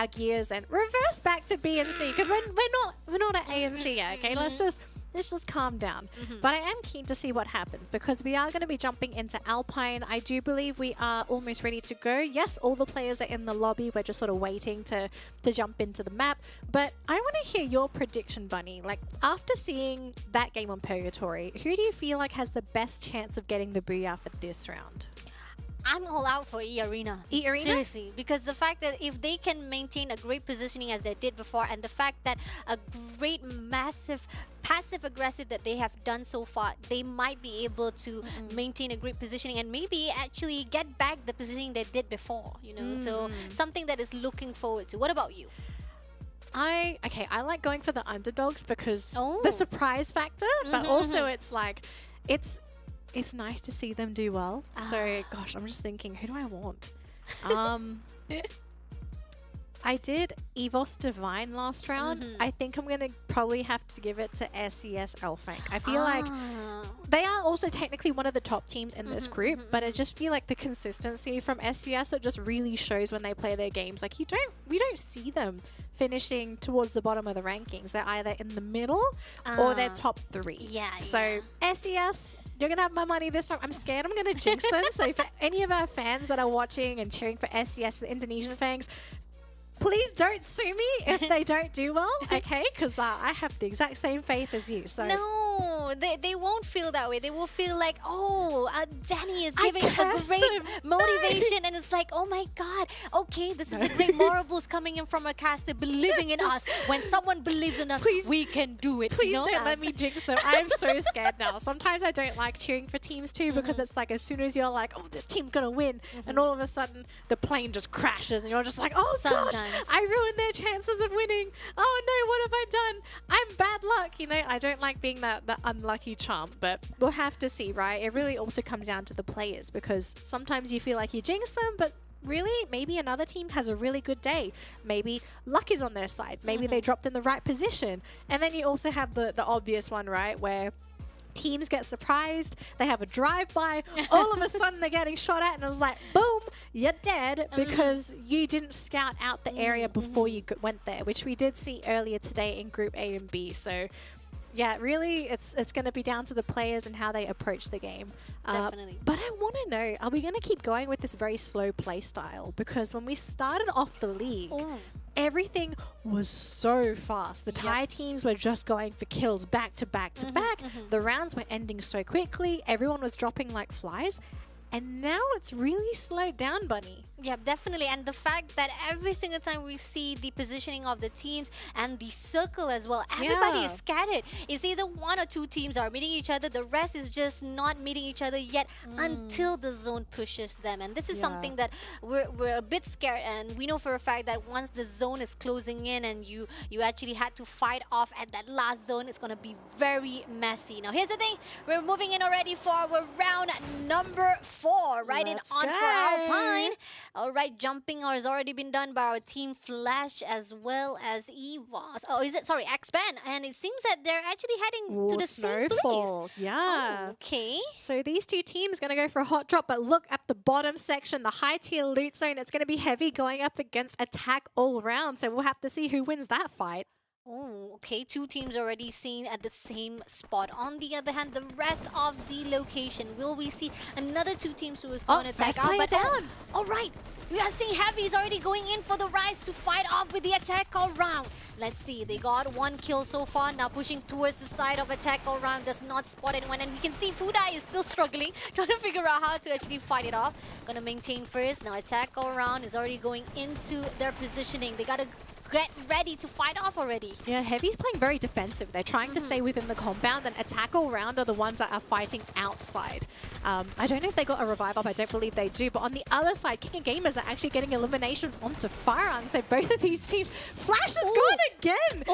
gears and reverse back to B and C, because we're not at A and C yet. Okay, let's just calm down. But I am keen to see what happens, because we are going to be jumping into Alpine. I do believe we are almost ready to go. Yes, all the players are in the lobby. We're just sort of waiting to jump into the map. But I want to hear your prediction, Bunny. Like, after seeing that game on Purgatory, who do you feel like has the best chance of getting the booyah for this round? I'm all out for EARENA. EARENA? Seriously, because the fact that if they can maintain a great positioning as they did before, and the fact that a great, massive, passive-aggressive that they have done so far, they might be able to maintain a great positioning and maybe actually get back the positioning they did before, you know? So something that is looking forward to. What about you? I like going for the underdogs because the surprise factor, but also it's like, it's nice to see them do well. So, gosh, I'm just thinking, who do I want? I did EVOS Divine last round. I think I'm going to probably have to give it to SES ALFAINK. I feel like they are also technically one of the top teams in this group, but I just feel like the consistency from SES, it just really shows when they play their games. Like, we don't see them finishing towards the bottom of the rankings. They're either in the middle or they're top 3. So SES, you're going to have my money this time. I'm scared I'm going to jinx them. So for any of our fans that are watching and cheering for SES, the Indonesian fans, please don't sue me if they don't do well, okay? Because I have the exact same faith as you. So no, they won't feel that way. They will feel like, oh, Danny is giving a great motivation, and it's like, oh my God, okay, this is a great moral boost coming in from a caster believing in us. When someone believes in us, we can do it. Please don't let me jinx them. I'm so scared now. Sometimes I don't like cheering for teams too, because it's like, as soon as you're like, oh, this team's gonna win, and all of a sudden the plane just crashes, and you're just like, oh gosh, I ruined their chances of winning. Oh no, what have I done? I'm bad luck. You know, I don't like being that unlucky chump, but we'll have to see, right? It really also comes down to the players, because sometimes you feel like you jinx them, but really, maybe another team has a really good day. Maybe luck is on their side. Maybe they dropped in the right position. And then you also have the obvious one, right, where teams get surprised, they have a drive-by, all of a sudden they're getting shot at, and it was like, boom, you're dead because you didn't scout out the area before you went there, which we did see earlier today in Group A and B. So yeah, really, it's going to be down to the players and how they approach the game. Definitely. But I want to know, are we going to keep going with this very slow play style? Because when we started off the league, everything was so fast. The Thai teams were just going for kills back to back to back. The rounds were ending so quickly. Everyone was dropping like flies. And now it's really slowed down, Bunny. Yeah, definitely. And the fact that every single time we see the positioning of the teams and the circle as well, everybody is scattered. It's either one or two teams are meeting each other. The rest is just not meeting each other yet until the zone pushes them. And this is something that we're a bit scared. And we know for a fact that once the zone is closing in and you actually had to fight off at that last zone, it's going to be very messy. Now, here's the thing. We're moving in already for our round number 4. Right in on for Alpine. All right, jumping has already been done by our team Flash as well as EVOS. Oh, is it? Sorry, X-Ban. And it seems that they're actually heading to the same place. Yeah. Oh, okay. So these two teams going to go for a hot drop, but look at the bottom section, the high tier loot zone. It's going to be heavy going up against attack all around. So we'll have to see who wins that fight. Oh, okay. Two teams already seen at the same spot. On the other hand, the rest of the location, will we see another two teams who is going to attack out? But down. All right. We are seeing Heavy's already going in for the Rise to fight off with the attack all round. Let's see, they got one kill so far. Now pushing towards the side of attack all round, does not spot anyone. And we can see Fudai is still struggling, trying to figure out how to actually fight it off. Gonna maintain first. Now attack all round is already going into their positioning. They gotta get ready to fight off already. Yeah, Heavy's playing very defensive. They're trying to stay within the compound, and attack all round are the ones that are fighting outside. I don't know if they got a revive up. I don't believe they do. But on the other side, King of Gamers are actually getting eliminations onto FARANG. So both of these teams, Flash is gone again.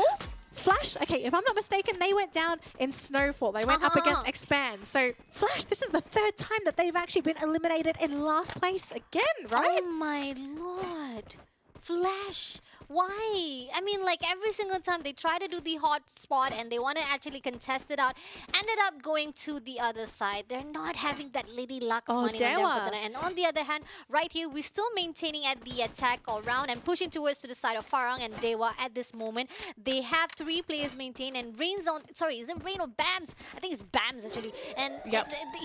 Flash, okay, if I'm not mistaken, they went down in Snowfall. They went up against Expand. So Flash, this is the third time that they've actually been eliminated in last place again, right? Oh my lord. Flash. Why? I mean, like every single time they try to do the hot spot and they want to actually contest it out, ended up going to the other side. They're not having that Lady Lux money on them for tonight. And on the other hand, right here, we're still maintaining at the attack all round and pushing towards to the side of FARANG and DEWA at this moment. They have 3 players maintained, and Rain's on, sorry, is it Rain or Bams? I think it's Bams actually. And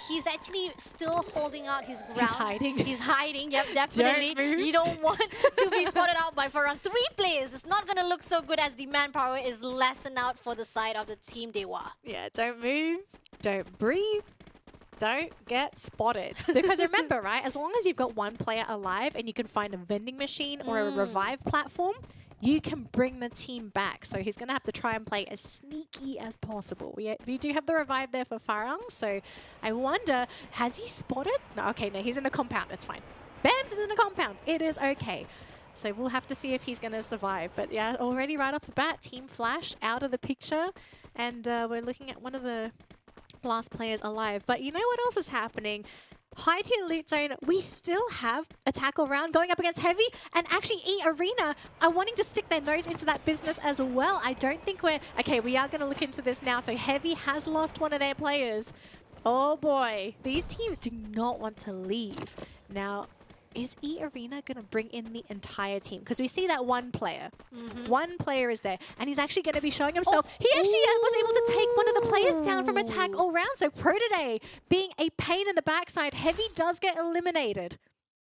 he's actually still holding out his ground. He's hiding. He's hiding, yep, definitely. You don't want to be spotted out by FARANG. 3 players. It's not going to look so good as the manpower is lessened out for the side of the team DEWA. Yeah, don't move, don't breathe, don't get spotted. Because remember, right, as long as you've got one player alive and you can find a vending machine or a revive platform, you can bring the team back. So he's going to have to try and play as sneaky as possible. We do have the revive there for FARANG, so I wonder, has he spotted? No, okay, no, he's in the compound. It's fine. Bams is in the compound. It is okay. So we'll have to see if he's going to survive. But yeah, already right off the bat, Team Flash out of the picture. And we're looking at one of the last players alive. But you know what else is happening? High tier loot zone, we still have a tackle round going up against Heavy, and actually EARENA are wanting to stick their nose into that business as well. I don't think we're... Okay, we are going to look into this now. So Heavy has lost one of their players. Oh boy, these teams do not want to leave. Now, is EARENA going to bring in the entire team? Because we see that one player. One player is there, and he's actually going to be showing himself. He actually was able to take one of the players down from attack all round. So Protoday being a pain in the backside, Heavy does get eliminated.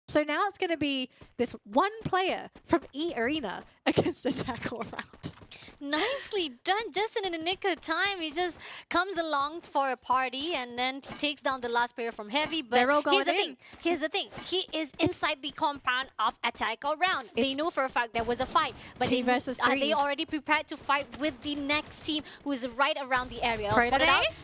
So now it's going to be this one player from EARENA against attack all round. Nicely done, just in the nick of time. He just comes along for a party and then he takes down the last player from Heavy. But they're all going here's the thing. He is inside the compound of attack all round. They know for a fact there was a fight, but Team versus 3. Are they already prepared to fight with the next team who is right around the area?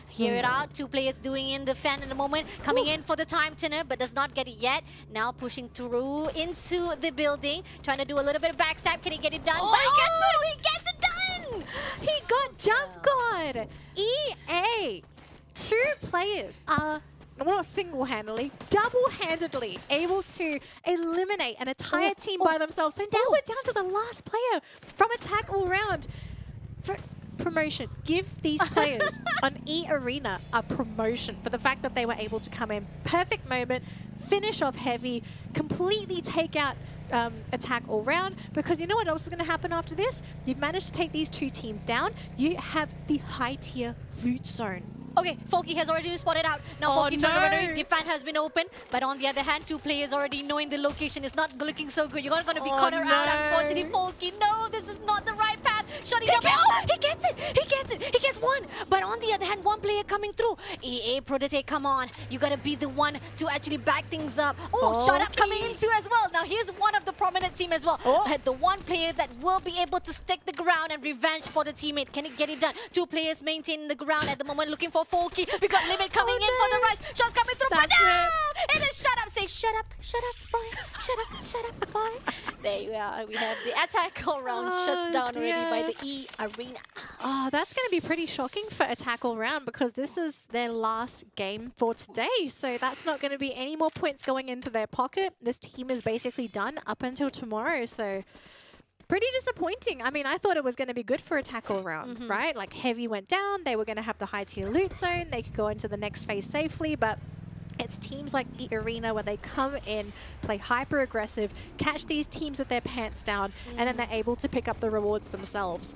Hear it out. 2 players doing in the fan in the moment, coming in for the time turner, but does not get it yet. Now pushing through into the building, trying to do a little bit of backstab. Can he get it done? He gets it done! He got jump guard. EA, 2 players are, well, not single-handedly, double-handedly able to eliminate an entire team by themselves. So now we're down to the last player from attack all round. For promotion. Give these players on EARENA a promotion for the fact that they were able to come in. Perfect moment, finish off Heavy, completely take out attack all round, because you know what else is going to happen after this? You've managed to take these 2 teams down. You have the high tier loot zone. Okay, Folky has already spotted out. Now Folky defense has been open, but on the other hand, 2 players already knowing the location is not looking so good. You're going to be cornered out, unfortunately. Folky, no, this is not the right path. Shutting down. He gets it! He gets it! He gets 1! But on the other hand, 1 player coming through. EA Prototype, come on. You got to be the one to actually back things up. Oh, shut up coming into as well. Now here's one of the prominent team as well. The 1 player that will be able to stick the ground and revenge for the teammate. Can it get it done? 2 players maintaining the ground at the moment, looking for Folky. We got Limit coming in for the rise. Shots coming through, but no! And then shut up, say shut up, boy. Shut up, boy. There you are. We have the attack all round shuts down already by the EARENA. Oh, that's going to be pretty shocking for attack all round, because this is their last game for today. So that's not going to be any more points going into their pocket. This team is basically done up until tomorrow. So pretty disappointing. I mean, I thought it was going to be good for attack all round, right? Like Heavy went down, they were going to have the high tier loot zone, they could go into the next phase safely, but It's teams like EARENA where they come in, play hyper aggressive, catch these teams with their pants down, and then they're able to pick up the rewards themselves.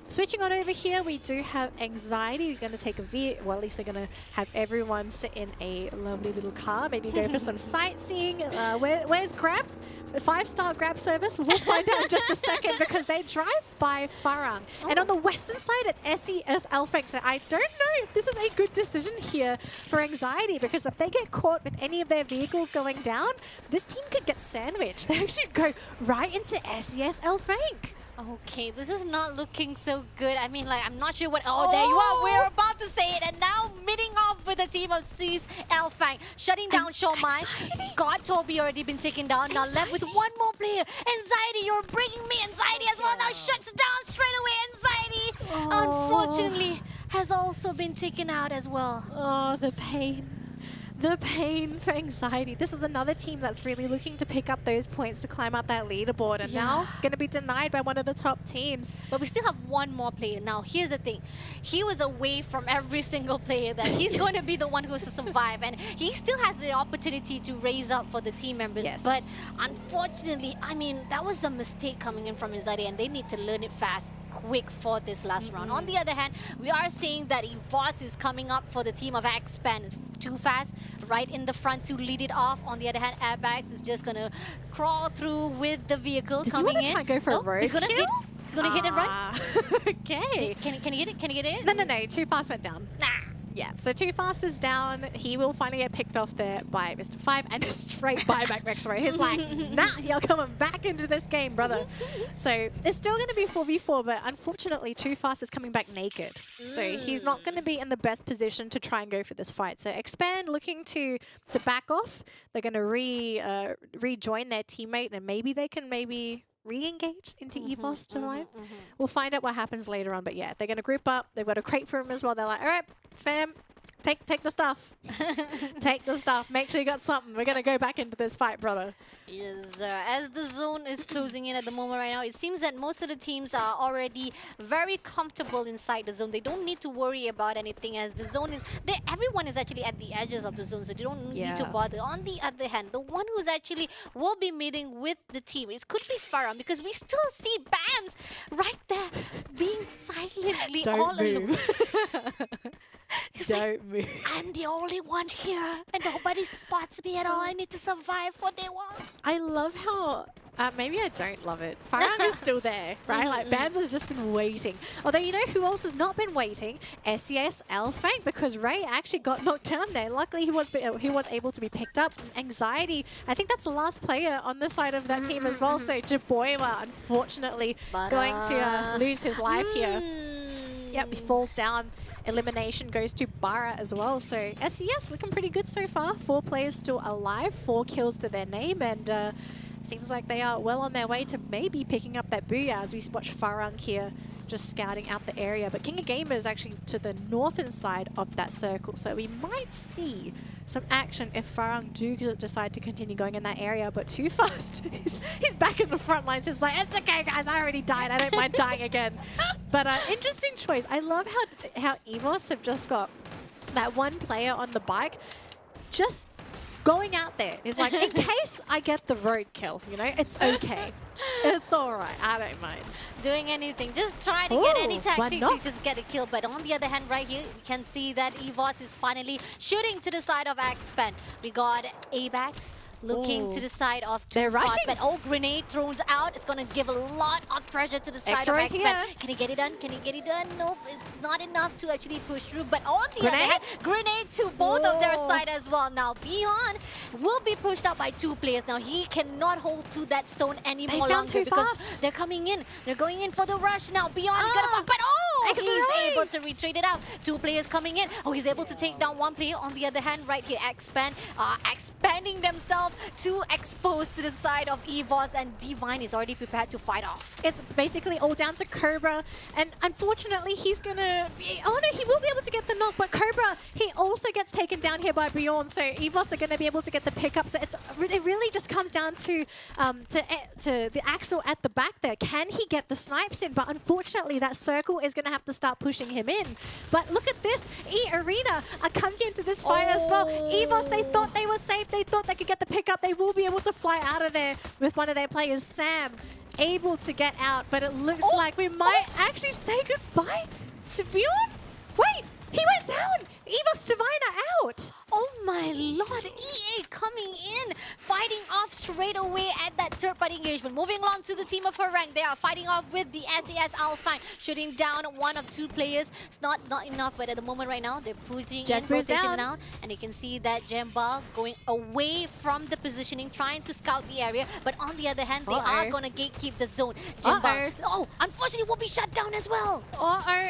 Switching on over here, we do have Anxiety. They're going to take a well, at least they're going to have everyone sit in a lovely little car, maybe go for some sightseeing. Where's Grab? 5-star Grab service. We'll find out in just a second because they drive by Farang. And on the western side, it's SES ALFAINK. So I don't know if this is a good decision here for Anxiety, because if they get caught with any of their vehicles going down, this team could get sandwiched. They actually go right into SES ALFAINK. Okay, this is not looking so good. I mean, like, I'm not sure what... Oh, there you are. We're about to say it. And now, meeting off with the team of C's ALFAINK. Shutting down Showmai. Got Toby already been taken down. Now left with one more player. Anxiety, you're bringing me Anxiety as well. Now shuts down straight away. Anxiety, unfortunately, has also been taken out as well. Oh, the pain. The pain for Anxiety. This is another team that's really looking to pick up those points to climb up that leaderboard, and now going to be denied by one of the top teams. But we still have one more player. Now, here's the thing. He was away from every single player that he's going to be the one who's to survive, and he still has the opportunity to raise up for the team members. But unfortunately, I mean, that was a mistake coming in from Anxiety, and they need to learn it fast, quick for this last round. On the other hand, we are seeing that EVOS is coming up for the team of X-Pan. Too fast, right in the front to lead it off. On the other hand, Airbags is just gonna crawl through with the vehicle coming in. Does he want to try and go for a road He's gonna kill? hit. He's gonna hit and run. Okay. Can he get it? Can he get it? No. Too Fast went down. Yeah, so Too Fast is down. He will finally get picked off there by Mr. 5 and a straight buyback Rexroy. He's like, nah, you're coming back into this game, brother. So it's still going to be 4v4, but unfortunately Too Fast is coming back naked. So he's not going to be in the best position to try and go for this fight. So Expand looking to back off. They're going to rejoin their teammate, and maybe they can re-engage into EVOS tonight. We'll find out what happens later on, but yeah, they're going to group up. They've got a crate for him as well. They're like, all right, fam, take the stuff. Take the stuff. Make sure you got something. We're going to go back into this fight, brother. Yes, as the zone is closing in at the moment right now, it seems that most of the teams are already very comfortable inside the zone. They don't need to worry about anything, as the zone is... everyone is actually at the edges of the zone, so they don't need to bother. On the other hand, the one who's actually will be meeting with the team, it could be Farang, because we still see Bams right there being silently all alone. Don't move. I'm the only one here, and nobody spots me at all. I need to survive for day one. I love how... maybe I don't love it. Farang is still there, right? Like, Bams has just been waiting. Although, you know who else has not been waiting? SES ALFAINK, because Ray actually got knocked down there. Luckily, he was able to be picked up. Anxiety, I think that's the last player on the side of that team as well. So, DEWA, unfortunately, going to lose his life here. Yep, he falls down. Elimination goes to Bara as well. So SES looking pretty good so far. 4 players still alive, 4 kills to their name, and seems like they are well on their way to maybe picking up that booyah as we watch Farang here just scouting out the area. But King of Gamers is actually to the northern side of that circle, so we might see some action if Farang do decide to continue going in that area. But Too Fast, he's back in the front lines. He's like, it's okay, guys, I already died. I don't mind dying again. But interesting choice. I love how EVOS have just got that one player on the bike just going out there. It's like, in case I get the road kill, you know, it's okay. It's all right. I don't mind. Doing anything. Just try to get any tactic to just get a kill. But on the other hand, right here, you can see that EVOS is finally shooting to the side of X-Pen. We got ABAX looking to the side of Too Fast. But grenade throws out. It's going to give a lot of pressure to the side of X-Pen. Can he get it done? Can he get it done? Nope, it's not enough to actually push through. But on the other hand, grenade to both of their side as well. Now, Beyond will be pushed out by 2 players. Now, he cannot hold to that stone anymore longer because they're coming in. They're going in for the rush now. Beyond gonna fight, but he's able to retreat it out. 2 players coming in. He's able to take down 1 player. On the other hand, right here, X-Pen expanding themselves to expose to the side of EVOS, and Divine is already prepared to fight off. It's basically all down to Cobra, and unfortunately he's gonna he will be able to get the knock, but Cobra, he also gets taken down here by Bjorn, so EVOS are gonna be able to get the pickup. So it really just comes down to the Axel at the back there. Can he get the snipes in? But unfortunately that circle is gonna have to start pushing him in. But look at this, EARENA are coming into this fight as as well. EVOS, they thought they were safe. They thought they could get the pickup. They will be able to fly out of there with one of their players, Sam, able to get out. But it looks like we might actually say goodbye to Bjorn. Wait, he went down. EVOS Diviner out. Oh my lord, EA coming in, fighting off straight away at that third-party engagement. Moving along to the team of FARANG, they are fighting off with the SAS ALFAINK, shooting down one of two players. It's not enough, but at the moment right now, they're putting in position now. And you can see that Jemba going away from the positioning, trying to scout the area. But on the other hand, they are going to gatekeep the zone. Jemba, unfortunately, will be shut down as well.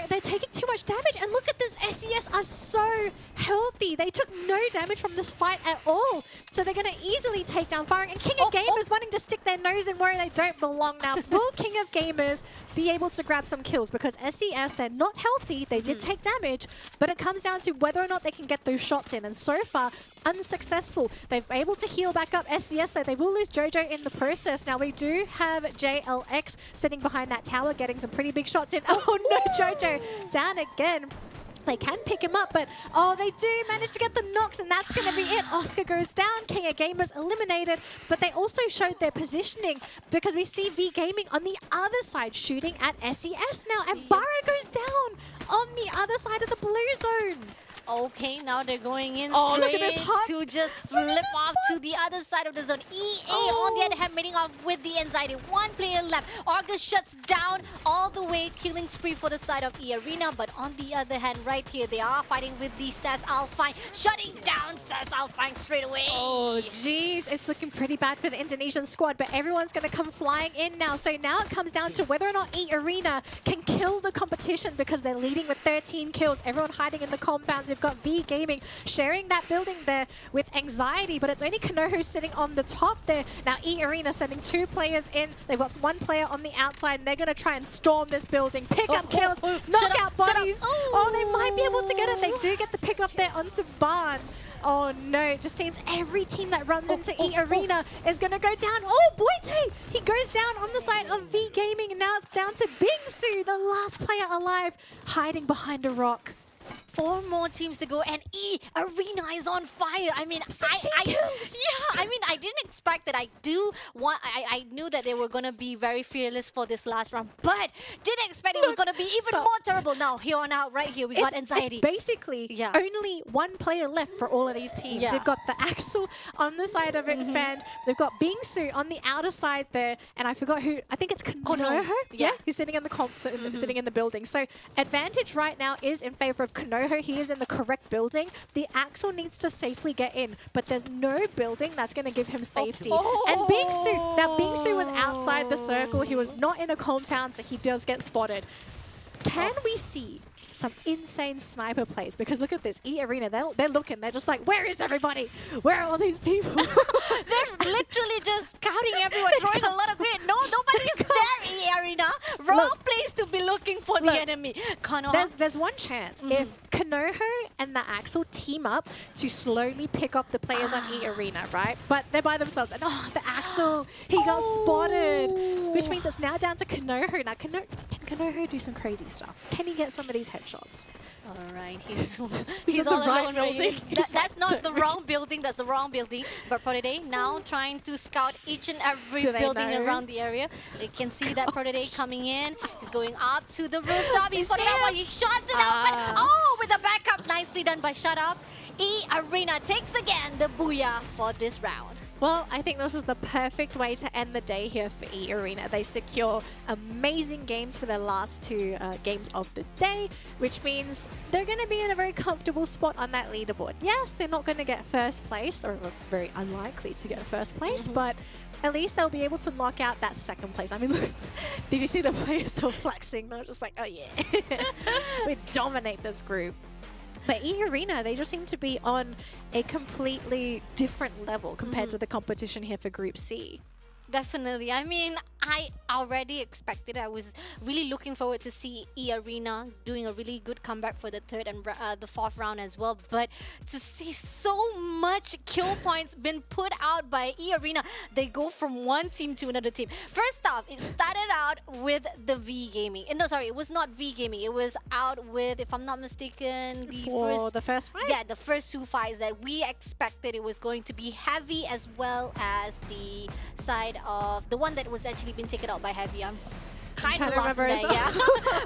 They're taking too much damage. And look at this, SES are so healthy. They took no damage from this fight at all. So they're going to easily take down FARANG. And King of Gamers wanting to stick their nose in where they don't belong now. Will King of Gamers be able to grab some kills? Because SES, they're not healthy. They did take damage. But it comes down to whether or not they can get those shots in. And so far, unsuccessful. They're able to heal back up SES, so they will lose Jojo in the process. Now, we do have JLX sitting behind that tower, getting some pretty big shots in. Oh, no, Jojo down again. They can pick him up, but they do manage to get the knocks, and that's going to be it. Oscar goes down, King of Gamers eliminated, but they also showed their positioning because we see V Gaming on the other side shooting at SES now, and Barra goes down on the other side of the blue zone. Okay, now they're going in look at straight this hug. to just flip off to the other side of the zone. EA on the other hand, meeting off with the anxiety. One player left. Argus shuts down all the way, killing spree for the side of EARENA. But on the other hand, right here, they are fighting with the SAS ALFAINK, shutting down SAS ALFAINK straight away. Oh, jeez. It's looking pretty bad for the Indonesian squad, but everyone's going to come flying in now. So now it comes down to whether or not EARENA can kill the competition because they're leading with 13 kills. Everyone hiding in the compounds. We've got V Gaming sharing that building there with anxiety, but it's only Konoha sitting on the top there. Now EARENA sending two players in. They've got one player on the outside, and they're going to try and storm this building. Pick up kills, knock out bodies. They might be able to get it. They do get the pick up there onto Barn. Oh no, it just seems every team that runs into EARENA is going to go down. Oh, Boite! He goes down on the side of V Gaming, and now it's down to Bingsu, the last player alive, hiding behind a rock. 4 more teams to go, and EARENA is on fire. I mean, I didn't expect that. I knew that they were gonna be very fearless for this last round, but didn't expect it was gonna be even more terrible. Now here on out, right here, we got anxiety. It's basically only one player left for all of these teams. We've got the Axel on the side of Expand. They've got Bingsu on the outer side there, and I forgot who. I think it's Konoha. Yeah, he's sitting in the sitting in the building. So advantage right now is in favor of Konoha. He is in the correct building. The Axel needs to safely get in, but there's no building that's going to give him safety. And Bingsu, now Bingsu was outside the circle. He was not in a compound, so he does get spotted. Can we see some insane sniper plays? Because look at this, EARENA, they're looking, they're just like, where is everybody? Where are all these people? They're literally just scouting everyone, throwing a lot of grenade. No, nobody is there, EARENA. Wrong place to be looking for the enemy. There's one chance. If Konoha and the Axel team up to slowly pick off the players on EARENA, right? But they're by themselves. And the Axel, he got spotted. Which means it's now down to Konoha. Now, can Konoha do some crazy stuff? Can he get some of these headshots? All right, he's all alone building. That's not the wrong building. That's the wrong building. But Protege now trying to scout each and every building around the area. They can see that Protege coming in. He's going up to the rooftop. He's got it out. He shots it out. But with the backup, nicely done by Shut Up. EARENA takes again the booyah for this round. Well, I think this is the perfect way to end the day here for EARENA. They secure amazing games for their last 2 games of the day, which means they're going to be in a very comfortable spot on that leaderboard. Yes, they're not going to get first place, or very unlikely to get first place, but at least they'll be able to knock out that second place. I mean, look, did you see the players still flexing? They're just like, oh yeah, we dominate this group. But EARENA, they just seem to be on a completely different level compared to the competition here for Group C. Definitely. I mean, I already expected. I was really looking forward to see EARENA doing a really good comeback for the third and the fourth round as well. But to see so much kill points been put out by EARENA, they go from one team to another team. First off, it started out with the V Gaming. No, sorry, it was not V Gaming. It was out with, if I'm not mistaken, the first fight. Yeah, the first two fights that we expected. It was going to be Heavy as well as the side of the one that was actually been taken out by Heavy. I'm kind of lost there, yeah.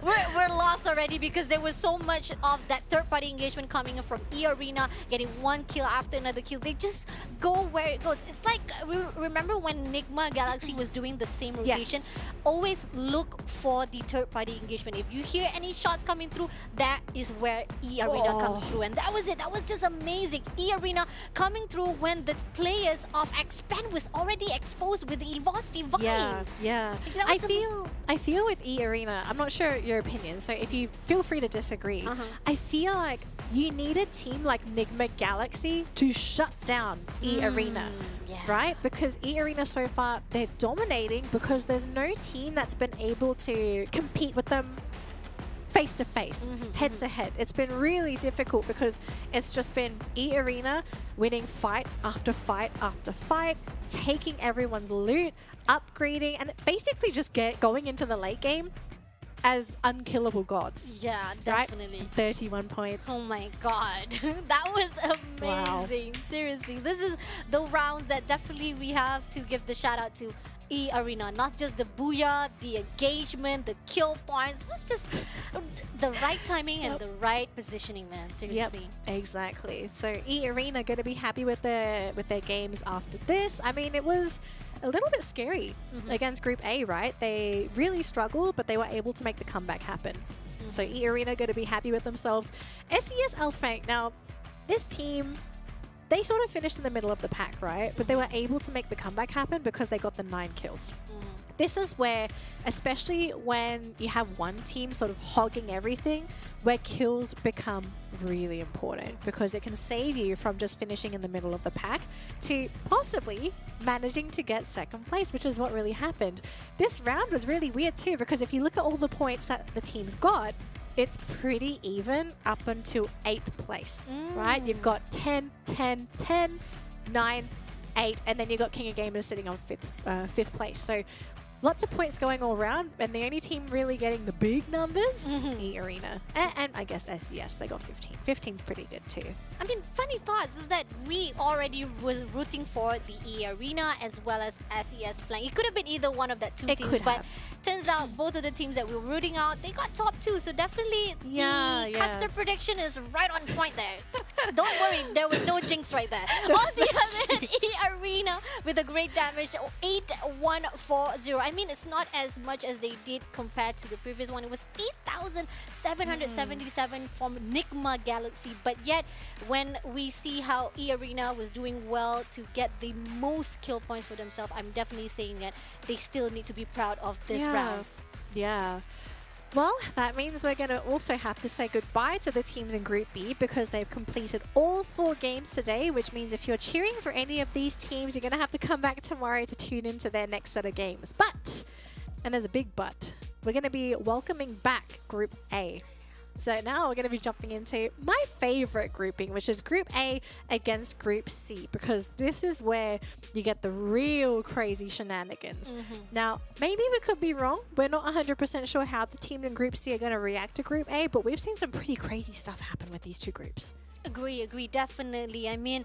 we're lost already because there was so much of that third-party engagement coming in from EARENA, getting one kill after another kill. They just go where it goes. It's like, remember when NIGMA Galaxy was doing the same rotation? Yes. Always look for the third-party engagement. If you hear any shots coming through, that is where EARENA comes through. And that was it. That was just amazing. EARENA coming through when the players of Expand was already exposed with the EVOS Divine. Yeah. I feel with EARENA, I'm not sure your opinion, so if you feel free to disagree, I feel like you need a team like NIGMA Galaxy to shut down EARENA, right? Because EARENA so far, they're dominating because there's no team that's been able to compete with them face to face, head to head. It's been really difficult because it's just been EARENA winning fight after fight after fight, taking everyone's loot, upgrading, and basically just going into the late game as unkillable gods. Yeah, definitely. Right? 31 points. Oh my god. That was amazing. Wow. Seriously. This is the rounds that definitely we have to give the shout out to EARENA. Not just the booyah, the engagement, the kill points. It was just the right timing and the right positioning, man. Seriously. Yep, exactly. So EARENA going to be happy with their games after this. I mean, it was a little bit scary against Group A, right? They really struggled, but they were able to make the comeback happen. So EARENA going to be happy with themselves. SES ALFAINK, now this team, they sort of finished in the middle of the pack, right? But they were able to make the comeback happen because they got the 9 kills. This is where, especially when you have one team sort of hogging everything, where kills become really important because it can save you from just finishing in the middle of the pack to possibly managing to get second place, which is what really happened. This round was really weird too because if you look at all the points that the teams got, it's pretty even up until 8th place, right? You've got 10, 10, 10, 9, 8, and then you've got King of Gamers sitting on 5th place. So lots of points going all around, and the only team really getting the big numbers, EARENA. And I guess SES, they got 15. 15's pretty good too. I mean, funny thoughts is that we already was rooting for the EARENA as well as SES flank. It could have been either one of that two teams, but turns out both of the teams that we were rooting out, they got top 2. So definitely the caster prediction is right on point there. Don't worry, there was no jinx right there. On the other hand, EARENA with a great damage, 8,140. I mean, it's not as much as they did compared to the previous one. It was 8,777 from NIGMA Galaxy, but yet when we see how EARENA was doing well to get the most kill points for themselves, I'm definitely saying that they still need to be proud of this rounds. Yeah. Well, that means we're going to also have to say goodbye to the teams in Group B because they've completed all 4 games today, which means if you're cheering for any of these teams, you're going to have to come back tomorrow to tune into their next set of games. But, and there's a big but, we're going to be welcoming back Group A. So now we're going to be jumping into my favorite grouping, which is Group A against Group C, because this is where you get the real crazy shenanigans. Now, maybe we could be wrong. We're not 100% sure how the teams in Group C are going to react to Group A, but we've seen some pretty crazy stuff happen with these two groups. Agree, definitely. I mean,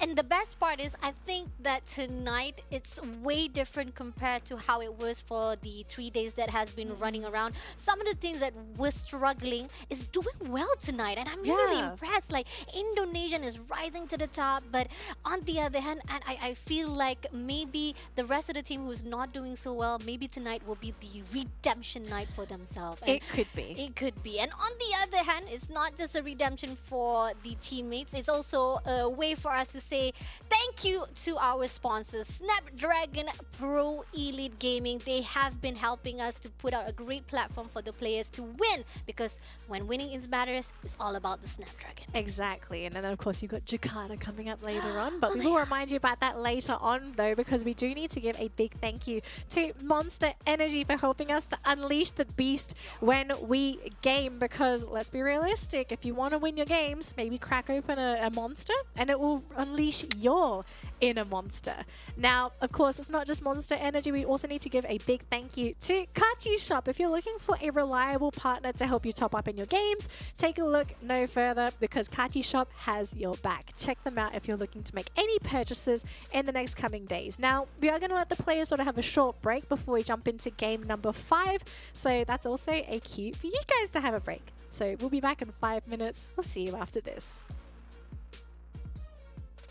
and the best part is I think that tonight it's way different compared to how it was for the 3 days that has been running around. Some of the things that we're struggling is doing well tonight, and I'm really impressed. Like, Indonesian is rising to the top, but on the other hand, and I feel like maybe the rest of the team who's not doing so well, maybe tonight will be the redemption night for themselves. It could be. It could be. And on the other hand, it's not just a redemption for the teammates. It's also a way for us to say thank thank you to our sponsors, Snapdragon Pro Elite Gaming. They have been helping us to put out a great platform for the players to win, because when winning is matters, it's all about the Snapdragon. Exactly. And then, of course, you've got Jakarta coming up later on. But we will remind you about that later on, though, because we do need to give a big thank you to Monster Energy for helping us to unleash the beast when we game. Because let's be realistic, if you want to win your games, maybe crack open a monster and it will unleash your inner monster. Now, of course, it's not just Monster Energy. We also need to give a big thank you to Kachi Shop. If you're looking for a reliable partner to help you top up in your games, take a look no further, because Kachi Shop has your back. Check them out if you're looking to make any purchases in the next coming days. Now, we are going to let the players sort of have a short break before we jump into game number 5. So that's also a cue for you guys to have a break. So we'll be back in 5 minutes. We'll see you after this.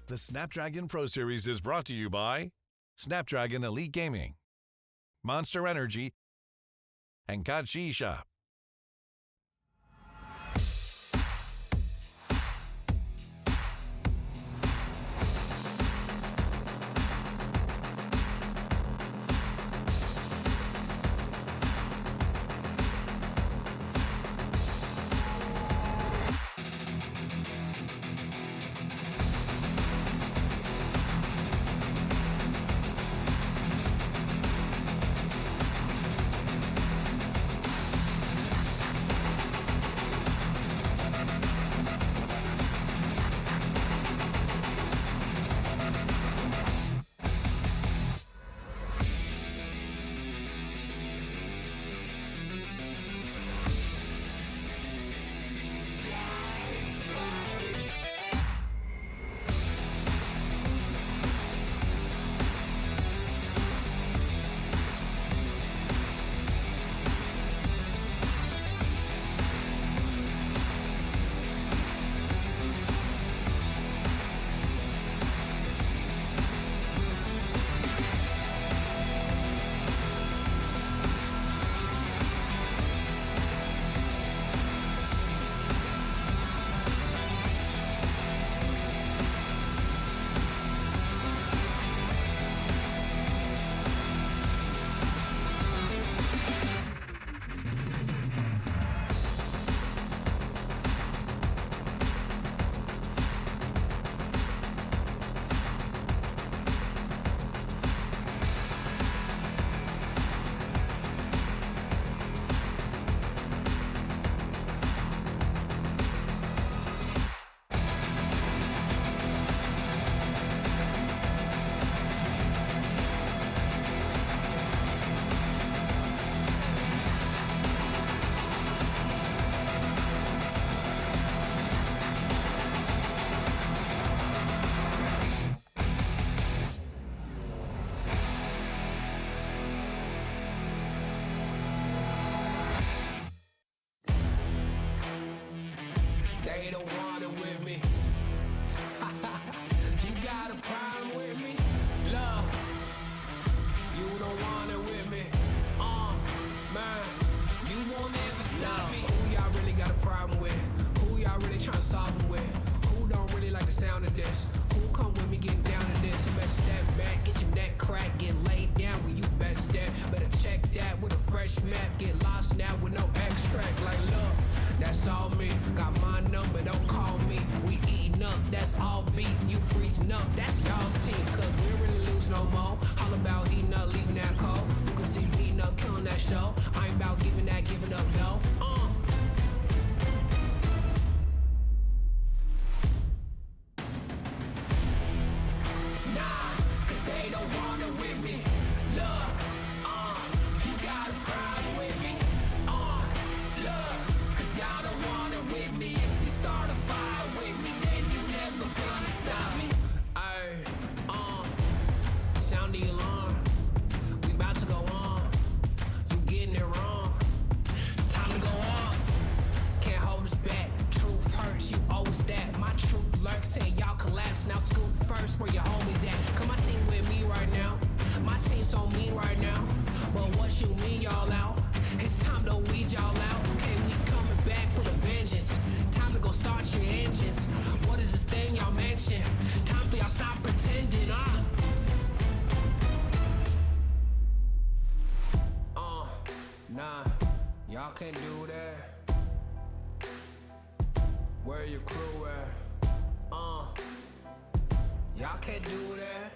The Snapdragon Pro Series is brought to you by Snapdragon Elite Gaming, Monster Energy, and Kachi Shop. They don't want it with me. You got a problem with me? Love, you don't want it with me. Man, you won't ever stop me. Who y'all really got a problem with? Who y'all really trying to solve it with? Who don't really like the sound of this? Who come with me getting down to this? You better step back, get your neck cracked, get laid down where you best step. Better check that with a fresh map. Get lost now with no extract. Like, look, that's all me. Got my number, don't call me. We eating up, that's all beef. You freezing up, that's y'all's team. Cause we don't really lose no more. All about heating up, leaving that cold. You can see me heating up, killing that show. I ain't about giving up, no. Nah, cause they don't want it with me. Look, you got a problem with me. Look, cause y'all don't want it with me. If you start a fire with me, then you never gonna stop me. Ay, sound the alarm. We about to go on. You getting it wrong. Time to go off. Can't hold us back. Truth hurts, you always that. My truth lurks, say y'all collapse. Now scoop first, where your homies at? Come my team with me right now. My team so mean right now. But what you mean y'all out? It's time to weed y'all out. Okay, we coming back with a vengeance. Time to go start your engines. What is this thing y'all mention? Time for y'all stop pretending. can't do that.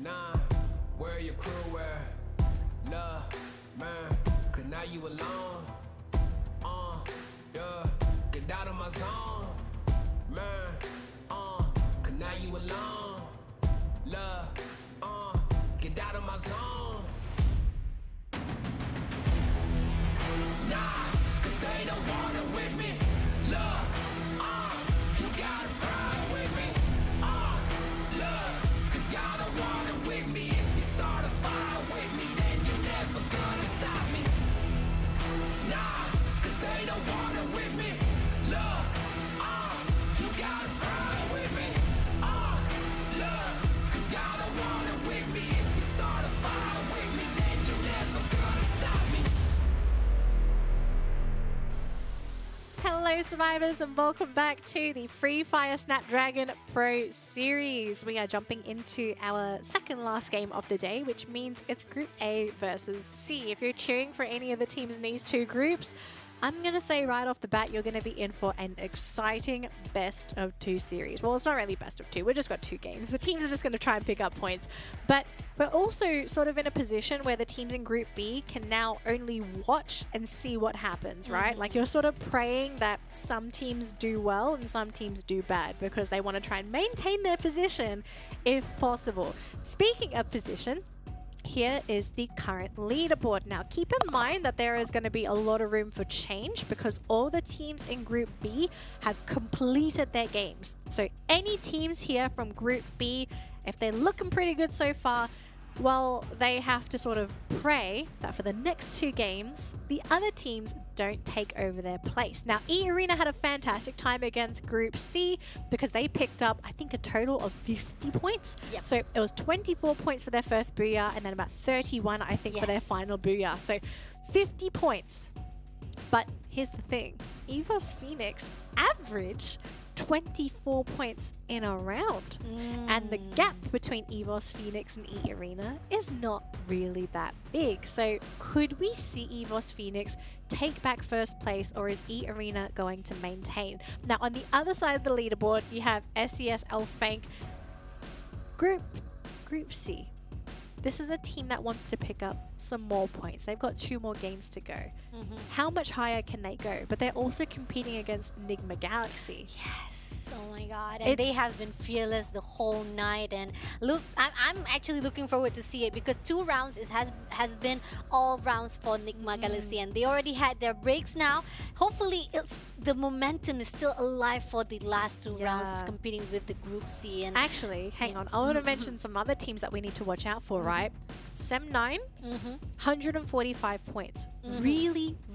Nah, where your crew at? Nah, man, cause now you alone. Yeah, get out of my zone. Man, cause now you alone. Love, get out of my zone. Nah, cause they don't want it with me. Love, you gotta cry with me. Love, cause y'all don't want it with me. If you start a fire with me, then you're never gonna stop me. Nah, cause they don't want it with me. Love, you gotta cry with me. Love, cause y'all don't want it with me. If you start a fire with me, then you're never gonna stop me. Hello survivors and welcome back to the Free Fire Snapdragon Pro Series. We are jumping into our second last game of the day, which means it's Group A versus C. If you're cheering for any of the teams in these two groups, I'm going to say right off the bat, you're going to be in for an exciting best of two series. Well, it's not really best of two. We've just got two games. The teams are just going to try and pick up points. But we're also sort of in a position where the teams in Group B can now only watch and see what happens, right? Like you're sort of praying that some teams do well and some teams do bad because they want to try and maintain their position if possible. Speaking of position, here is the current leaderboard. Now, keep in mind that there is going to be a lot of room for change because all the teams in Group B have completed their games. So any teams here from Group B, if they're looking pretty good so far, well, they have to sort of pray that for the next two games, the other teams don't take over their place. Now, EARENA had a fantastic time against Group C because they picked up, I think, a total of 50 points. Yep. So it was 24 points for their first booyah and then about 31, I think, for their final booyah. So 50 points. But here's the thing. EVOS Phoenix average 24 points in a round. And the gap between EVOS Phoenix and EARENA is not really that big. So could we see EVOS Phoenix take back first place, or is EARENA going to maintain? Now, on the other side of the leaderboard, you have SES ALFAINK Group C. This is a team that wants to pick up some more points. They've got 2 more games to go. How much higher can they go? But they're also competing against NIGMA Galaxy. Yes, oh my god, and they have been fearless the whole night. And look, I'm actually looking forward to see it because 2 rounds has been all rounds for NIGMA Galaxy, and they already had their breaks now. Hopefully, the momentum is still alive for the last 2 rounds of competing with the Group C. And actually, hang on, I want to mention some other teams that we need to watch out for, right? SEM9, 145 points.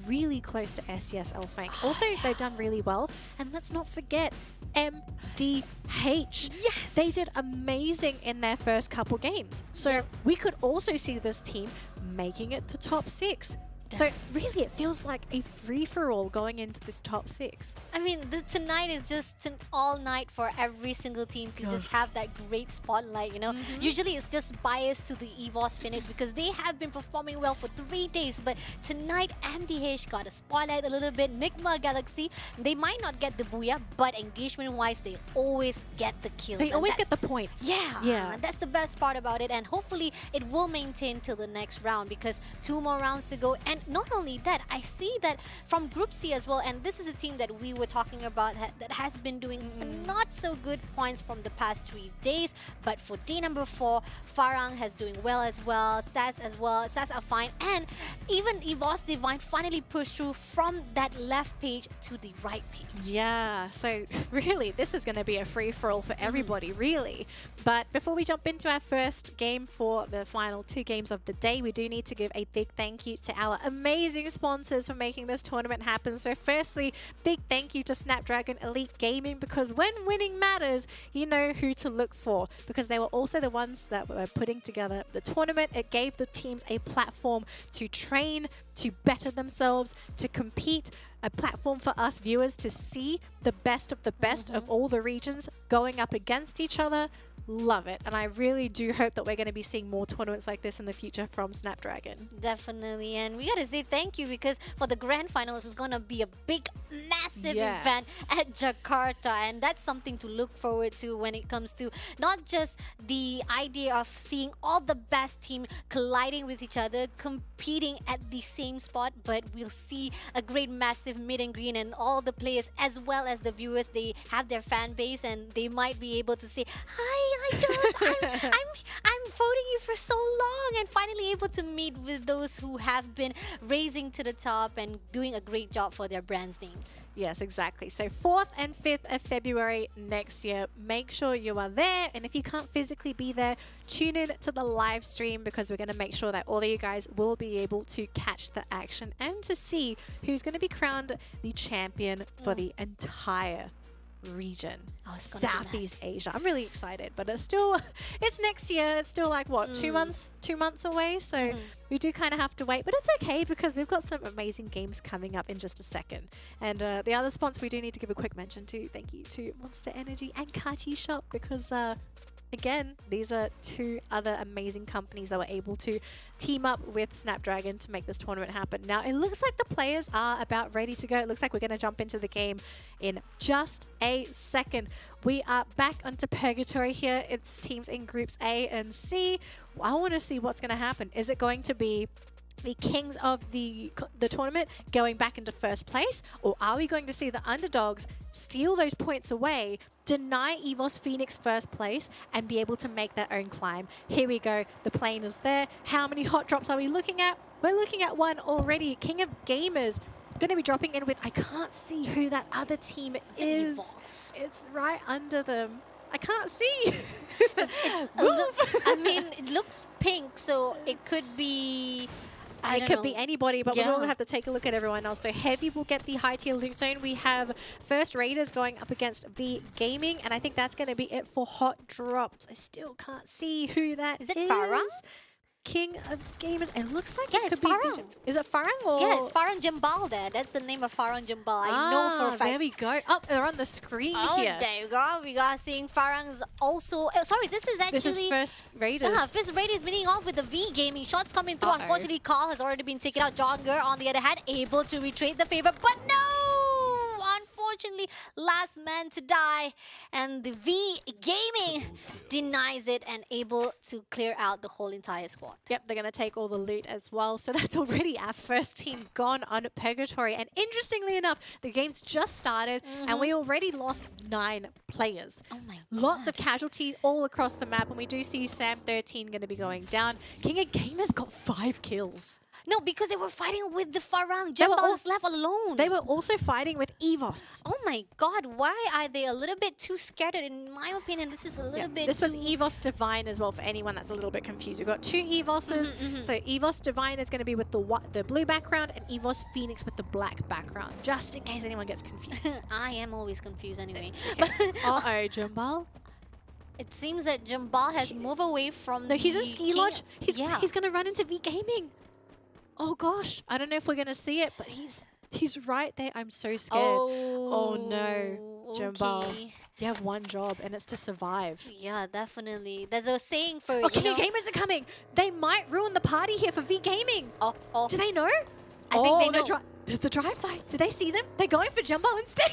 Really close to SES ALFAINK. Also, they've done really well. And let's not forget MDH. Yes! They did amazing in their first couple games. So we could also see this team making it to top 6. So really, it feels like a free-for-all going into this top 6. I mean, tonight is just an all night for every single team to just have that great spotlight, you know. Usually it's just biased to the EVOS Phoenix because they have been performing well for 3 days, but tonight MDH got a spotlight a little bit. NIGMA Galaxy, they might not get the booyah, but engagement-wise, they always get the kills. They always get the points. Yeah, that's the best part about it, and hopefully it will maintain till the next round because 2 more rounds to go. And not only that, I see that from Group C as well, and this is a team that we were talking about that has been doing not so good points from the past 3 days, but for day number 4, FARANG has doing well as well, SAS as well, SAS are fine, and even EVOS Divine finally pushed through from that left page to the right page. Yeah, so really, this is going to be a free-for-all for everybody, really. But before we jump into our first game for the final 2 games of the day, we do need to give a big thank you to our amazing sponsors for making this tournament happen. So firstly, big thank you to Snapdragon Elite Gaming, because when winning matters, you know who to look for, because they were also the ones that were putting together the tournament. It gave the teams a platform to train, to better themselves, to compete, a platform for us viewers to see the best of all the regions going up against each other. love it. And I really do hope that we're going to be seeing more tournaments like this in the future from Snapdragon. Definitely. And we got to say thank you because for the grand finals, it's going to be a big, massive event at Jakarta. And that's something to look forward to when it comes to not just the idea of seeing all the best team colliding with each other, competing at the same spot, but we'll see a great, massive meet and greet, and all the players as well as the viewers, they have their fan base and they might be able to say, hi, idols, I'm voting you for so long, and finally able to meet with those who have been raising to the top and doing a great job for their brands' names. Yes, exactly. So 4th and 5th of February next year, make sure you are there. And if you can't physically be there, tune in to the live stream because we're going to make sure that all of you guys will be able to catch the action and to see who's going to be crowned the champion for the entire region, Southeast Asia. I'm really excited, but it's still, it's next year. It's still like what, 2 months away. So we do kind of have to wait, but it's okay because we've got some amazing games coming up in just a second. And the other sponsor we do need to give a quick mention to, thank you to Monster Energy and Kachi Shop because again, these are two other amazing companies that were able to team up with Snapdragon to make this tournament happen. Now, it looks like the players are about ready to go. It looks like we're going to jump into the game in just a second. We are back onto Purgatory here. It's teams in groups A and C. I want to see what's going to happen. Is it going to be the kings of the tournament going back into first place, or are we going to see the underdogs steal those points away, deny EVOS Phoenix first place, and be able to make their own climb? Here we go. The plane is there. How many hot drops are we looking at? We're looking at one already. King of Gamers going to be dropping in with, I can't see who that other team is. EVOS. It's right under them. I can't see. I mean, it looks pink, so it could be... It could be anybody, but we'll have to take a look at everyone else. So Heavy will get the high tier loot zone. We have First Raiders going up against V Gaming, and I think that's going to be it for hot drops. I still can't see who that is. Is it Farang? King of Gamers. It looks like it could Farang. be. Is it Farang or? Yeah, it's Farang Jambal there. That's the name of Farang Jambal. I know for a fact. There we go. Oh, they're on the screen here. There you go. We got seeing Farang's also. sorry, this is actually. This is First Raiders. First Raiders winning off with the V Gaming. Shots coming through. Unfortunately, Carl has already been taken out. Jogger, on the other hand, able to retrade the favor, but no! Unfortunately, last man to die, and the V Gaming denies it and able to clear out the whole entire squad. Yep, they're going to take all the loot as well. So that's already our first team gone on Purgatory. And interestingly enough, the game's just started and we already lost 9 players. Oh my God. Lots of casualties all across the map, and we do see Sam 13 going to be going down. King of Gamers got 5 kills. No, because they were fighting with the Farang. Jambal was left alone. They were also fighting with EVOS. Oh my God, why are they a little bit too scared? In my opinion, this is a little bit This was EVOS Divine as well, for anyone that's a little bit confused. We've got 2 EVOSes. So EVOS Divine is going to be with the blue background, and EVOS Phoenix with the black background, just in case anyone gets confused. I am always confused anyway. Uh-oh, Jambal. It seems that Jambal has moved away from No, he's in Ski Lodge. He's going to run into V Gaming. Oh gosh, I don't know if we're gonna see it, but he's right there. I'm so scared. Oh no, Jambal. You have one job, and it's to survive. Yeah, definitely. There's a saying for King of Gamers are coming. They might ruin the party here for V Gaming. Oh. Do they know? I think they know. There's the drive-by. Do they see them? They're going for Jambal instead.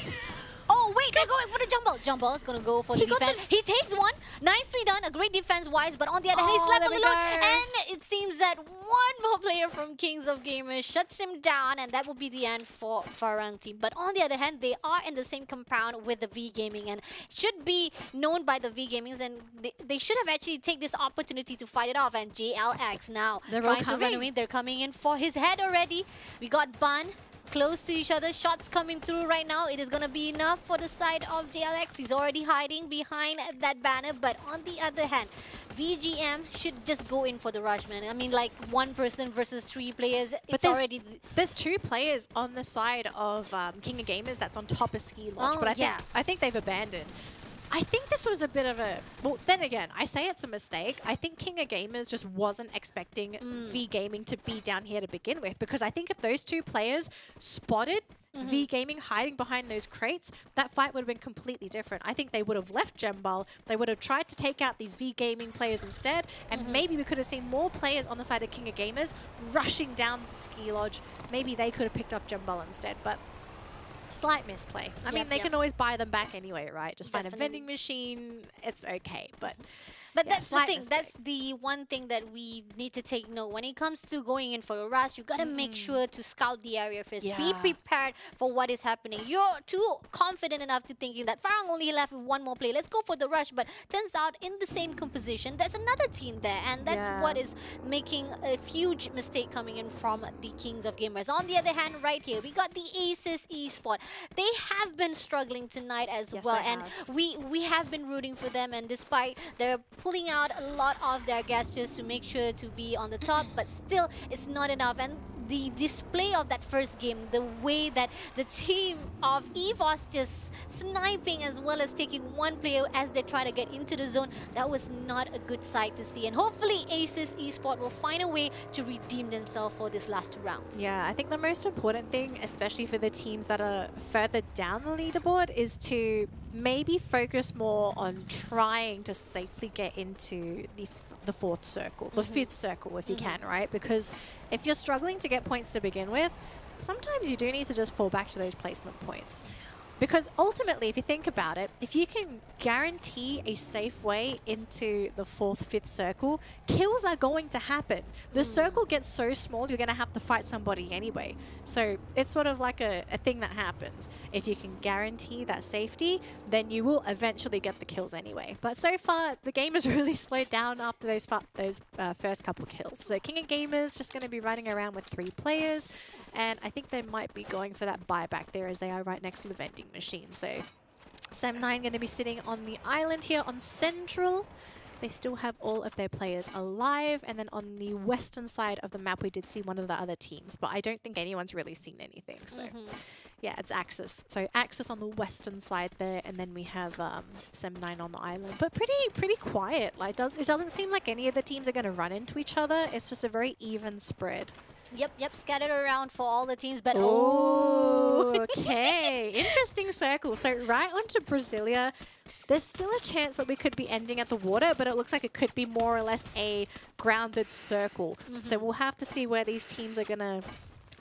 Oh, wait, they're going for the Jambal. Jambal is going to go for the defense. He takes one. Nicely done. A great defense-wise. But on the other hand, he's left alone. And it seems that one more player from Kings of Gamers shuts him down. And that will be the end for FARANG team. But on the other hand, they are in the same compound with the V Gaming. And should be known by the V Gamings. And they should have actually taken this opportunity to fight it off. And JLX now trying to run away. They're coming in for his head already. We got Bun close to each other. Shots coming through right now. It is going to be enough for the side of JLX. He's already hiding behind that banner. But on the other hand, VGM should just go in for the rush, man. I mean, like 1 person versus 3 players. It's already... There's 2 players on the side of King of Gamers that's on top of Ski Lodge. But I think they've abandoned. I think this was a bit of a... Well, then again, I say it's a mistake. I think King of Gamers just wasn't expecting V Gaming to be down here to begin with, because I think if those 2 players spotted V Gaming hiding behind those crates, that fight would have been completely different. I think they would have left Gembal. They would have tried to take out these V Gaming players instead, and maybe we could have seen more players on the side of King of Gamers rushing down the ski lodge. Maybe they could have picked off Gembal instead, but slight misplay. I mean, they can always buy them back anyway, right? Just find a vending machine. It's okay, but yeah, that's the thing. That's the one thing that we need to take note. When it comes to going in for a rush, you got to make sure to scout the area first. Be prepared for what is happening. You're too confident enough to thinking that Farang only left with one more play. Let's go for the rush. But turns out in the same composition, there's another team there. And that's what is making a huge mistake coming in from the Kings of Gamers. On the other hand, right here, we got the Aces Esports. They have been struggling tonight as well. And we have been rooting for them. And despite their pulling out a lot of their gestures to make sure to be on the top, but still it's not enough. And the display of that first game, the way that the team of EVOS just sniping as well as taking one player as they try to get into the zone, that was not a good sight to see. And hopefully Aces Esports will find a way to redeem themselves for this last 2 rounds. Yeah, I think the most important thing, especially for the teams that are further down the leaderboard, is to maybe focus more on trying to safely get into the 4th circle, the 5th circle if you can, right? Because if you're struggling to get points to begin with, sometimes you do need to just fall back to those placement points. Because ultimately, if you think about it, if you can guarantee a safe way into the 4th, 5th circle, kills are going to happen. The circle gets so small, you're going to have to fight somebody anyway. So it's sort of like a thing that happens. If you can guarantee that safety, then you will eventually get the kills anyway. But so far, the game has really slowed down after those first couple kills. So King of Gamers just going to be running around with 3 players. And I think they might be going for that buyback there as they are right next to the vending machine. So Sam9 going to be sitting on the island here on Central. They still have all of their players alive. And then on the western side of the map, we did see one of the other teams. But I don't think anyone's really seen anything. So yeah, it's Axis. So Axis on the western side there. And then we have Sam9 on the island. But pretty quiet. Like it doesn't seem like any of the teams are going to run into each other. It's just a very even spread. Yep, scattered around for all the teams, but okay. Interesting circle. So right onto Brasilia. There's still a chance that we could be ending at the water, but it looks like it could be more or less a grounded circle. So we'll have to see where these teams are going to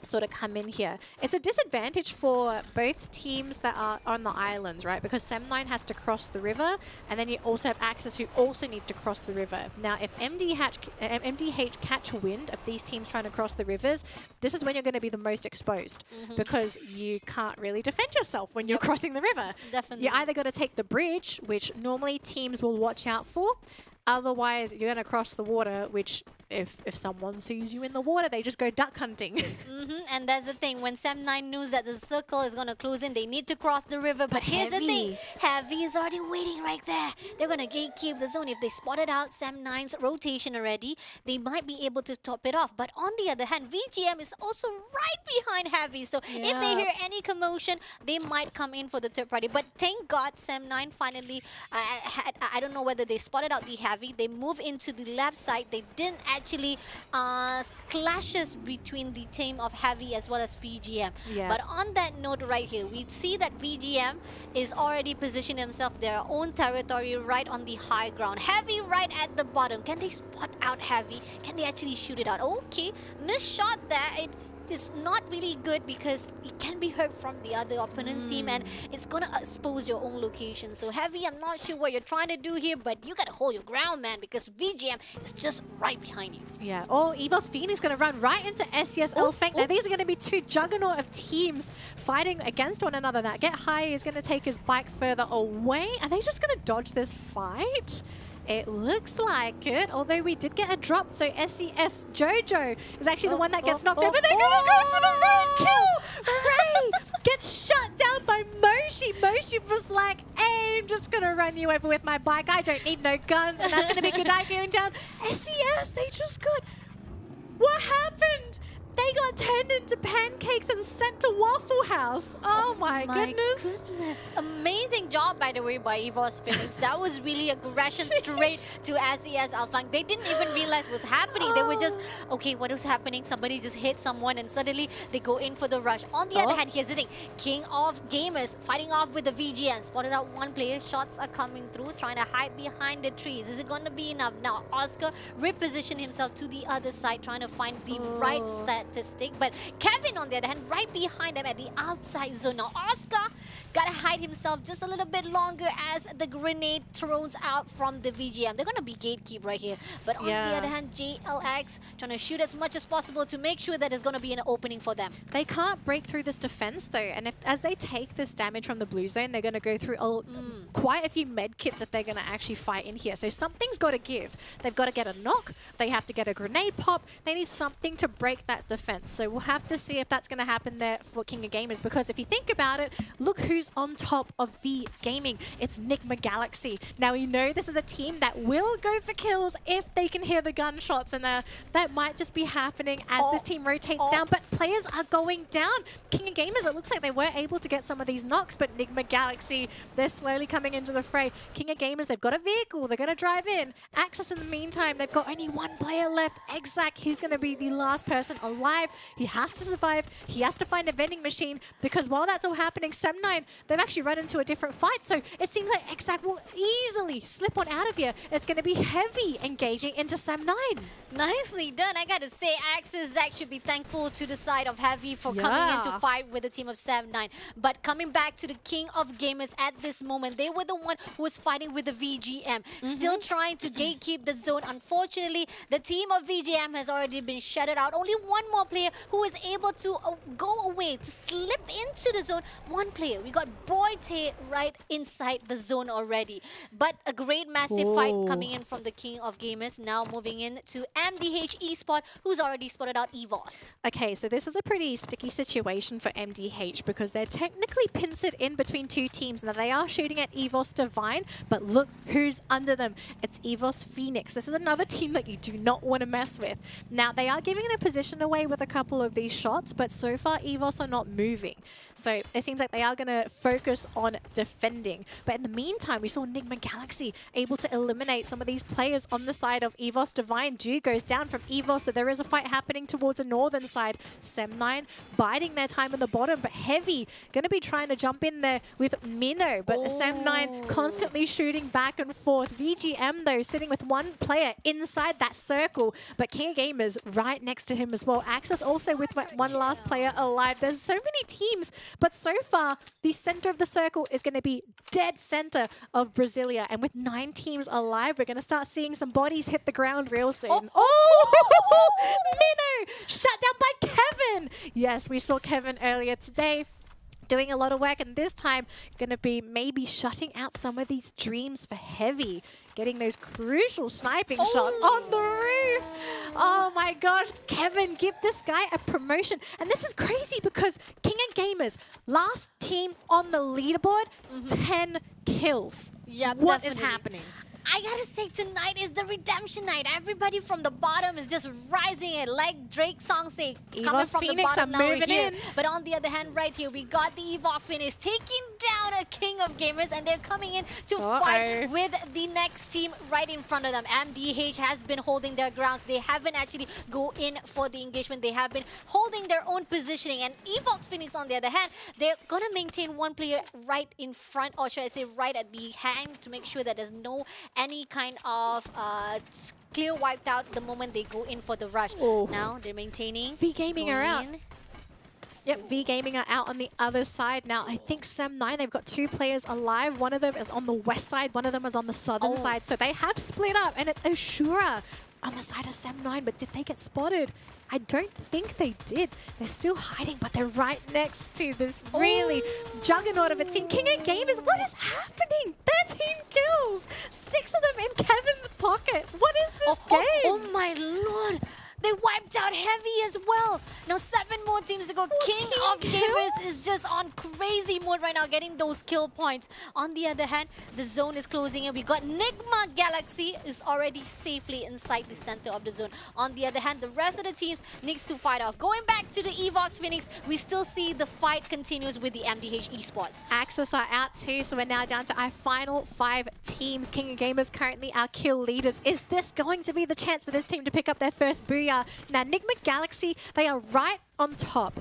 sort of come in here. It's a disadvantage for both teams that are on the islands, right? Because Sam9 has to cross the river, and then you also have Axis who also need to cross the river. Now, if MDH catch wind of these teams trying to cross the rivers, this is when you're going to be the most exposed because you can't really defend yourself when you're crossing the river. Definitely. You either got to take the bridge, which normally teams will watch out for. Otherwise, you're going to cross the water, which if someone sees you in the water, they just go duck hunting. And that's the thing. When Sam9 knows that the circle is going to close in, they need to cross the river. But here's the thing. Heavy is already waiting right there. They're going to gatekeep the zone. If they spotted out Sam9's rotation already, they might be able to top it off. But on the other hand, VGM is also right behind Heavy. So if they hear any commotion, they might come in for the third party. But thank God Sam9 finally I don't know whether they spotted out the Heavy. They move into the left side. They didn't actually clashes between the team of Heavy as well as VGM. But on that note right here, we see that VGM is already positioning themselves their own territory right on the high ground. Heavy right at the bottom. Can they spot out Heavy? Can they actually shoot it out? Okay, missed shot there. It's not really good because it can be heard from the other opponent's team and it's going to expose your own location. So Heavy, I'm not sure what you're trying to do here, but you got to hold your ground, man, because VGM is just right behind you. Yeah. Oh, EVOS Fiend is going to run right into SES ALFAINK. Now, these are going to be 2 juggernaut of teams fighting against one another. Now, Get High is going to take his bike further away. Are they just going to dodge this fight? It looks like it, although we did get a drop. So SES Jojo is actually the one that gets knocked over. They're going to go for the road kill. Ray gets shut down by Moshi. Moshi was like, hey, I'm just going to run you over with my bike. I don't need no guns. And that's going to be good eye going down. SES, they just got... What happened? They they got turned into pancakes and sent to Waffle House. Oh my goodness. Amazing job, by the way, by EVOS Phoenix. That was really aggression straight to SES ALFAINK. They didn't even realize what was happening. They were just, okay, what was happening? Somebody just hit someone and suddenly they go in for the rush. On the other hand, here's the thing. King of Gamers fighting off with the VGN. Spotted out one player. Shots are coming through, trying to hide behind the trees. Is it going to be enough? Now, Oscar repositioned himself to the other side, trying to find the right statistic. But Kevin, on the other hand, right behind them at the outside zone. Now, Oscar got to hide himself just a little bit longer as the grenade throws out from the VGM. They're going to be gatekeep right here. But on the other hand, JLX trying to shoot as much as possible to make sure that there's going to be an opening for them. They can't break through this defense though, and as they take this damage from the blue zone, they're going to go through quite a few med kits if they're going to actually fight in here. So something's got to give. They've got to get a knock. They have to get a grenade pop. They need something to break that defense. So we'll have to see if that's going to happen there for King of Gamers, because if you think about it, look who's on top of V Gaming. It's NIGMA Galaxy. Now we know this is a team that will go for kills if they can hear the gunshots, and that might just be happening as this team rotates down, but players are going down. King of Gamers, it looks like they were able to get some of these knocks, but NIGMA Galaxy, they're slowly coming into the fray. King of Gamers, they've got a vehicle, they're going to drive in. Axis, in the meantime, they've got only one player left. Exac, he's going to be the last person alive. He has to survive. He has to find a vending machine, because while that's all happening, Sem9, they've actually run into a different fight, so it seems like Exac will easily slip on out of here. It's going to be heavy engaging into Sem9. Nicely done. I gotta say, Axis Zach should be thankful to the side of Heavy for coming in to fight with the team of Sem9. But coming back to the King of Gamers at this moment, they were the one who was fighting with the VGM. Still trying to gatekeep the zone. Unfortunately, the team of VGM has already been shutted out. Only one more player who was able to go away, to slip into the zone. One player. We got Boyte right inside the zone already. But a great massive fight coming in from the King of Gamers. Now moving in to MDH Esports, who's already spotted out EVOS. Okay, so this is a pretty sticky situation for MDH, because they're technically pincered in between two teams. Now they are shooting at EVOS Divine, but look who's under them. It's EVOS Phoenix. This is another team that you do not want to mess with. Now they are giving their position away with a couple of these shots, but so far EVOS are not moving. So it seems like they are going to focus on defending. But in the meantime, we saw NIGMA Galaxy able to eliminate some of these players on the side of EVOS Divine. Dew goes down from EVOS, so there is a fight happening towards the northern side. Sem9 biding their time in the bottom, but Heavy going to be trying to jump in there with Minnow. But Sem9 constantly shooting back and forth. VGM, though, sitting with one player inside that circle, but King of Gamers right next to him as well. Axis also with one last player alive. There's so many teams, but so far, the center of the circle is going to be dead center of Brasilia. And with 9 teams alive, we're going to start seeing some bodies hit the ground real soon. Minnow! Shut down by Kevin! Yes, we saw Kevin earlier today doing a lot of work, and this time going to be maybe shutting out some of these dreams for Heavy. Getting those crucial sniping shots on the roof. Oh my gosh, Kevin, give this guy a promotion. And this is crazy because King of Gamers, last team on the leaderboard, 10 kills. Yep, What is happening? I gotta say, tonight is the redemption night. Everybody from the bottom is just rising it, like Drake's song say, coming from Phoenix the bottom now moving here. in. But on the other hand, right here, we got the EVOS Phoenix taking down a King of Gamers, and they're coming in to fight with the next team right in front of them. MDH has been holding their grounds. They haven't actually go in for the engagement. They have been holding their own positioning. And EVOS Phoenix, on the other hand, they're gonna maintain one player right in front, or should I say right at behind, to make sure that there's no any kind of clear wiped out the moment they go in for the rush. Now they're maintaining. V Gaming are out. Yep, V Gaming are out on the other side. Now, I think Sem9, they've got 2 players alive. One of them is on the west side, one of them is on the southern side. So they have split up, and it's Ashura on the side of Sem9. But did they get spotted? I don't think they did. They're still hiding, but they're right next to this really juggernaut of a team. King of Gamers, what is happening? 13 kills! 6 of them in Kevin's pocket. What is this game? Oh my lord! They wiped out Heavy as well. Now 7 more teams teams to go. King of Gamers is just on crazy mode right now, getting those kill points. On the other hand, the zone is closing in. We got NIGMA Galaxy is already safely inside the center of the zone. On the other hand, the rest of the teams needs to fight off. Going back to the EVOS Phoenix, we still see the fight continues with the MDH Esports. Axis are out too, so we're now down to our final 5 teams. King of Gamers currently our kill leaders. Is this going to be the chance for this team to pick up their first booyah? Now, NIGMA Galaxy, they are right on top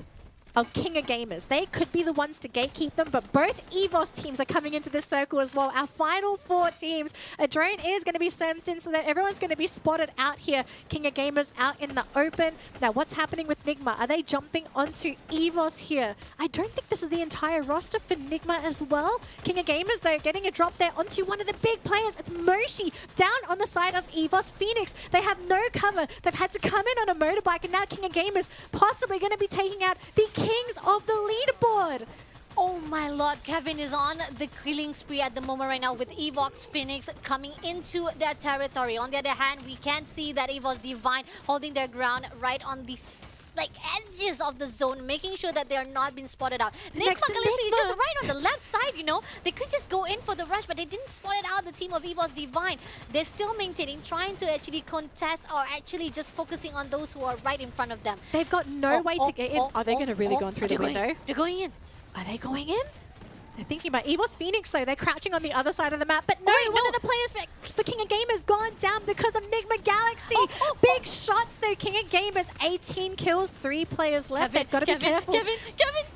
of King of Gamers. They could be the ones to gatekeep them, but both EVOS teams are coming into this circle as well. Our final 4 teams. A drone is going to be sent in so that everyone's going to be spotted out here. King of Gamers out in the open. Now, what's happening with NIGMA? Are they jumping onto EVOS here? I don't think this is the entire roster for NIGMA as well. King of Gamers, though, getting a drop there onto one of the big players. It's Moshi down on the side of EVOS Phoenix. They have no cover. They've had to come in on a motorbike, and now King of Gamers possibly going to be taking out the kings of the leaderboard. Oh my lord, Kevin is on the killing spree at the moment right now with EVOS Phoenix coming into their territory. On the other hand, we can see that EVOS Divine holding their ground right on the edges of the zone, making sure that they are not being spotted out. NIGMA Galaxy is just right on the left side, you know. They could just go in for the rush, but they didn't spot it out, the team of EVOS Divine. They're still maintaining, trying to actually contest or actually just focusing on those who are right in front of them. They've got no way to get in. Are they going to really go through the window? They're going in. Are they going in? They're thinking about EVOS Phoenix, though. They're crouching on the other side of the map. But no, one of the players for King of Gamers gone down because of NIGMA Galaxy. Big shots, though. King of Gamers, 18 kills, 3 players left. They've got to be careful. Kevin!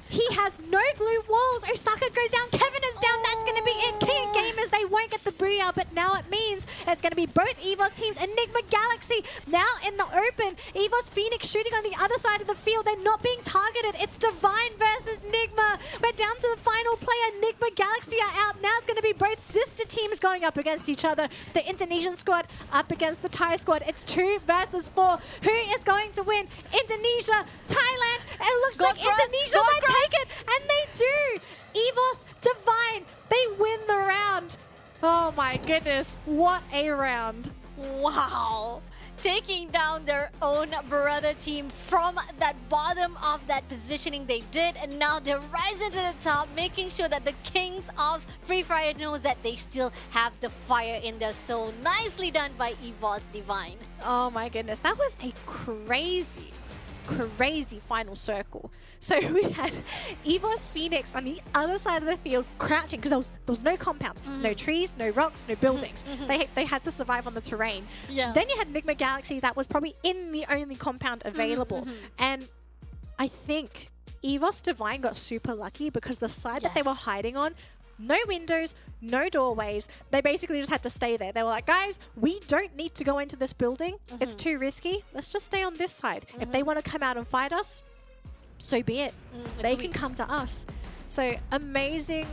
He has no blue walls. Osaka goes down. Kevin is down. That's going to be it. King of Gamers, they won't get the booyah, but now it means it's going to be both EVOS teams and NIGMA Galaxy now in the open. EVOS Phoenix shooting on the other side of the field. They're not being targeted. It's Divine versus NIGMA. We're down to the final player. NIGMA Galaxy are out. Now it's going to be both sister teams going up against each other. The Indonesian squad up against the Thai squad. It's 2 versus 4. Who is going to win? Indonesia, Thailand. It looks like Indonesia might take it. And they do. EVOS, Divine, they win the round. Oh my goodness. What a round. Wow. Taking down their own brother team from that bottom of that positioning they did, and now they're rising to the top, making sure that the kings of Free Fire knows that they still have the fire in their soul. Nicely done by EVOS Divine. Oh my goodness, that was a crazy final circle. So we had EVOS Phoenix on the other side of the field crouching because there was no compounds, no trees, no rocks, no buildings. They had to survive on the terrain. Then you had NIGMA Galaxy that was probably in the only compound available. And I think EVOS Divine got super lucky because the side that they were hiding on, no windows, no doorways. They basically just had to stay there. They were like, guys, we don't need to go into this building. It's too risky. Let's just stay on this side. If they want to come out and fight us, so be it. They can come to us. So amazing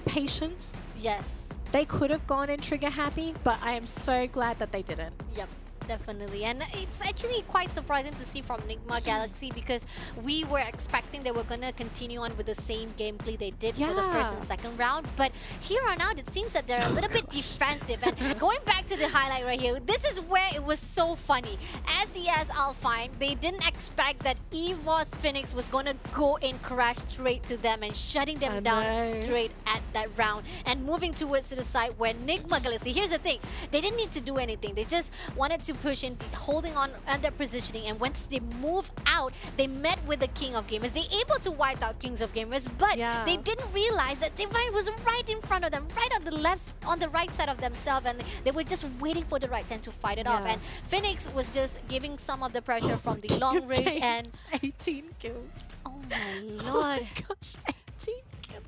patience. Yes. They could have gone in trigger happy, but I am so glad that they didn't. Yep. Definitely, and it's actually quite surprising to see from NIGMA Galaxy because we were expecting they were gonna continue on with the same gameplay they did for the first and second round, but here on out it seems that they're a little bit defensive. And going back to the highlight right here, this is where it was so funny. As ALFAINK, they didn't expect that EVOS Phoenix was gonna go and crash straight to them and shutting them down straight at that round and moving towards to the side where NIGMA Galaxy, here's the thing, they didn't need to do anything. They just wanted to push in, holding on at their positioning, and once they move out, they met with the King of Gamers. They able to wipe out Kings of Gamers, but they didn't realize that Divine was right in front of them, right on the right side of themselves, and they were just waiting for the right time to fight it off. And Phoenix was just giving some of the pressure from the long range and 18 kills. Oh my lord. Oh gosh, 18 kills.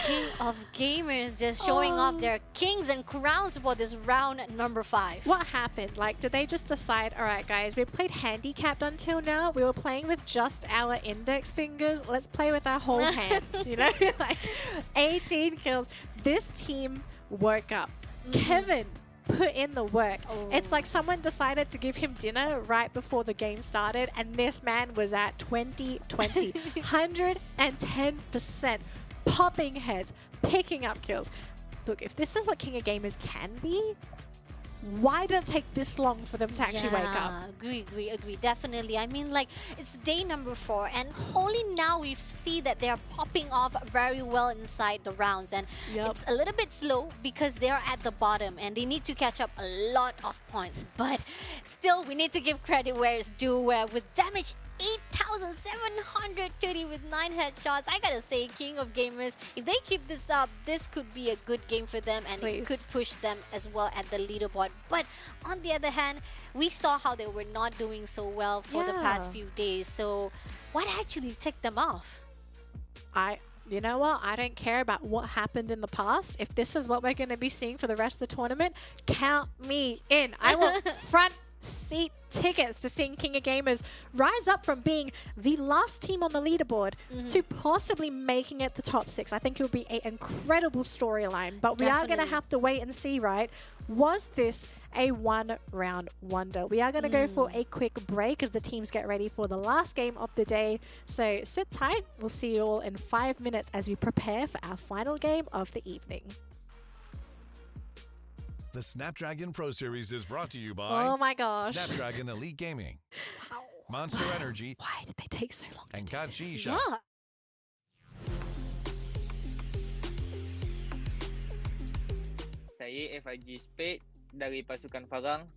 King of Gamers just showing off their kings and crowns for this round number 5. What happened? Like, did they just decide, all right, guys, we played handicapped until now. We were playing with just our index fingers. Let's play with our whole hands, you know? Like, 18 kills. This team woke up. Kevin put in the work. It's like someone decided to give him dinner right before the game started, and this man was at 20-20. 110%. Popping heads, picking up kills. Look, if this is what King of Gamers can be, why did it take this long for them to actually wake up? Agree. Definitely. I mean, like, it's day number 4, and it's only now we see that they are popping off very well inside the rounds, and it's a little bit slow because they are at the bottom and they need to catch up a lot of points. But still, we need to give credit where it's due. Where with damage 8,730 with 9 headshots. I gotta say, King of Gamers, if they keep this up, this could be a good game for them, and it could push them as well at the leaderboard. But on the other hand, we saw how they were not doing so well for the past few days. So what actually ticked them off? You know what? I don't care about what happened in the past. If this is what we're going to be seeing for the rest of the tournament, count me in. I want front seat tickets to seeing King of Gamers rise up from being the last team on the leaderboard to possibly making it the top 6. I think it would be an incredible storyline, but we are going to have to wait and see, right? Was this a one-round wonder? We are going to go for a quick break as the teams get ready for the last game of the day. So sit tight. We'll see you all in 5 minutes as we prepare for our final game of the evening. The Snapdragon Pro Series is brought to you by Oh my gosh. Snapdragon Elite Gaming, Monster Energy, Why did they take so long? and Kachi Yeah. Shop. Saya FIG Spade dari pasukan Farang.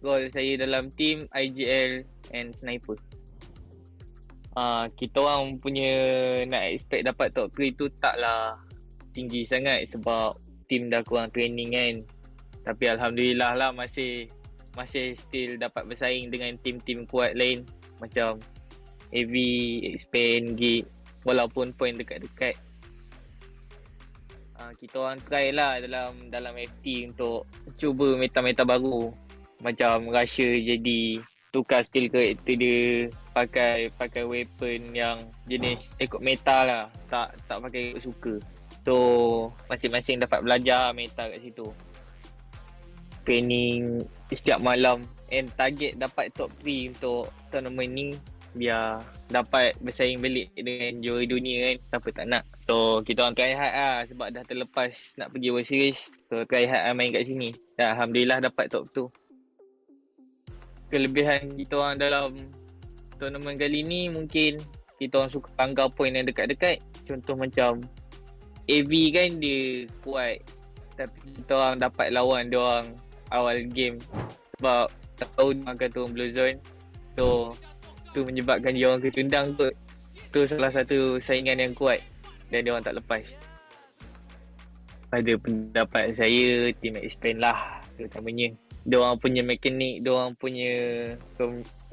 Role saya dalam team IGL and Sniper. Kita orang punya nak expect dapat top 3 tu taklah tinggi sangat sebab team dah kurang training kan. Tapi alhamdulillah lah masih still dapat bersaing dengan team-team kuat lain macam AV, Expand, Geek, walaupun point dekat-dekat. Kita orang try lah dalam FT untuk cuba meta-meta baru. Macam Russia jadi tukar skill character dia, pakai weapon yang jenis ikut meta lah, tak pakai ikut suka. So masing-masing dapat belajar meta kat situ. Training setiap malam and target dapat top 3 untuk tournament ni biar dapat bersaing balik dengan juara dunia kan, siapa tak nak. So kita orang try hard lah sebab dah terlepas nak pergi World Series. So try hard main kat sini dan alhamdulillah dapat top 2. Kelebihan kita orang dalam tournament kali ni mungkin kita orang suka bangga point yang dekat-dekat. Contoh macam AV kan dia kuat, tapi kita orang dapat lawan dia orang awal game sebab tahu dia akan turun blue zone. So tu menyebabkan dia orang ketundang tu. Tu salah satu saingan yang kuat dan dia orang tak lepas. Pada pendapat saya, team Expand lah terutamanya. Dia orang punya mekanik, dia orang punya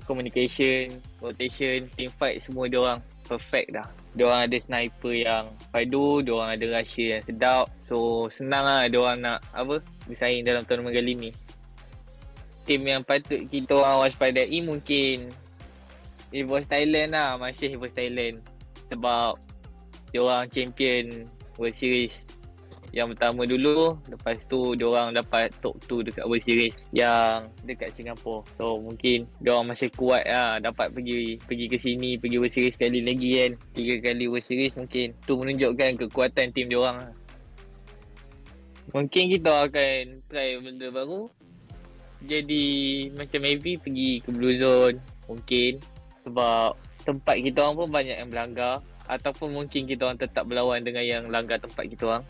communication, rotation, team fight semua dia orang perfect dah. Dia orang ada sniper yang padu, dia orang ada Russia yang sedap. So senang lah dia orang nak bersaing dalam tournament kali ni. Tim yang patut kita orang waspadai mungkin EVOS Thailand lah, masih EVOS Thailand. Sebab dia orang champion World Series yang pertama dulu, lepas tu dia orang dapat top 2 dekat World Series yang dekat Singapura. So mungkin dia orang masih kuat lah, dapat pergi ke sini, pergi World Series sekali lagi kan. 3 kali World Series mungkin tu menunjukkan kekuatan tim dia orang lah. Mungkin kita akan try benda baru. Jadi macam AV pergi ke Blue Zone mungkin sebab tempat kita orang pun banyak yang melanggar, ataupun mungkin kita orang tetap berlawan dengan yang langgar tempat kita orang.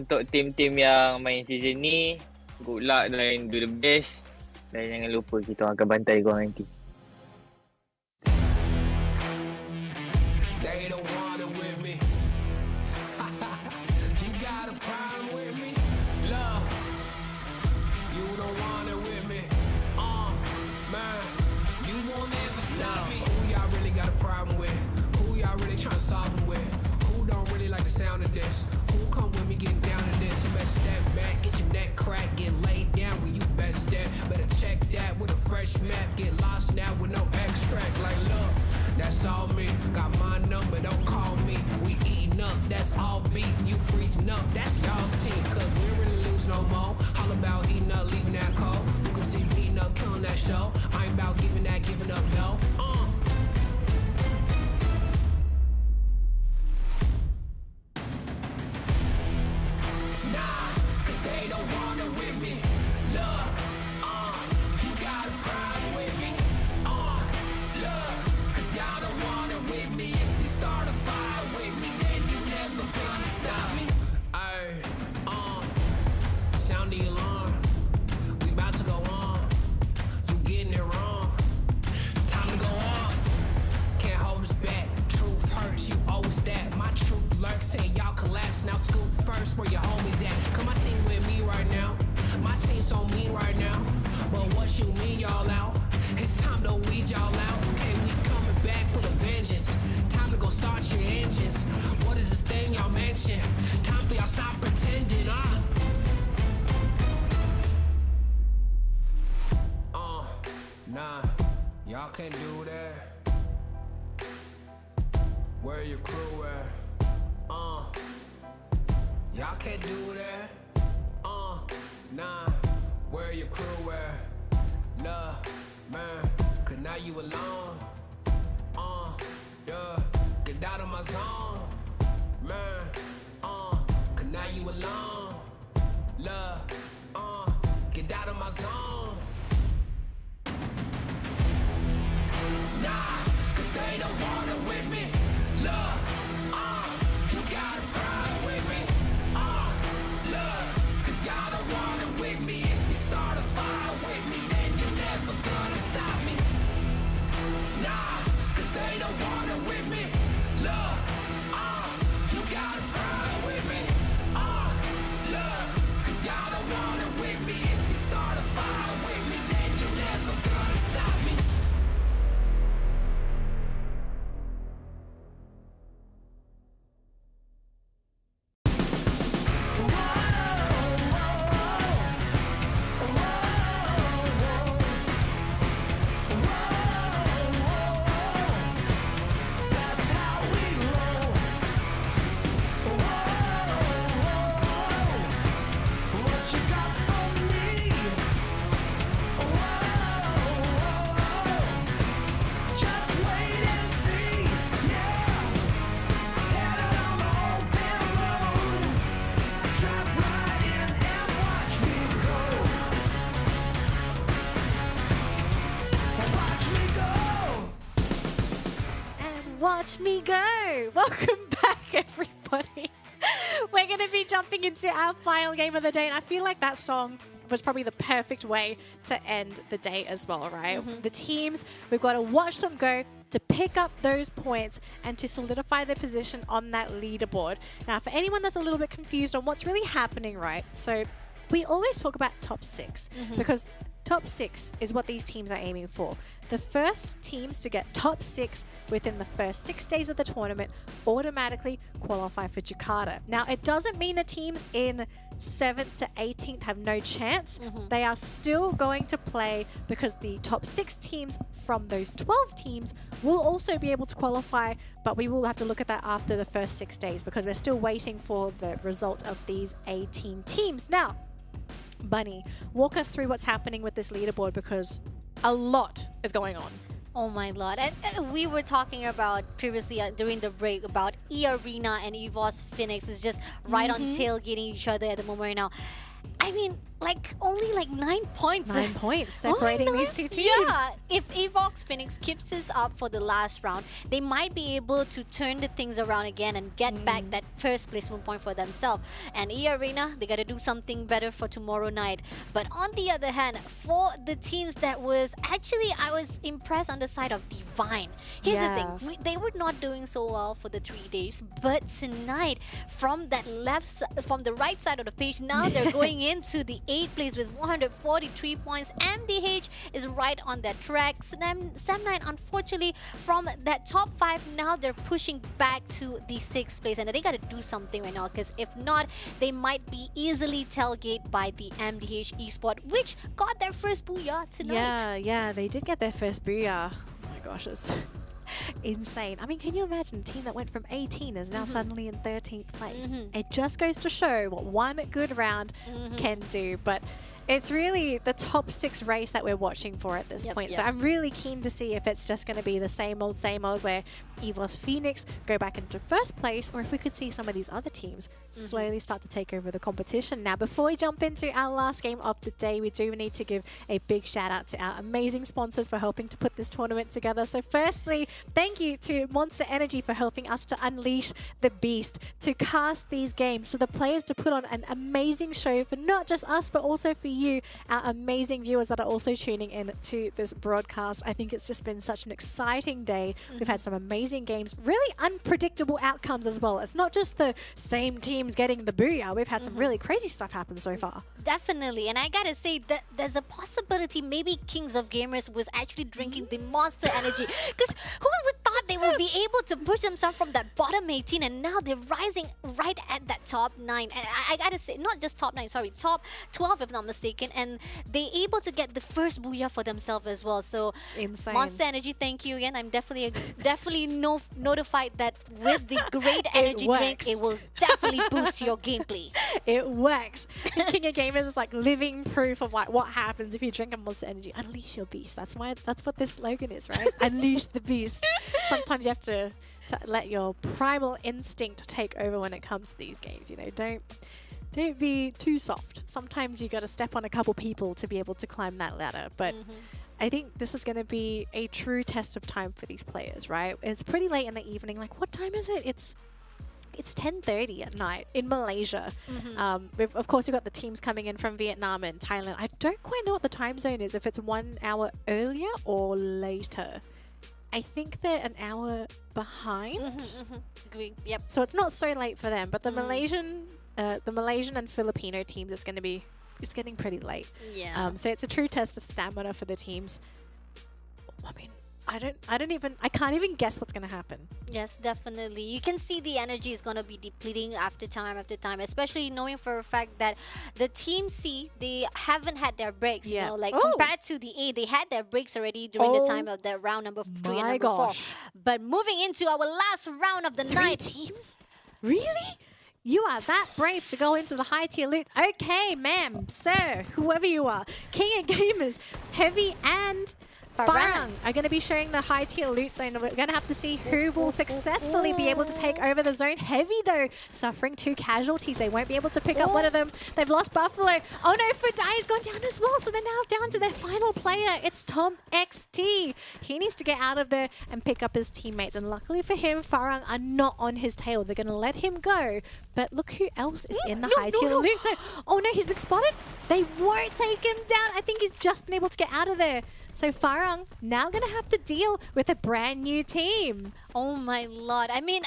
Untuk tim-tim yang main season ni, good luck dan do the best. Dan jangan lupa kita akan bantai korang nanti. They don't want it with me. You got a problem with me? Love, you don't want it with me. Man, you won't ever stop me. Who y'all really got a problem with? Who y'all really trying to solve it with? Who don't really like the sound of this? Come with me, getting down to this. You better step back, get your neck cracked, get laid down where you best step. Better check that with a fresh map. Get lost now with no extract. Like, look, that's all me. Got my number, don't call me. We eating up, that's all beef. You freezing up, that's y'all's team. Cause we don't really lose no more. All about eating up, leaving that cold. You can see me eating up, killing that show. I ain't about giving up, no. Nah, cause they don't want it with me. sound the alarm. We about to go on. You getting it wrong. Time to go off. Can't hold us back. Truth hurts, you always that. My truth lurks and y'all collapse. Now scoop first where your homies at. Come my team with me right now. My team so mean right now. But what you mean y'all out? It's time to weed y'all out. Okay, we coming back with a vengeance. Time to go start your engines. What is this thing y'all mention? Time for y'all stop pretending, Nah, y'all can't do that. Where your crew at? Y'all can't do that. Nah, where your crew at? Nah, man, cause now you alone. Yeah, get out of my zone. Man, cause now you alone. Love, get out of my zone. Nah, cause they don't want it with me. Love, you gotta cry with me. Love, cause y'all don't want it with me. If you start a fire with me, then you're never gonna stop me. Nah, cause they don't want it with me. Love, you gotta cry with me. Love, cause y'all don't want it with me. If you start a fire with me, then you're never gonna stop me. Watch me go! Welcome back, everybody. We're going to be jumping into our final game of the day, and I feel like that song was probably the perfect way to end the day as well, right? The teams, we've got to watch them go to pick up those points and to solidify their position on that leaderboard. Now, for anyone that's a little bit confused on what's really happening, right? So we always talk about top 6 because top 6 is what these teams are aiming for. The first teams to get top 6 within the first 6 days of the tournament automatically qualify for Jakarta. Now, it doesn't mean the teams in 7th to 18th have no chance. They are still going to play because the top 6 teams from those 12 teams will also be able to qualify, but we will have to look at that after the first 6 days because we're still waiting for the result of these 18 teams. Now, Bunny, walk us through what's happening with this leaderboard because a lot is going on. Oh my lord. And we were talking about previously during the break about EARENA and EVOS Phoenix is just right on tailgating each other at the moment right now. I mean, like only like 9 points. 9 points separating these two teams. Yeah, if EVOS Phoenix keeps this up for the last round, they might be able to turn the things around again and get back that first placement point for themselves. And EARENA, they got to do something better for tomorrow night. But on the other hand, for the teams that was actually, I was impressed on the side of Divine. Here's the thing, they were not doing so well for the 3 days, but tonight from that from the right side of the page, now they're going into the 8th place with 143 points. MDH is right on that track. Sam9, unfortunately, from that top 5, now they're pushing back to the 6th place. And they got to do something right now, because if not, they might be easily tailgated by the MDH Esports, which got their first booyah tonight. Yeah, they did get their first booyah. Oh my gosh, it's insane. I mean, can you imagine a team that went from 18 is now suddenly in 13th place? It just goes to show what one good round can do. But it's really the top 6 race that we're watching for at this point. So I'm really keen to see if it's just going to be the same old where EVOS Phoenix go back into first place, or if we could see some of these other teams slowly start to take over the competition. Now, before we jump into our last game of the day, we do need to give a big shout out to our amazing sponsors for helping to put this tournament together. So firstly, thank you to Monster Energy for helping us to unleash the beast, to cast these games, for the players to put on an amazing show for not just us, but also for you, our amazing viewers that are also tuning in to this broadcast. I think it's just been such an exciting day. We've had some amazing games, really unpredictable outcomes as well. It's not just the same teams getting the booyah. We've had some really crazy stuff happen so far. Definitely, and I gotta say that there's a possibility maybe Kings of Gamers was actually drinking the Monster Energy, because who would thought they would be able to push themselves from that bottom 18 and now they're rising right at that top 9. And I gotta say, not just top 9, sorry, top 12 if not mistaken, and they able to get the first booyah for themselves as well. So insane. Monster Energy, thank you again. I'm definitely notified that with the great energy drink, it will definitely boost your gameplay. It works. King of Gamers is like living proof of like what happens if you drink a Monster Energy. Unleash your beast. That's what this slogan is, right? Unleash the beast. Sometimes you have to let your primal instinct take over when it comes to these games. You know, don't be too soft. Sometimes you got to step on a couple people to be able to climb that ladder. But I think this is going to be a true test of time for these players, right? It's pretty late in the evening. Like, what time is it? It's 10:30 at night in Malaysia. Of course, we've got the teams coming in from Vietnam and Thailand. I don't quite know what the time zone is, if it's 1 hour earlier or later. I think they're an hour behind. Agree. Yep. So it's not so late for them, but the Malaysian and Filipino teams, it's getting pretty late. Yeah. So it's a true test of stamina for the teams. I mean, I can't even guess what's going to happen. Yes, definitely. You can see the energy is going to be depleting after time, especially knowing for a fact that the Team C, they haven't had their breaks, you know, like compared to the A, they had their breaks already during the time of their round number 3 and number 4. But moving into our last round of the night. 3 teams? Really? You are that brave to go into the high tier loot. Okay, ma'am, sir, whoever you are. King of Gamers, Heavy and FARANG are going to be showing the high tier loot zone. We're going to have to see who will successfully be able to take over the zone. Heavy, though, suffering 2 casualties. They won't be able to pick up one of them. They've lost Buffalo. Oh no, Fudai's gone down as well. So they're now down to their final player. It's Tom XT. He needs to get out of there and pick up his teammates. And luckily for him, FARANG are not on his tail. They're going to let him go. But look who else is in the high tier loot zone. Oh no, he's been spotted. They won't take him down. I think he's just been able to get out of there. So FARANG now going to have to deal with a brand new team. Oh my lord. I mean,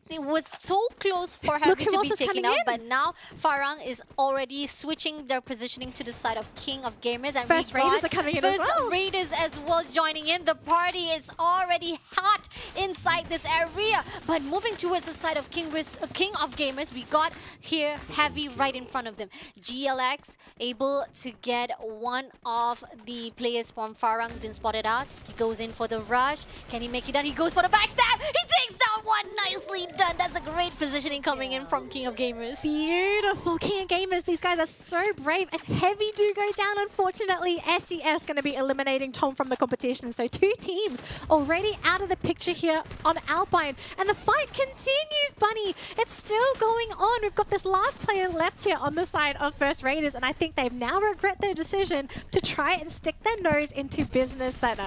it was so close for Heavy to be taken out, but now FARANG is already switching their positioning to the side of King of Gamers. And First Raiders are coming in as well. First Raiders as well joining in. The party is already hot inside this area. But moving towards the side of King of Gamers, we got here Heavy right in front of them. GLX able to get one of the players from FARANG been spotted out. He goes in for the rush. Can he make it down? He goes for the backstab. He takes down one. Nicely done. That's a great positioning coming in from King of Gamers. Beautiful. King of Gamers. These guys are so brave. And Heavy do go down, unfortunately. SES going to be eliminating Tom from the competition. So 2 teams already out of the picture here on Alpine. And the fight continues, Bunny. It's still going on. We've got this last player left here on the side of First Raiders. And I think they've now regret their decision to try and stick their nose into business that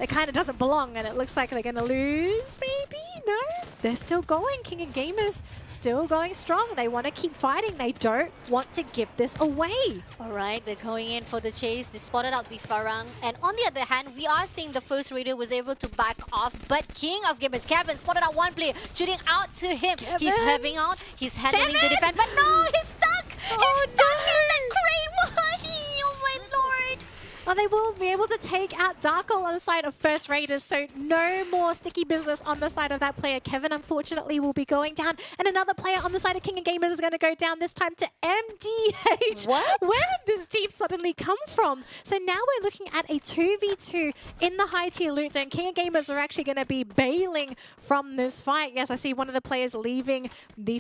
kind of doesn't belong. And it looks like they're going to lose, maybe? No? They're still going. King of Gamers still going strong. They want to keep fighting. They don't want to give this away. Alright, they're going in for the chase. They spotted out the FARANG. And on the other hand, we are seeing the First Raider was able to back off. But King of Gamers, Kevin, spotted out one player, shooting out to him. Kevin. He's having out. He's handling the defense. But no, he's stuck! Oh, he's stuck in the crate! Oh my lord! Well, they will be able to take out Darkle on the side of First Raiders, so no more sticky business on the side of that player. Kevin, unfortunately, will be going down, and another player on the side of King of Gamers is going to go down, this time to MDH. What? Where did this team suddenly come from? So now we're looking at a 2v2 in the high tier loot zone. King of Gamers are actually going to be bailing from this fight. Yes, I see one of the players leaving the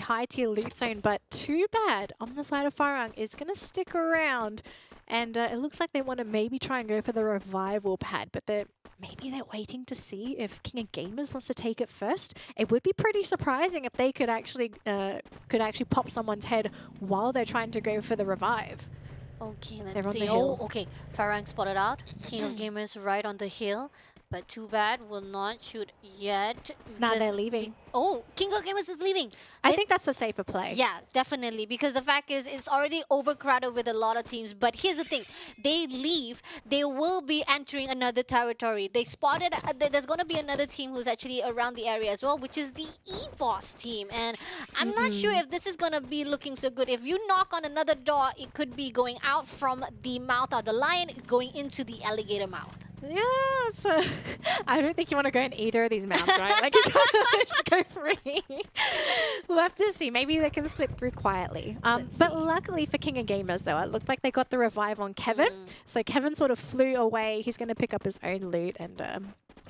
high tier loot zone, but too bad. On the side of FARANG is going to stick around. And it looks like they want to maybe try and go for the revival pad, but they're maybe they're waiting to see if King of Gamers wants to take it first. It would be pretty surprising if they could actually pop someone's head while they're trying to go for the revive. Okay, They're let's on see. the hill. Oh, okay. Farang spotted out. King of Gamers right on the hill. But too bad, will not shoot yet. Nah, because they're leaving. Oh, King of Gamers is leaving. I think that's a safer play. Yeah, definitely. Because the fact is, it's already overcrowded with a lot of teams. But here's the thing. They leave, they will be entering another territory. They spotted, there's going to be another team who's actually around the area as well, which is the EVOS team. And I'm not sure if this is going to be looking so good. If you knock on another door, it could be going out from the mouth of the lion, going into the alligator mouth. Yeah, I don't think you want to go in either of these mouths, right? Like, you can't just go free. We'll have to see. Maybe they can slip through quietly. But luckily for King of Gamers, though, it looked like they got the revive on Kevin. So Kevin sort of flew away. He's going to pick up his own loot, and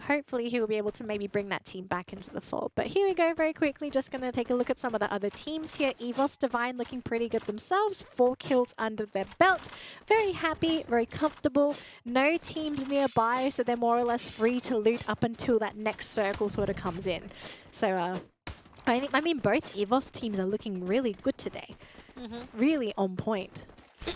hopefully he will be able to maybe bring that team back into the fold. But here we go very quickly. Just going to take a look at some of the other teams here. EVOS Divine looking pretty good themselves. 4 kills under their belt. Very happy, very comfortable. No teams nearby, so they're more or less free to loot up until that next circle sort of comes in. So I mean, both EVOS teams are looking really good today. Really on point.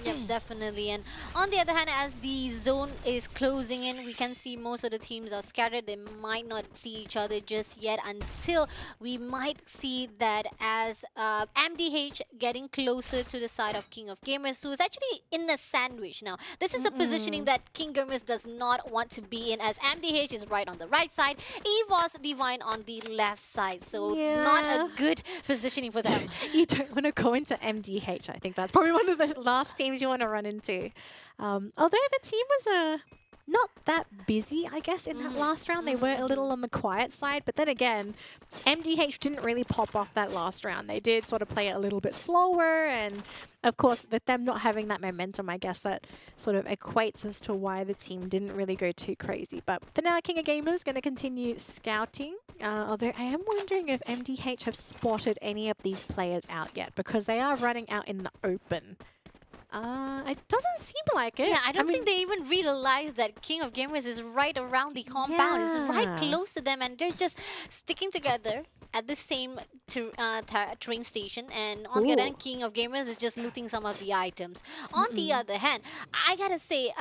Yep, definitely. And on the other hand, as the zone is closing in, we can see most of the teams are scattered. They might not see each other just yet until we might see that as MDH getting closer to the side of King of Gamers, who is actually in a sandwich now. This is a positioning that King Gamers does not want to be in, as MDH is right on the right side, EVOS Divine on the left side. So not a good positioning for them. You don't want to go into MDH. I think that's probably one of the last teams you want to run into. Although the team was not that busy, I guess, in that last round. They were a little on the quiet side, but then again, MDH didn't really pop off that last round. They did sort of play it a little bit slower, and of course, with them not having that momentum, I guess that sort of equates as to why the team didn't really go too crazy. But for now, King of Gamers is going to continue scouting, although I am wondering if MDH have spotted any of these players out yet, because they are running out in the open. It doesn't seem like it. Yeah, I don't think they even realized that King of Gamers is right around the compound. It's right close to them, and they're just sticking together at the same train station. And on the other hand, King of Gamers is just looting some of the items. On the other hand, I gotta say,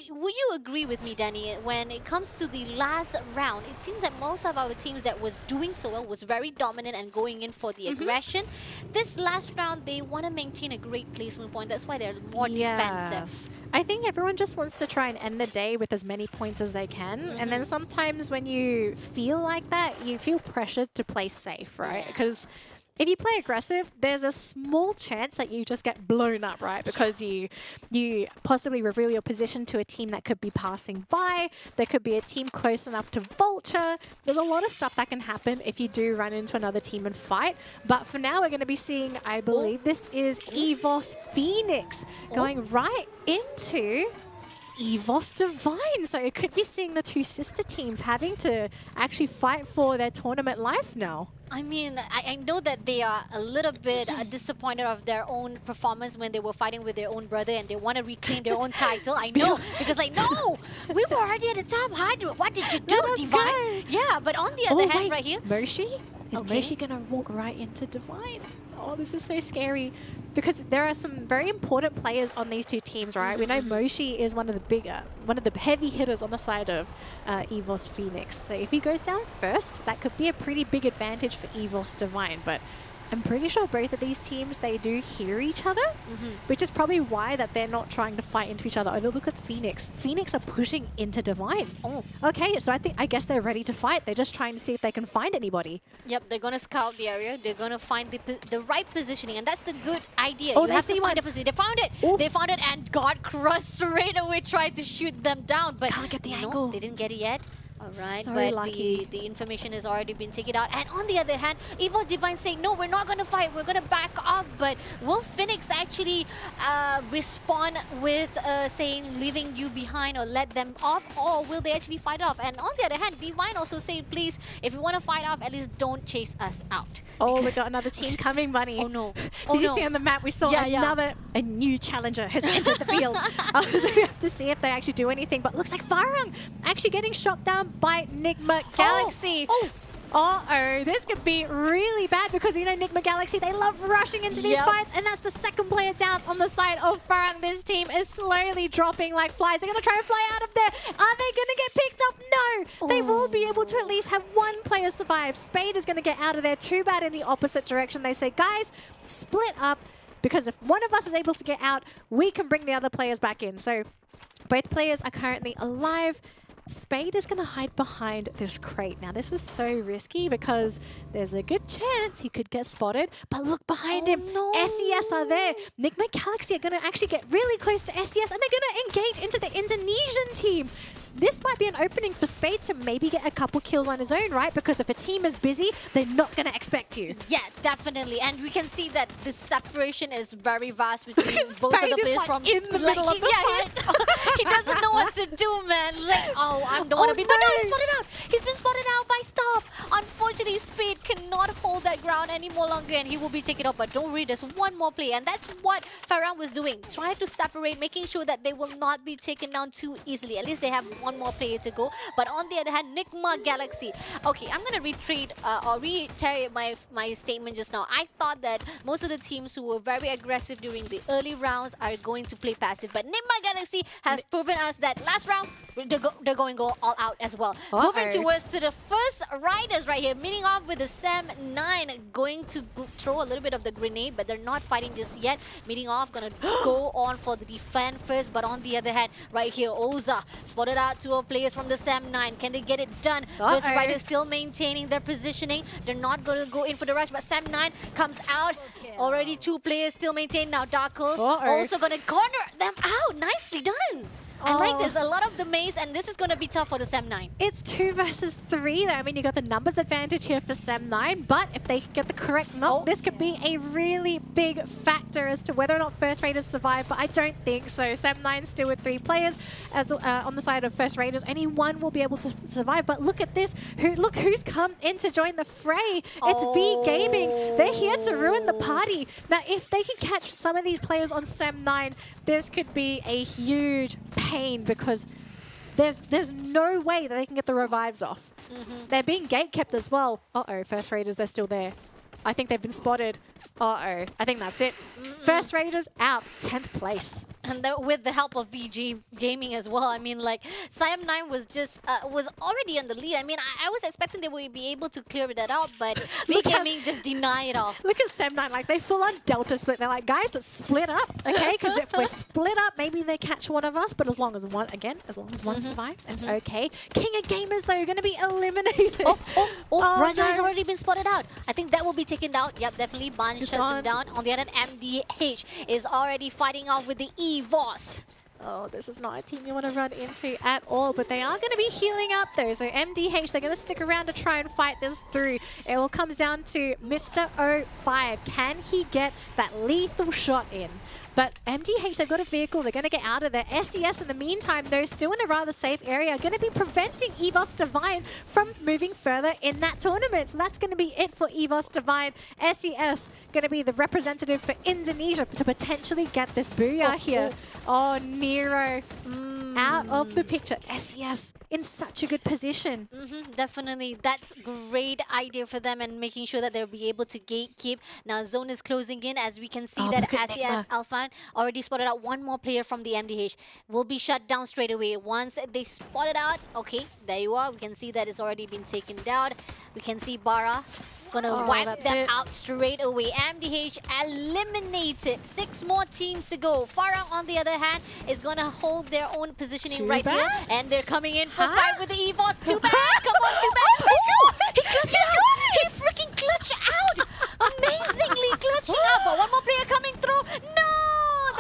would you agree with me, Danny, when it comes to the last round, it seems that most of our teams that was doing so well was very dominant and going in for the aggression. This last round, they want to maintain a great placement point. That's why they're more defensive. I think everyone just wants to try and end the day with as many points as they can. And then sometimes when you feel like that, you feel pressured to play safe, right? Because if you play aggressive, there's a small chance that you just get blown up, right? Because you possibly reveal your position to a team that could be passing by. There could be a team close enough to vulture. There's a lot of stuff that can happen if you do run into another team and fight. But for now, we're going to be seeing, I believe this is EVOS Phoenix going right into EVOS Divine. So it could be seeing the two sister teams having to actually fight for their tournament life now. I mean, I know that they are a little bit disappointed of their own performance when they were fighting with their own brother, and they want to reclaim their own title. I know, because I know we were already at the top 100. What did you do, Divine? Yeah, but on the other hand, right here, Moshi? Is Moshi going to walk right into Divine? Oh, this is so scary. Because there are some very important players on these two teams, right? We know Moshi is one of the heavy hitters on the side of EVOS Phoenix. So if he goes down first, that could be a pretty big advantage for EVOS Divine. But I'm pretty sure both of these teams, they do hear each other, which is probably why that they're not trying to fight into each other. Oh, look at Phoenix. Phoenix are pushing into Divine. Oh, okay. So I guess they're ready to fight. They're just trying to see if they can find anybody. Yep, they're going to scout the area. They're going to find the right positioning, and that's the good idea. Oh, you have to find a position. They found it. Ooh. They found it and got crushed straight away, tried to shoot them down. But can't get the angle. They didn't get it yet. Alright, So but lucky. the information has already been taken out. And on the other hand, EVOS Divine saying, no, we're not going to fight, we're going to back off. But will Phoenix actually respond with saying leaving you behind or let them off? Or will they actually fight off? And on the other hand, Divine also saying, please, if you want to fight off, at least don't chase us out. Oh, we got another team coming, Bunny. Oh no. Did you see on the map, we saw a new challenger has entered the field. We have to see if they actually do anything. But looks like FARANG actually getting shot down by NIGMA Galaxy. Uh-oh, this could be really bad because, you know, NIGMA Galaxy, they love rushing into these fights, and that's the second player down on the side of FARANG. This team is slowly dropping like flies. They're going to try and fly out of there. Are they going to get picked up? No! They will be able to at least have one player survive. Spade is going to get out of there. Too bad in the opposite direction. They say, guys, split up, because if one of us is able to get out, we can bring the other players back in. So both players are currently alive. Spade is going to hide behind this crate. Now, this is so risky because there's a good chance he could get spotted. But look behind him. No. SES are there. NIGMA Galaxy are going to actually get really close to SES, and they're going to engage into the Indonesian team. This might be an opening for Spade to maybe get a couple kills on his own, right? Because if a team is busy, they're not going to expect you. Yeah, definitely. And we can see that the separation is very vast between both of the players from in the middle of the fight. He doesn't know what to do, man. Like, I don't want to be. no. But no, he's spotted out. He's been spotted out by Stop. Unfortunately, Spade cannot hold that ground any more longer, and he will be taken out. But don't worry, there's one more play, and that's what FARANG was doing. Trying to separate, making sure that they will not be taken down too easily. At least they have one more player to go. But on the other hand, NIGMA Galaxy. Okay, I'm gonna reiterate my statement just now. I thought that most of the teams who were very aggressive during the early rounds are going to play passive, but NIGMA Galaxy has proven us that last round they're going to go all out as well. Moving towards to the first riders right here, meeting off with the Sam 9 going to throw a little bit of the grenade, but they're not fighting just yet. Meeting off gonna go on for the defend first, but on the other hand, right here, Oza spotted out two players from the Sam 9. Can they get it done? First riders still maintaining their positioning. They're not going to go in for the rush, but Sam 9 comes out. Already two players still maintained. Now Darkles also going to corner them out. Nicely done. I like this. A lot of the maze, and this is going to be tough for the Sam 9. It's 2 versus 3 though. I mean, you got the numbers advantage here for Sam 9, but if they get the correct knock, this could be a really big factor as to whether or not First Raiders survive, but I don't think so. Sam 9 still with 3 players as on the side of First Raiders. Only one will be able to survive, but look at this. Look who's come in to join the fray. It's V Gaming. They're here to ruin the party. Now, if they can catch some of these players on Sam 9, this could be a huge pain because there's no way that they can get the revives off. They're being gate-kept as well. Uh-oh, First Raiders, they're still there. I think they've been spotted. Uh-oh, I think that's it. First Raiders out, 10th place. And with the help of VG Gaming as well. I mean, like, Sam 9 was just, was already in the lead. I mean, I was expecting they would be able to clear that out, but V Gaming just denied it all. Look at Sam 9, like, they full on Delta split. They're like, guys, let's split up, okay? Because if we're split up, maybe they catch one of us, but as long as one survives, it's okay. King of Gamers, though, are going to be eliminated. Raja has no. already been spotted out. I think that will be taken out. Yep, definitely. Ban shuts him down. On the other hand, MDH is already fighting off with the EVOS. Oh, this is not a team you want to run into at all, but they are going to be healing up though. So MDH, they're going to stick around to try and fight this through. It all comes down to Mr. 05. Can he get that lethal shot in? But MDH, they've got a vehicle. They're going to get out of there. SES, in the meantime, they're still in a rather safe area, going to be preventing EVOS Divine from moving further in that tournament. So that's going to be it for EVOS Divine. SES going to be the representative for Indonesia to potentially get this booyah here. Oh, Nero out of the picture. SES in such a good position. Definitely. That's great idea for them and making sure that they'll be able to gatekeep. Now, zone is closing in as we can see that SES ALFAINK already spotted out one more player from the MDH. Will be shut down straight away. Once they spotted out, okay, there you are. We can see that it's already been taken down. We can see Bara gonna wipe them out straight away. MDH eliminated. 6 more teams to go. FARANG, on the other hand, is gonna hold their own positioning right here. And they're coming in for fight with the EVOS. Too bad. Come on, too bad. Oh, he clutched out. He freaking clutched out. Amazingly clutching out. But one more player coming through. No!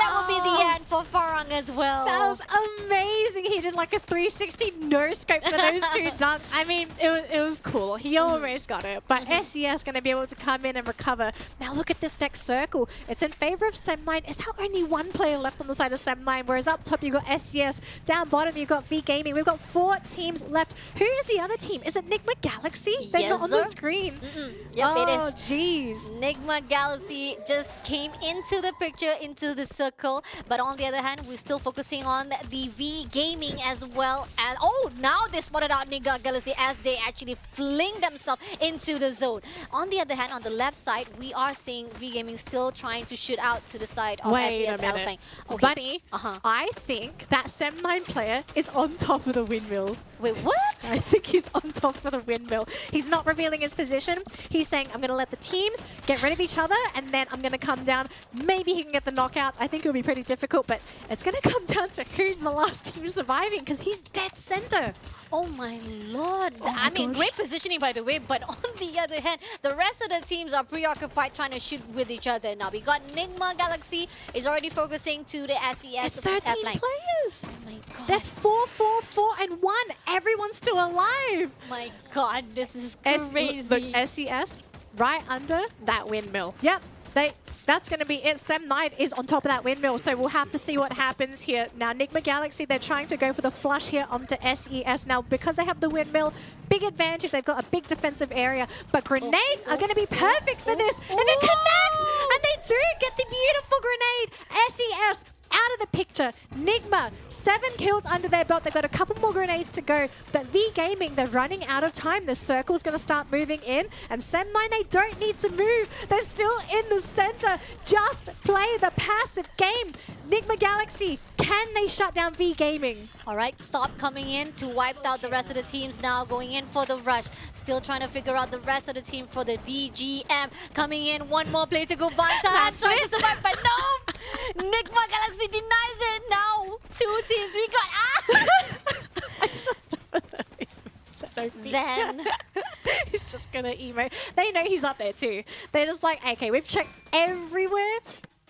that will be the end for Farang as well. That was amazing. He did like a 360 no scope for those two dunks. I mean, it was cool. He almost got it, but SES going to be able to come in and recover. Now look at this next circle. It's in favor of Sem9. Is now only one player left on the side of Sem9, whereas up top you've got SES. Down bottom you've got V Gaming. We've got 4 teams left. Who is the other team? Is it NIGMA Galaxy? They're Yes, not on the sir. screen. Yep, it is. Oh, jeez. NIGMA Galaxy just came into the picture, into the circle. But on the other hand, we're still focusing on the V Gaming as well. And oh, now they spotted out NIGMA Galaxy as they actually fling themselves into the zone. On the other hand, on the left side, we are seeing V Gaming still trying to shoot out to the side of Wait SES a minute. ALFAINK. Okay. Buddy, I think that Sem9 player is on top of the windmill. Wait, what? I think he's on top of the windmill. He's not revealing his position. He's saying, I'm going to let the teams get rid of each other, and then I'm going to come down. Maybe he can get the knockout. I think it will be pretty difficult, but it's going to come down to who's the last team surviving, because he's dead center. Oh my lord. I mean, great positioning by the way, but on the other hand, the rest of the teams are preoccupied trying to shoot with each other. Now, we got NIGMA Galaxy is already focusing to the SES. It's 13 ALFAINK. players. Oh my god. That's 4, 4, 4, and 1. Everyone's still alive. My god, this is crazy. Look, SES right under that windmill. Yep, that's going to be it. Sem9 is on top of that windmill, so we'll have to see what happens here. Now, NIGMA Galaxy, they're trying to go for the flush here onto SES. Now, because they have the windmill, big advantage. They've got a big defensive area, but grenades are going to be perfect for this. And it connects, and they do get the beautiful grenade. SES out of the picture. NIGMA, 7 kills under their belt. They've got a couple more grenades to go. But V Gaming, they're running out of time. The circle's going to start moving in. And Sem9, they don't need to move. They're still in the center. Just play the passive game. NIGMA Galaxy, can they shut down V Gaming? All right, stop coming in to wipe out the rest of the teams now, going in for the rush. Still trying to figure out the rest of the team for the VGM. Coming in, one more play to go. Vanta trying to survive, but no! NIGMA Galaxy denies it now. 2 teams, we got Zen. He's just going to emo. They know he's up there too. They're just like, okay, we've checked everywhere.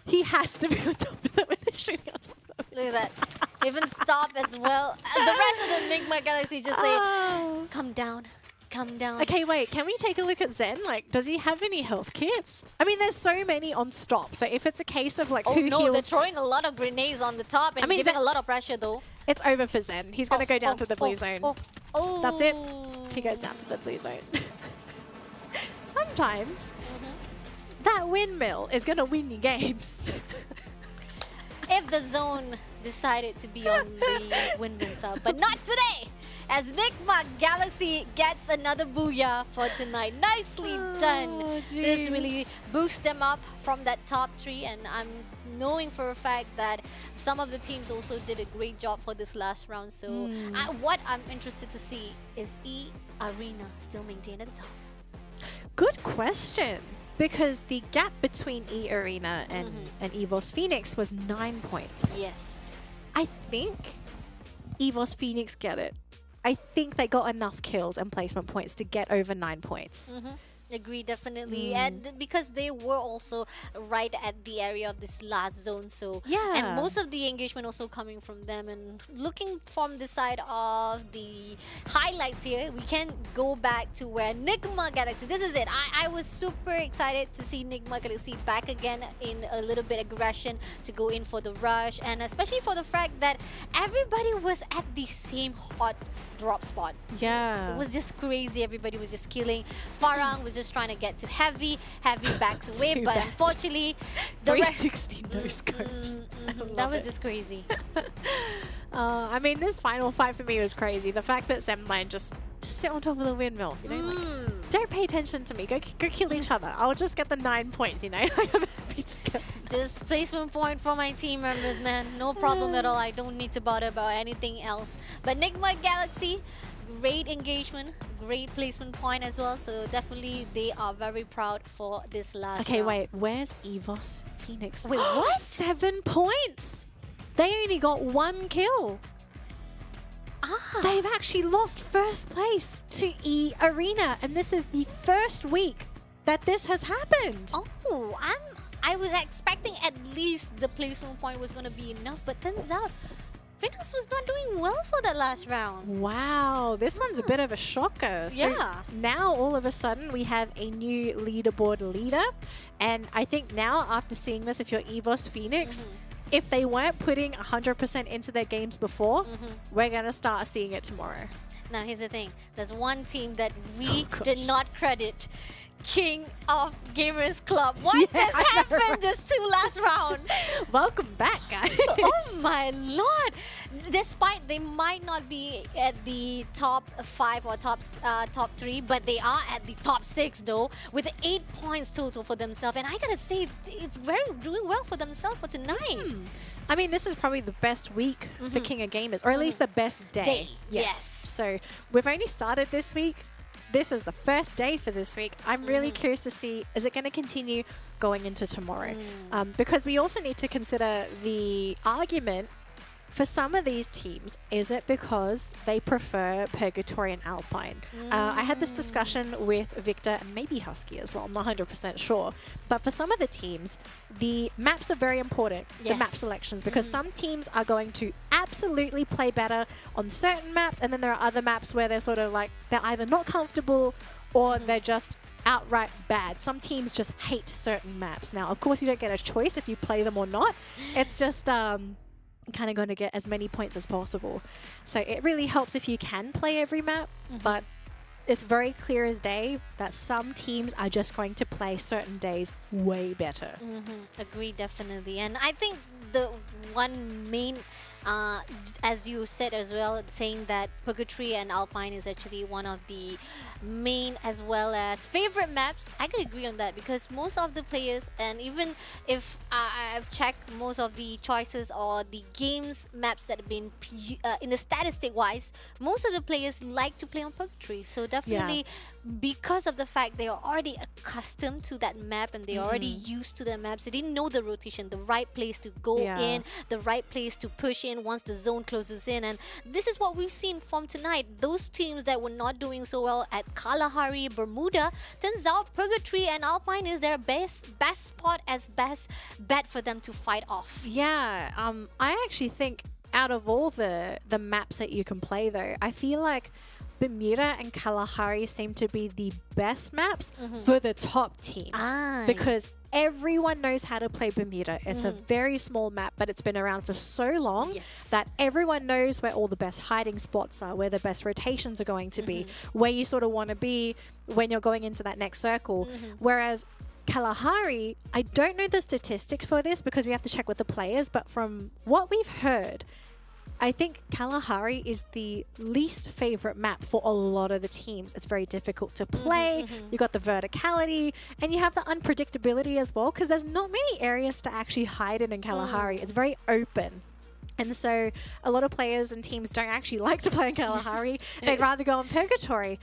He has to be on top of them when they're shooting on top of them. Look at that. Even stop as well. The rest of the NIGMA Galaxy just say, come down. Come down. Okay, wait, can we take a look at Zen? Like, does he have any health kits? I mean, there's so many on stop. So if it's a case of like Oh who no, heals... they're throwing a lot of grenades on the top and giving a lot of pressure though. It's over for Zen. He's going to go down to the blue zone. Oh. That's it. He goes down to the blue zone. Sometimes that windmill is going to win you games. If the zone decided to be on the windmill side, but not today. As NIGMA Galaxy gets another booyah for tonight. Nicely done. This really boosts them up from that top 3, and I'm knowing for a fact that some of the teams also did a great job for this last round. So what I'm interested to see is EARENA still maintained at the top. Good question. Because the gap between EARENA and EVOS Phoenix was 9 points. Yes. I think EVOS Phoenix get it. I think they got enough kills and placement points to get over 9 points. Agree, definitely. And because they were also right at the area of this last zone. So yeah. And most of the engagement also coming from them. And looking from the side of the highlights here, we can go back to where NIGMA Galaxy, this is it. I was super excited to see NIGMA Galaxy back again in a little bit aggression to go in for the rush. And especially for the fact that everybody was at the same hot drop spot. Yeah. It was just crazy. Everybody was just killing. Farang was just trying to get to Heavy. Heavy backs away, but bad. unfortunately, the 360 no scopes. that was just crazy. I mean, this final fight for me was crazy. The fact that Sem9 just sit on top of the windmill, you know, like, don't pay attention to me. Go kill each other. I'll just get the 9 points, you know. I'm happy to get them. Just placement point for my team members, man. No problem at all. I don't need to bother about anything else. But NIGMA Galaxy, great engagement, great placement point as well. So definitely they are very proud for this last Okay, round. wait. Where's EVOS Phoenix? Wait, what? 7 points. They only got 1 kill. They've actually lost first place to EARENA, and this is the first week that this has happened. Oh, I was expecting at least the placement point was going to be enough, but turns out Phoenix was not doing well for that last round. Wow, this one's a bit of a shocker. So Yeah. now all of a sudden we have a new leaderboard leader. And I think now after seeing this, if you're EVOS Phoenix, if they weren't putting 100% into their games before, we're going to start seeing it tomorrow. Now here's the thing. There's one team that we did not credit. King of Gamers Club. What just happened this last round? Welcome back, guys. Oh my lord. Despite they might not be at the top 5 or top 3, but they are at the top 6 though, with 8 points total for themselves. And I gotta say, it's doing well for themselves for tonight. I mean, this is probably the best week for King of Gamers, or at least the best day. Yes. So we've only started this week. This is the first day for this week. I'm really curious to see, is it going to continue going into tomorrow? Because we also need to consider the argument for some of these teams. Is it because they prefer Purgatory and Alpine? I had this discussion with Victor and maybe Husky as well. I'm not 100% sure. But for some of the teams, the maps are very important, the map selections, because some teams are going to absolutely play better on certain maps, and then there are other maps where they're sort of like, they're either not comfortable or they're just outright bad. Some teams just hate certain maps. Now, of course, you don't get a choice if you play them or not. It's just kind of going to get as many points as possible. So it really helps if you can play every map, but it's very clear as day that some teams are just going to play certain days way better. Agree, definitely. And I think the one main, as you said as well, saying that Purgatory and Alpine is actually one of the main as well as favorite maps. I could agree on that, because most of the players, and even if I've checked most of the choices or the games maps that have been in the statistic wise, most of the players like to play on Purgatory. So definitely because of the fact they are already accustomed to that map and they're already used to the maps, they didn't know the rotation, the right place to go in, the right place to push in once the zone closes in. And this is what we've seen from tonight. Those teams that were not doing so well at Kalahari, Bermuda, turns out Purgatory and Alpine is their best spot as best bet for them to fight off. Yeah, I actually think out of all the maps that you can play though, I feel like Bermuda and Kalahari seem to be the best maps for the top teams, because everyone knows how to play Bermuda. It's a very small map, but it's been around for so long that everyone knows where all the best hiding spots are, where the best rotations are going to be, where you sort of want to be when you're going into that next circle. Whereas Kalahari, I don't know the statistics for this because we have to check with the players, but from what we've heard, I think Kalahari is the least favorite map for a lot of the teams. It's very difficult to play. You got the verticality and you have the unpredictability as well, because there's not many areas to actually hide in Kalahari. It's very open. And so a lot of players and teams don't actually like to play in Kalahari. They'd rather go on Purgatory.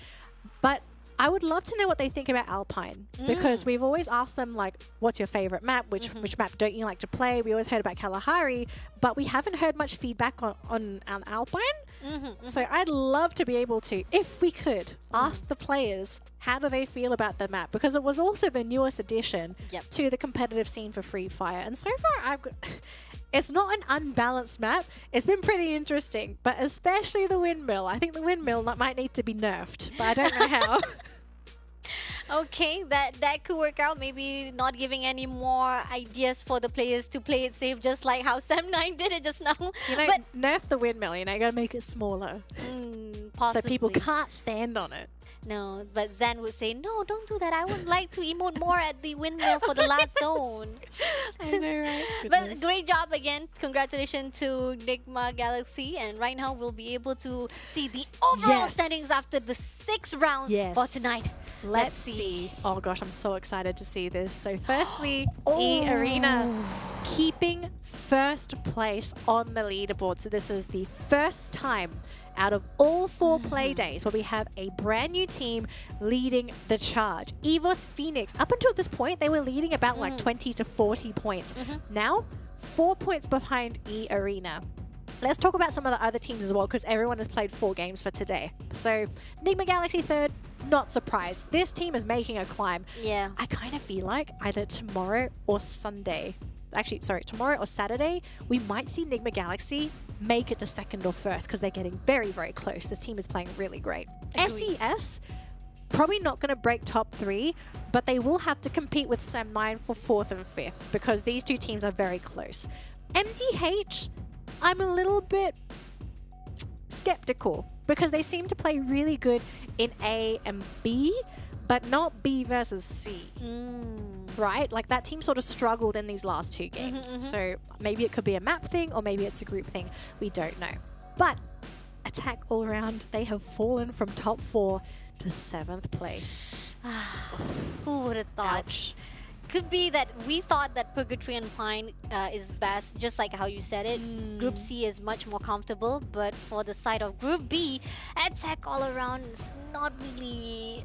But I would love to know what they think about Alpine, because we've always asked them, like, what's your favorite map? Which map don't you like to play? We always heard about Kalahari, but we haven't heard much feedback on Alpine. So I'd love to be able to, if we could, ask the players how do they feel about the map, because it was also the newest addition to the competitive scene for Free Fire. And so far, it's not an unbalanced map. It's been pretty interesting, but especially the windmill. I think the windmill might need to be nerfed, but I don't know how. Okay, that could work out. Maybe not giving any more ideas for the players to play it safe, just like how Sam9 did it just now. You know, but nerf the windmill, you know, you gotta make it smaller. Possibly. So people can't stand on it. No, but Zan would say, no, don't do that. I would like to emote more at the windmill for the last zone. I know, right? But great job again. Congratulations to NIGMA Galaxy. And right now we'll be able to see the overall standings after the 6 rounds for tonight. Let's see. Oh gosh, I'm so excited to see this. So firstly, EARENA keeping first place on the leaderboard. So this is the first time out of all 4 play days where we have a brand new team leading the charge. EVOS Phoenix, up until this point, they were leading about like 20 to 40 points. Now, 4 points behind EARENA. Let's talk about some of the other teams as well, because everyone has played 4 games for today. So, NIGMA Galaxy 3rd, not surprised. This team is making a climb. Yeah. I kind of feel like either tomorrow or Sunday, actually, sorry, tomorrow or Saturday, we might see NIGMA Galaxy make it to second or first because they're getting very, very close. This team is playing really great. Agreed. SES, probably not going to break top 3, but they will have to compete with Sam9 for 4th and 5th because these two teams are very close. MTH, I'm a little bit skeptical because they seem to play really good in A and B, but not B versus C. Right? Like that team sort of struggled in these last 2 games. So maybe it could be a map thing or maybe it's a group thing. We don't know. But Attack All Around, they have fallen from top 4 to 7th place. Who would have thought? Ouch. Could be that we thought that Purgatory and Pine is best, just like how you said it. Group C is much more comfortable, but for the side of Group B, Attack All Around is not really,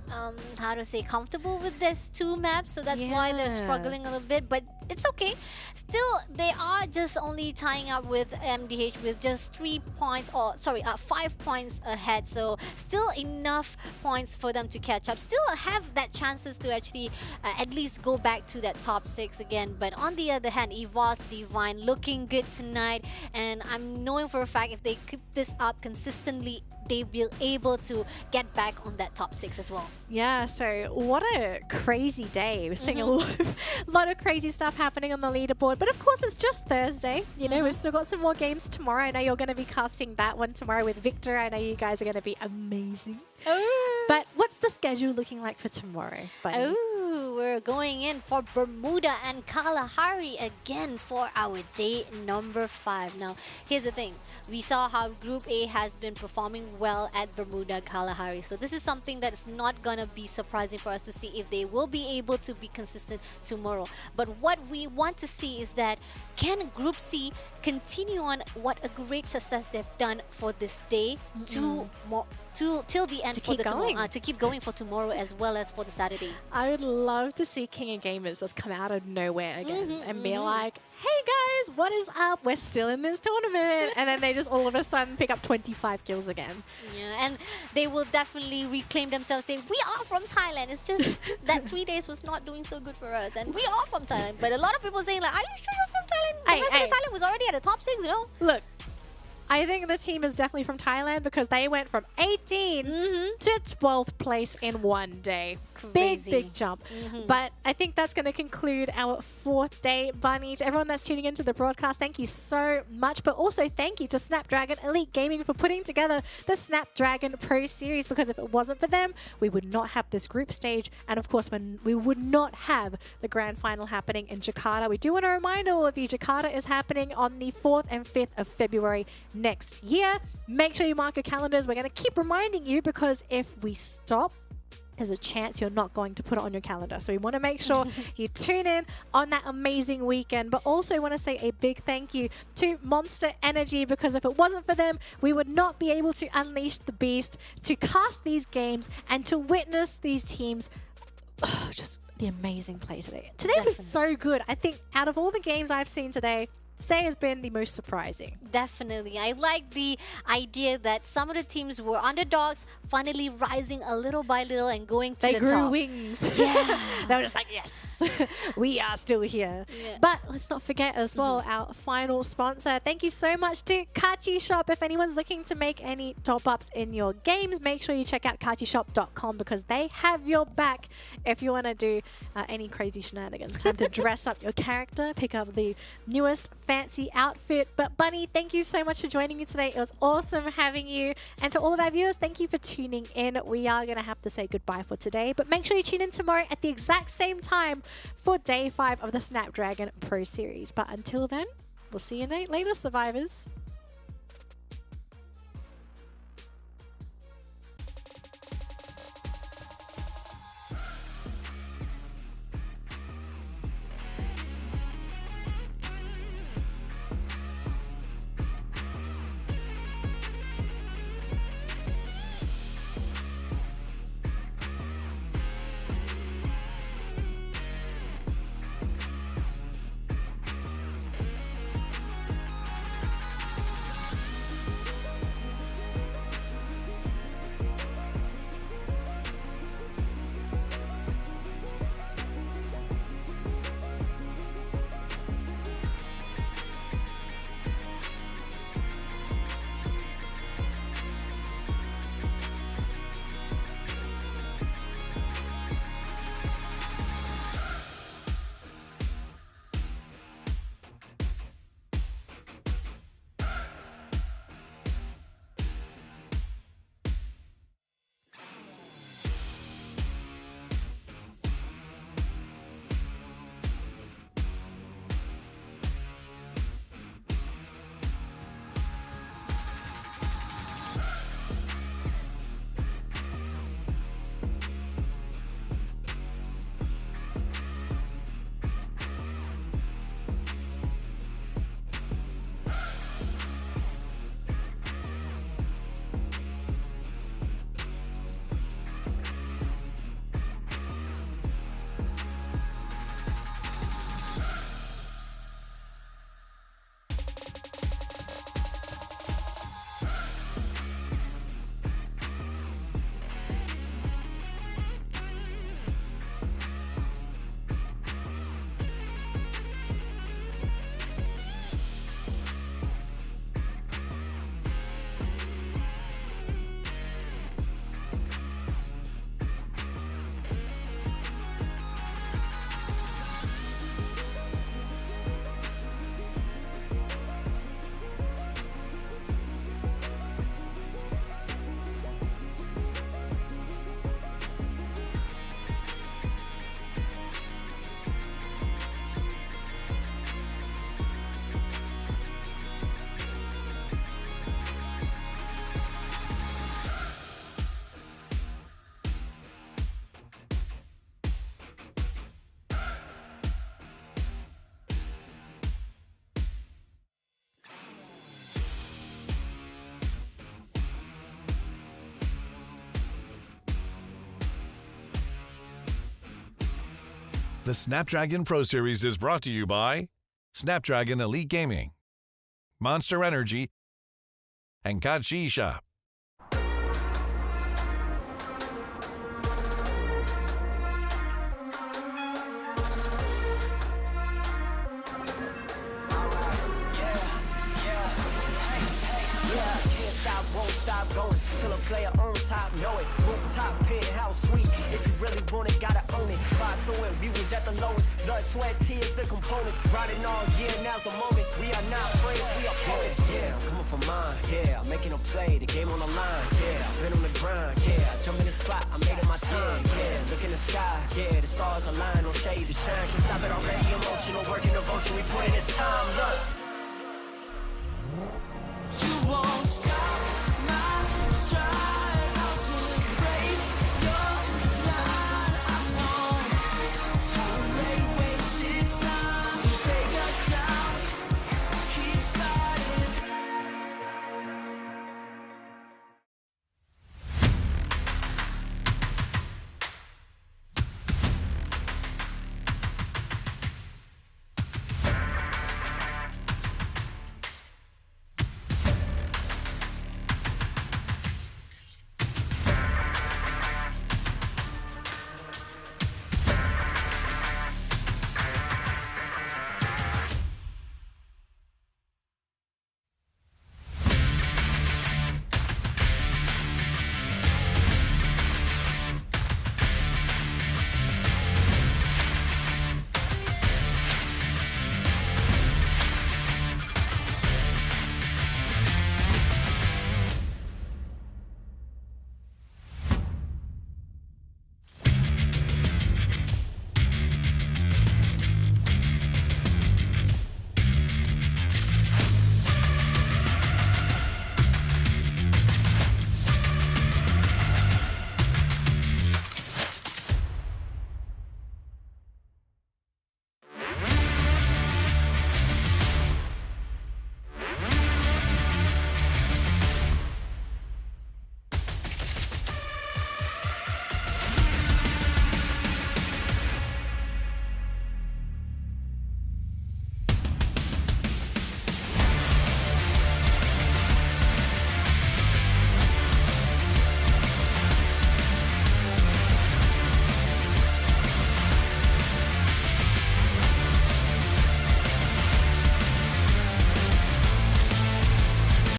how to say, comfortable with this 2 maps, so that's why they're struggling a little bit, but it's okay. Still, they are just only tying up with MDH with just 3 points, or sorry, 5 points ahead, so still enough points for them to catch up. Still have that chances to actually at least go back to that top 6 again. But on the other hand, EVOS Divine looking good tonight, and I'm knowing for a fact if they keep this up consistently, they will able to get back on that top 6 as well. Yeah, so what a crazy day. We're seeing a lot of crazy stuff happening on the leaderboard. But of course, it's just Thursday. You know, we've still got some more games tomorrow. I know you're going to be casting that one tomorrow with Victor. I know you guys are going to be amazing. But what's the schedule looking like for tomorrow, Bunny? We're going in for Bermuda and Kalahari again for our day number 5. Now, here's the thing. We saw how Group A has been performing well at Bermuda Kalahari. So this is something that's not going to be surprising for us to see if they will be able to be consistent tomorrow. But what we want to see is that can Group C continue on what a great success they've done for this day till the end for the tomorrow, to keep going for tomorrow as well as for the Saturday. I would love to see King of Gamers just come out of nowhere again and be like, hey guys, what is up? We're still in this tournament. And then they just all of a sudden pick up 25 kills again. Yeah, and they will definitely reclaim themselves, saying, we are from Thailand. It's just that 3 days was not doing so good for us. And we are from Thailand. But a lot of people saying, like, are you sure you're from Thailand? The rest of Thailand was already at the top 6, you know? Look, I think the team is definitely from Thailand because they went from 18 to 12th place in 1 day. Crazy. Big jump. But I think that's going to conclude our 4th day, Bunny. To everyone that's tuning into the broadcast, thank you so much. But also thank you to Snapdragon Elite Gaming for putting together the Snapdragon Pro Series, because if it wasn't for them, we would not have this group stage. And of course, we would not have the grand final happening in Jakarta. We do want to remind all of you, Jakarta is happening on the 4th and 5th of February next year. Make sure you mark your calendars. We're going to keep reminding you because if we stop, there's a chance you're not going to put it on your calendar. So we want to make sure you tune in on that amazing weekend. But also want to say a big thank you to Monster Energy, because if it wasn't for them, we would not be able to unleash the beast, to cast these games, and to witness these teams just the amazing play today. Today was so good. I think out of all the games I've seen today, today has been the most surprising. Definitely. I like the idea that some of the teams were underdogs, finally rising a little by little and going to the top. They grew wings. Yeah. They were just like, yes, we are still here. Yeah. But let's not forget as well, our final sponsor. Thank you so much to Kachi Shop. If anyone's looking to make any top-ups in your games, make sure you check out kachishop.com because they have your back if you want to do any crazy shenanigans. Time to dress up your character, pick up the newest fancy outfit. But Bunny, thank you so much for joining me today. It was awesome having you. And to all of our viewers, thank you for tuning in. We are going to have to say goodbye for today, but make sure you tune in tomorrow at the exact same time for day 5 of the Snapdragon Pro Series. But until then, we'll see you later, survivors. The Snapdragon Pro Series is brought to you by Snapdragon Elite Gaming, Monster Energy, and Shop. Won't stop going till a player on top know it. Rooftop penthouse suite. If you really want it, gotta own it. Fire through it, we was at the lowest. Blood, sweat, tears, the components. Riding all year, now's the moment. We are not friends, we are opponents. Yeah, I'm coming for mine. Yeah, I'm making a play, the game on the line. Yeah, I've been on the grind. Yeah, I jump in the spot, I made it my time. Yeah, look in the sky. Yeah, the stars align, no shade to shine. Can't stop it already. Emotional work and devotion, we put in this time. Look.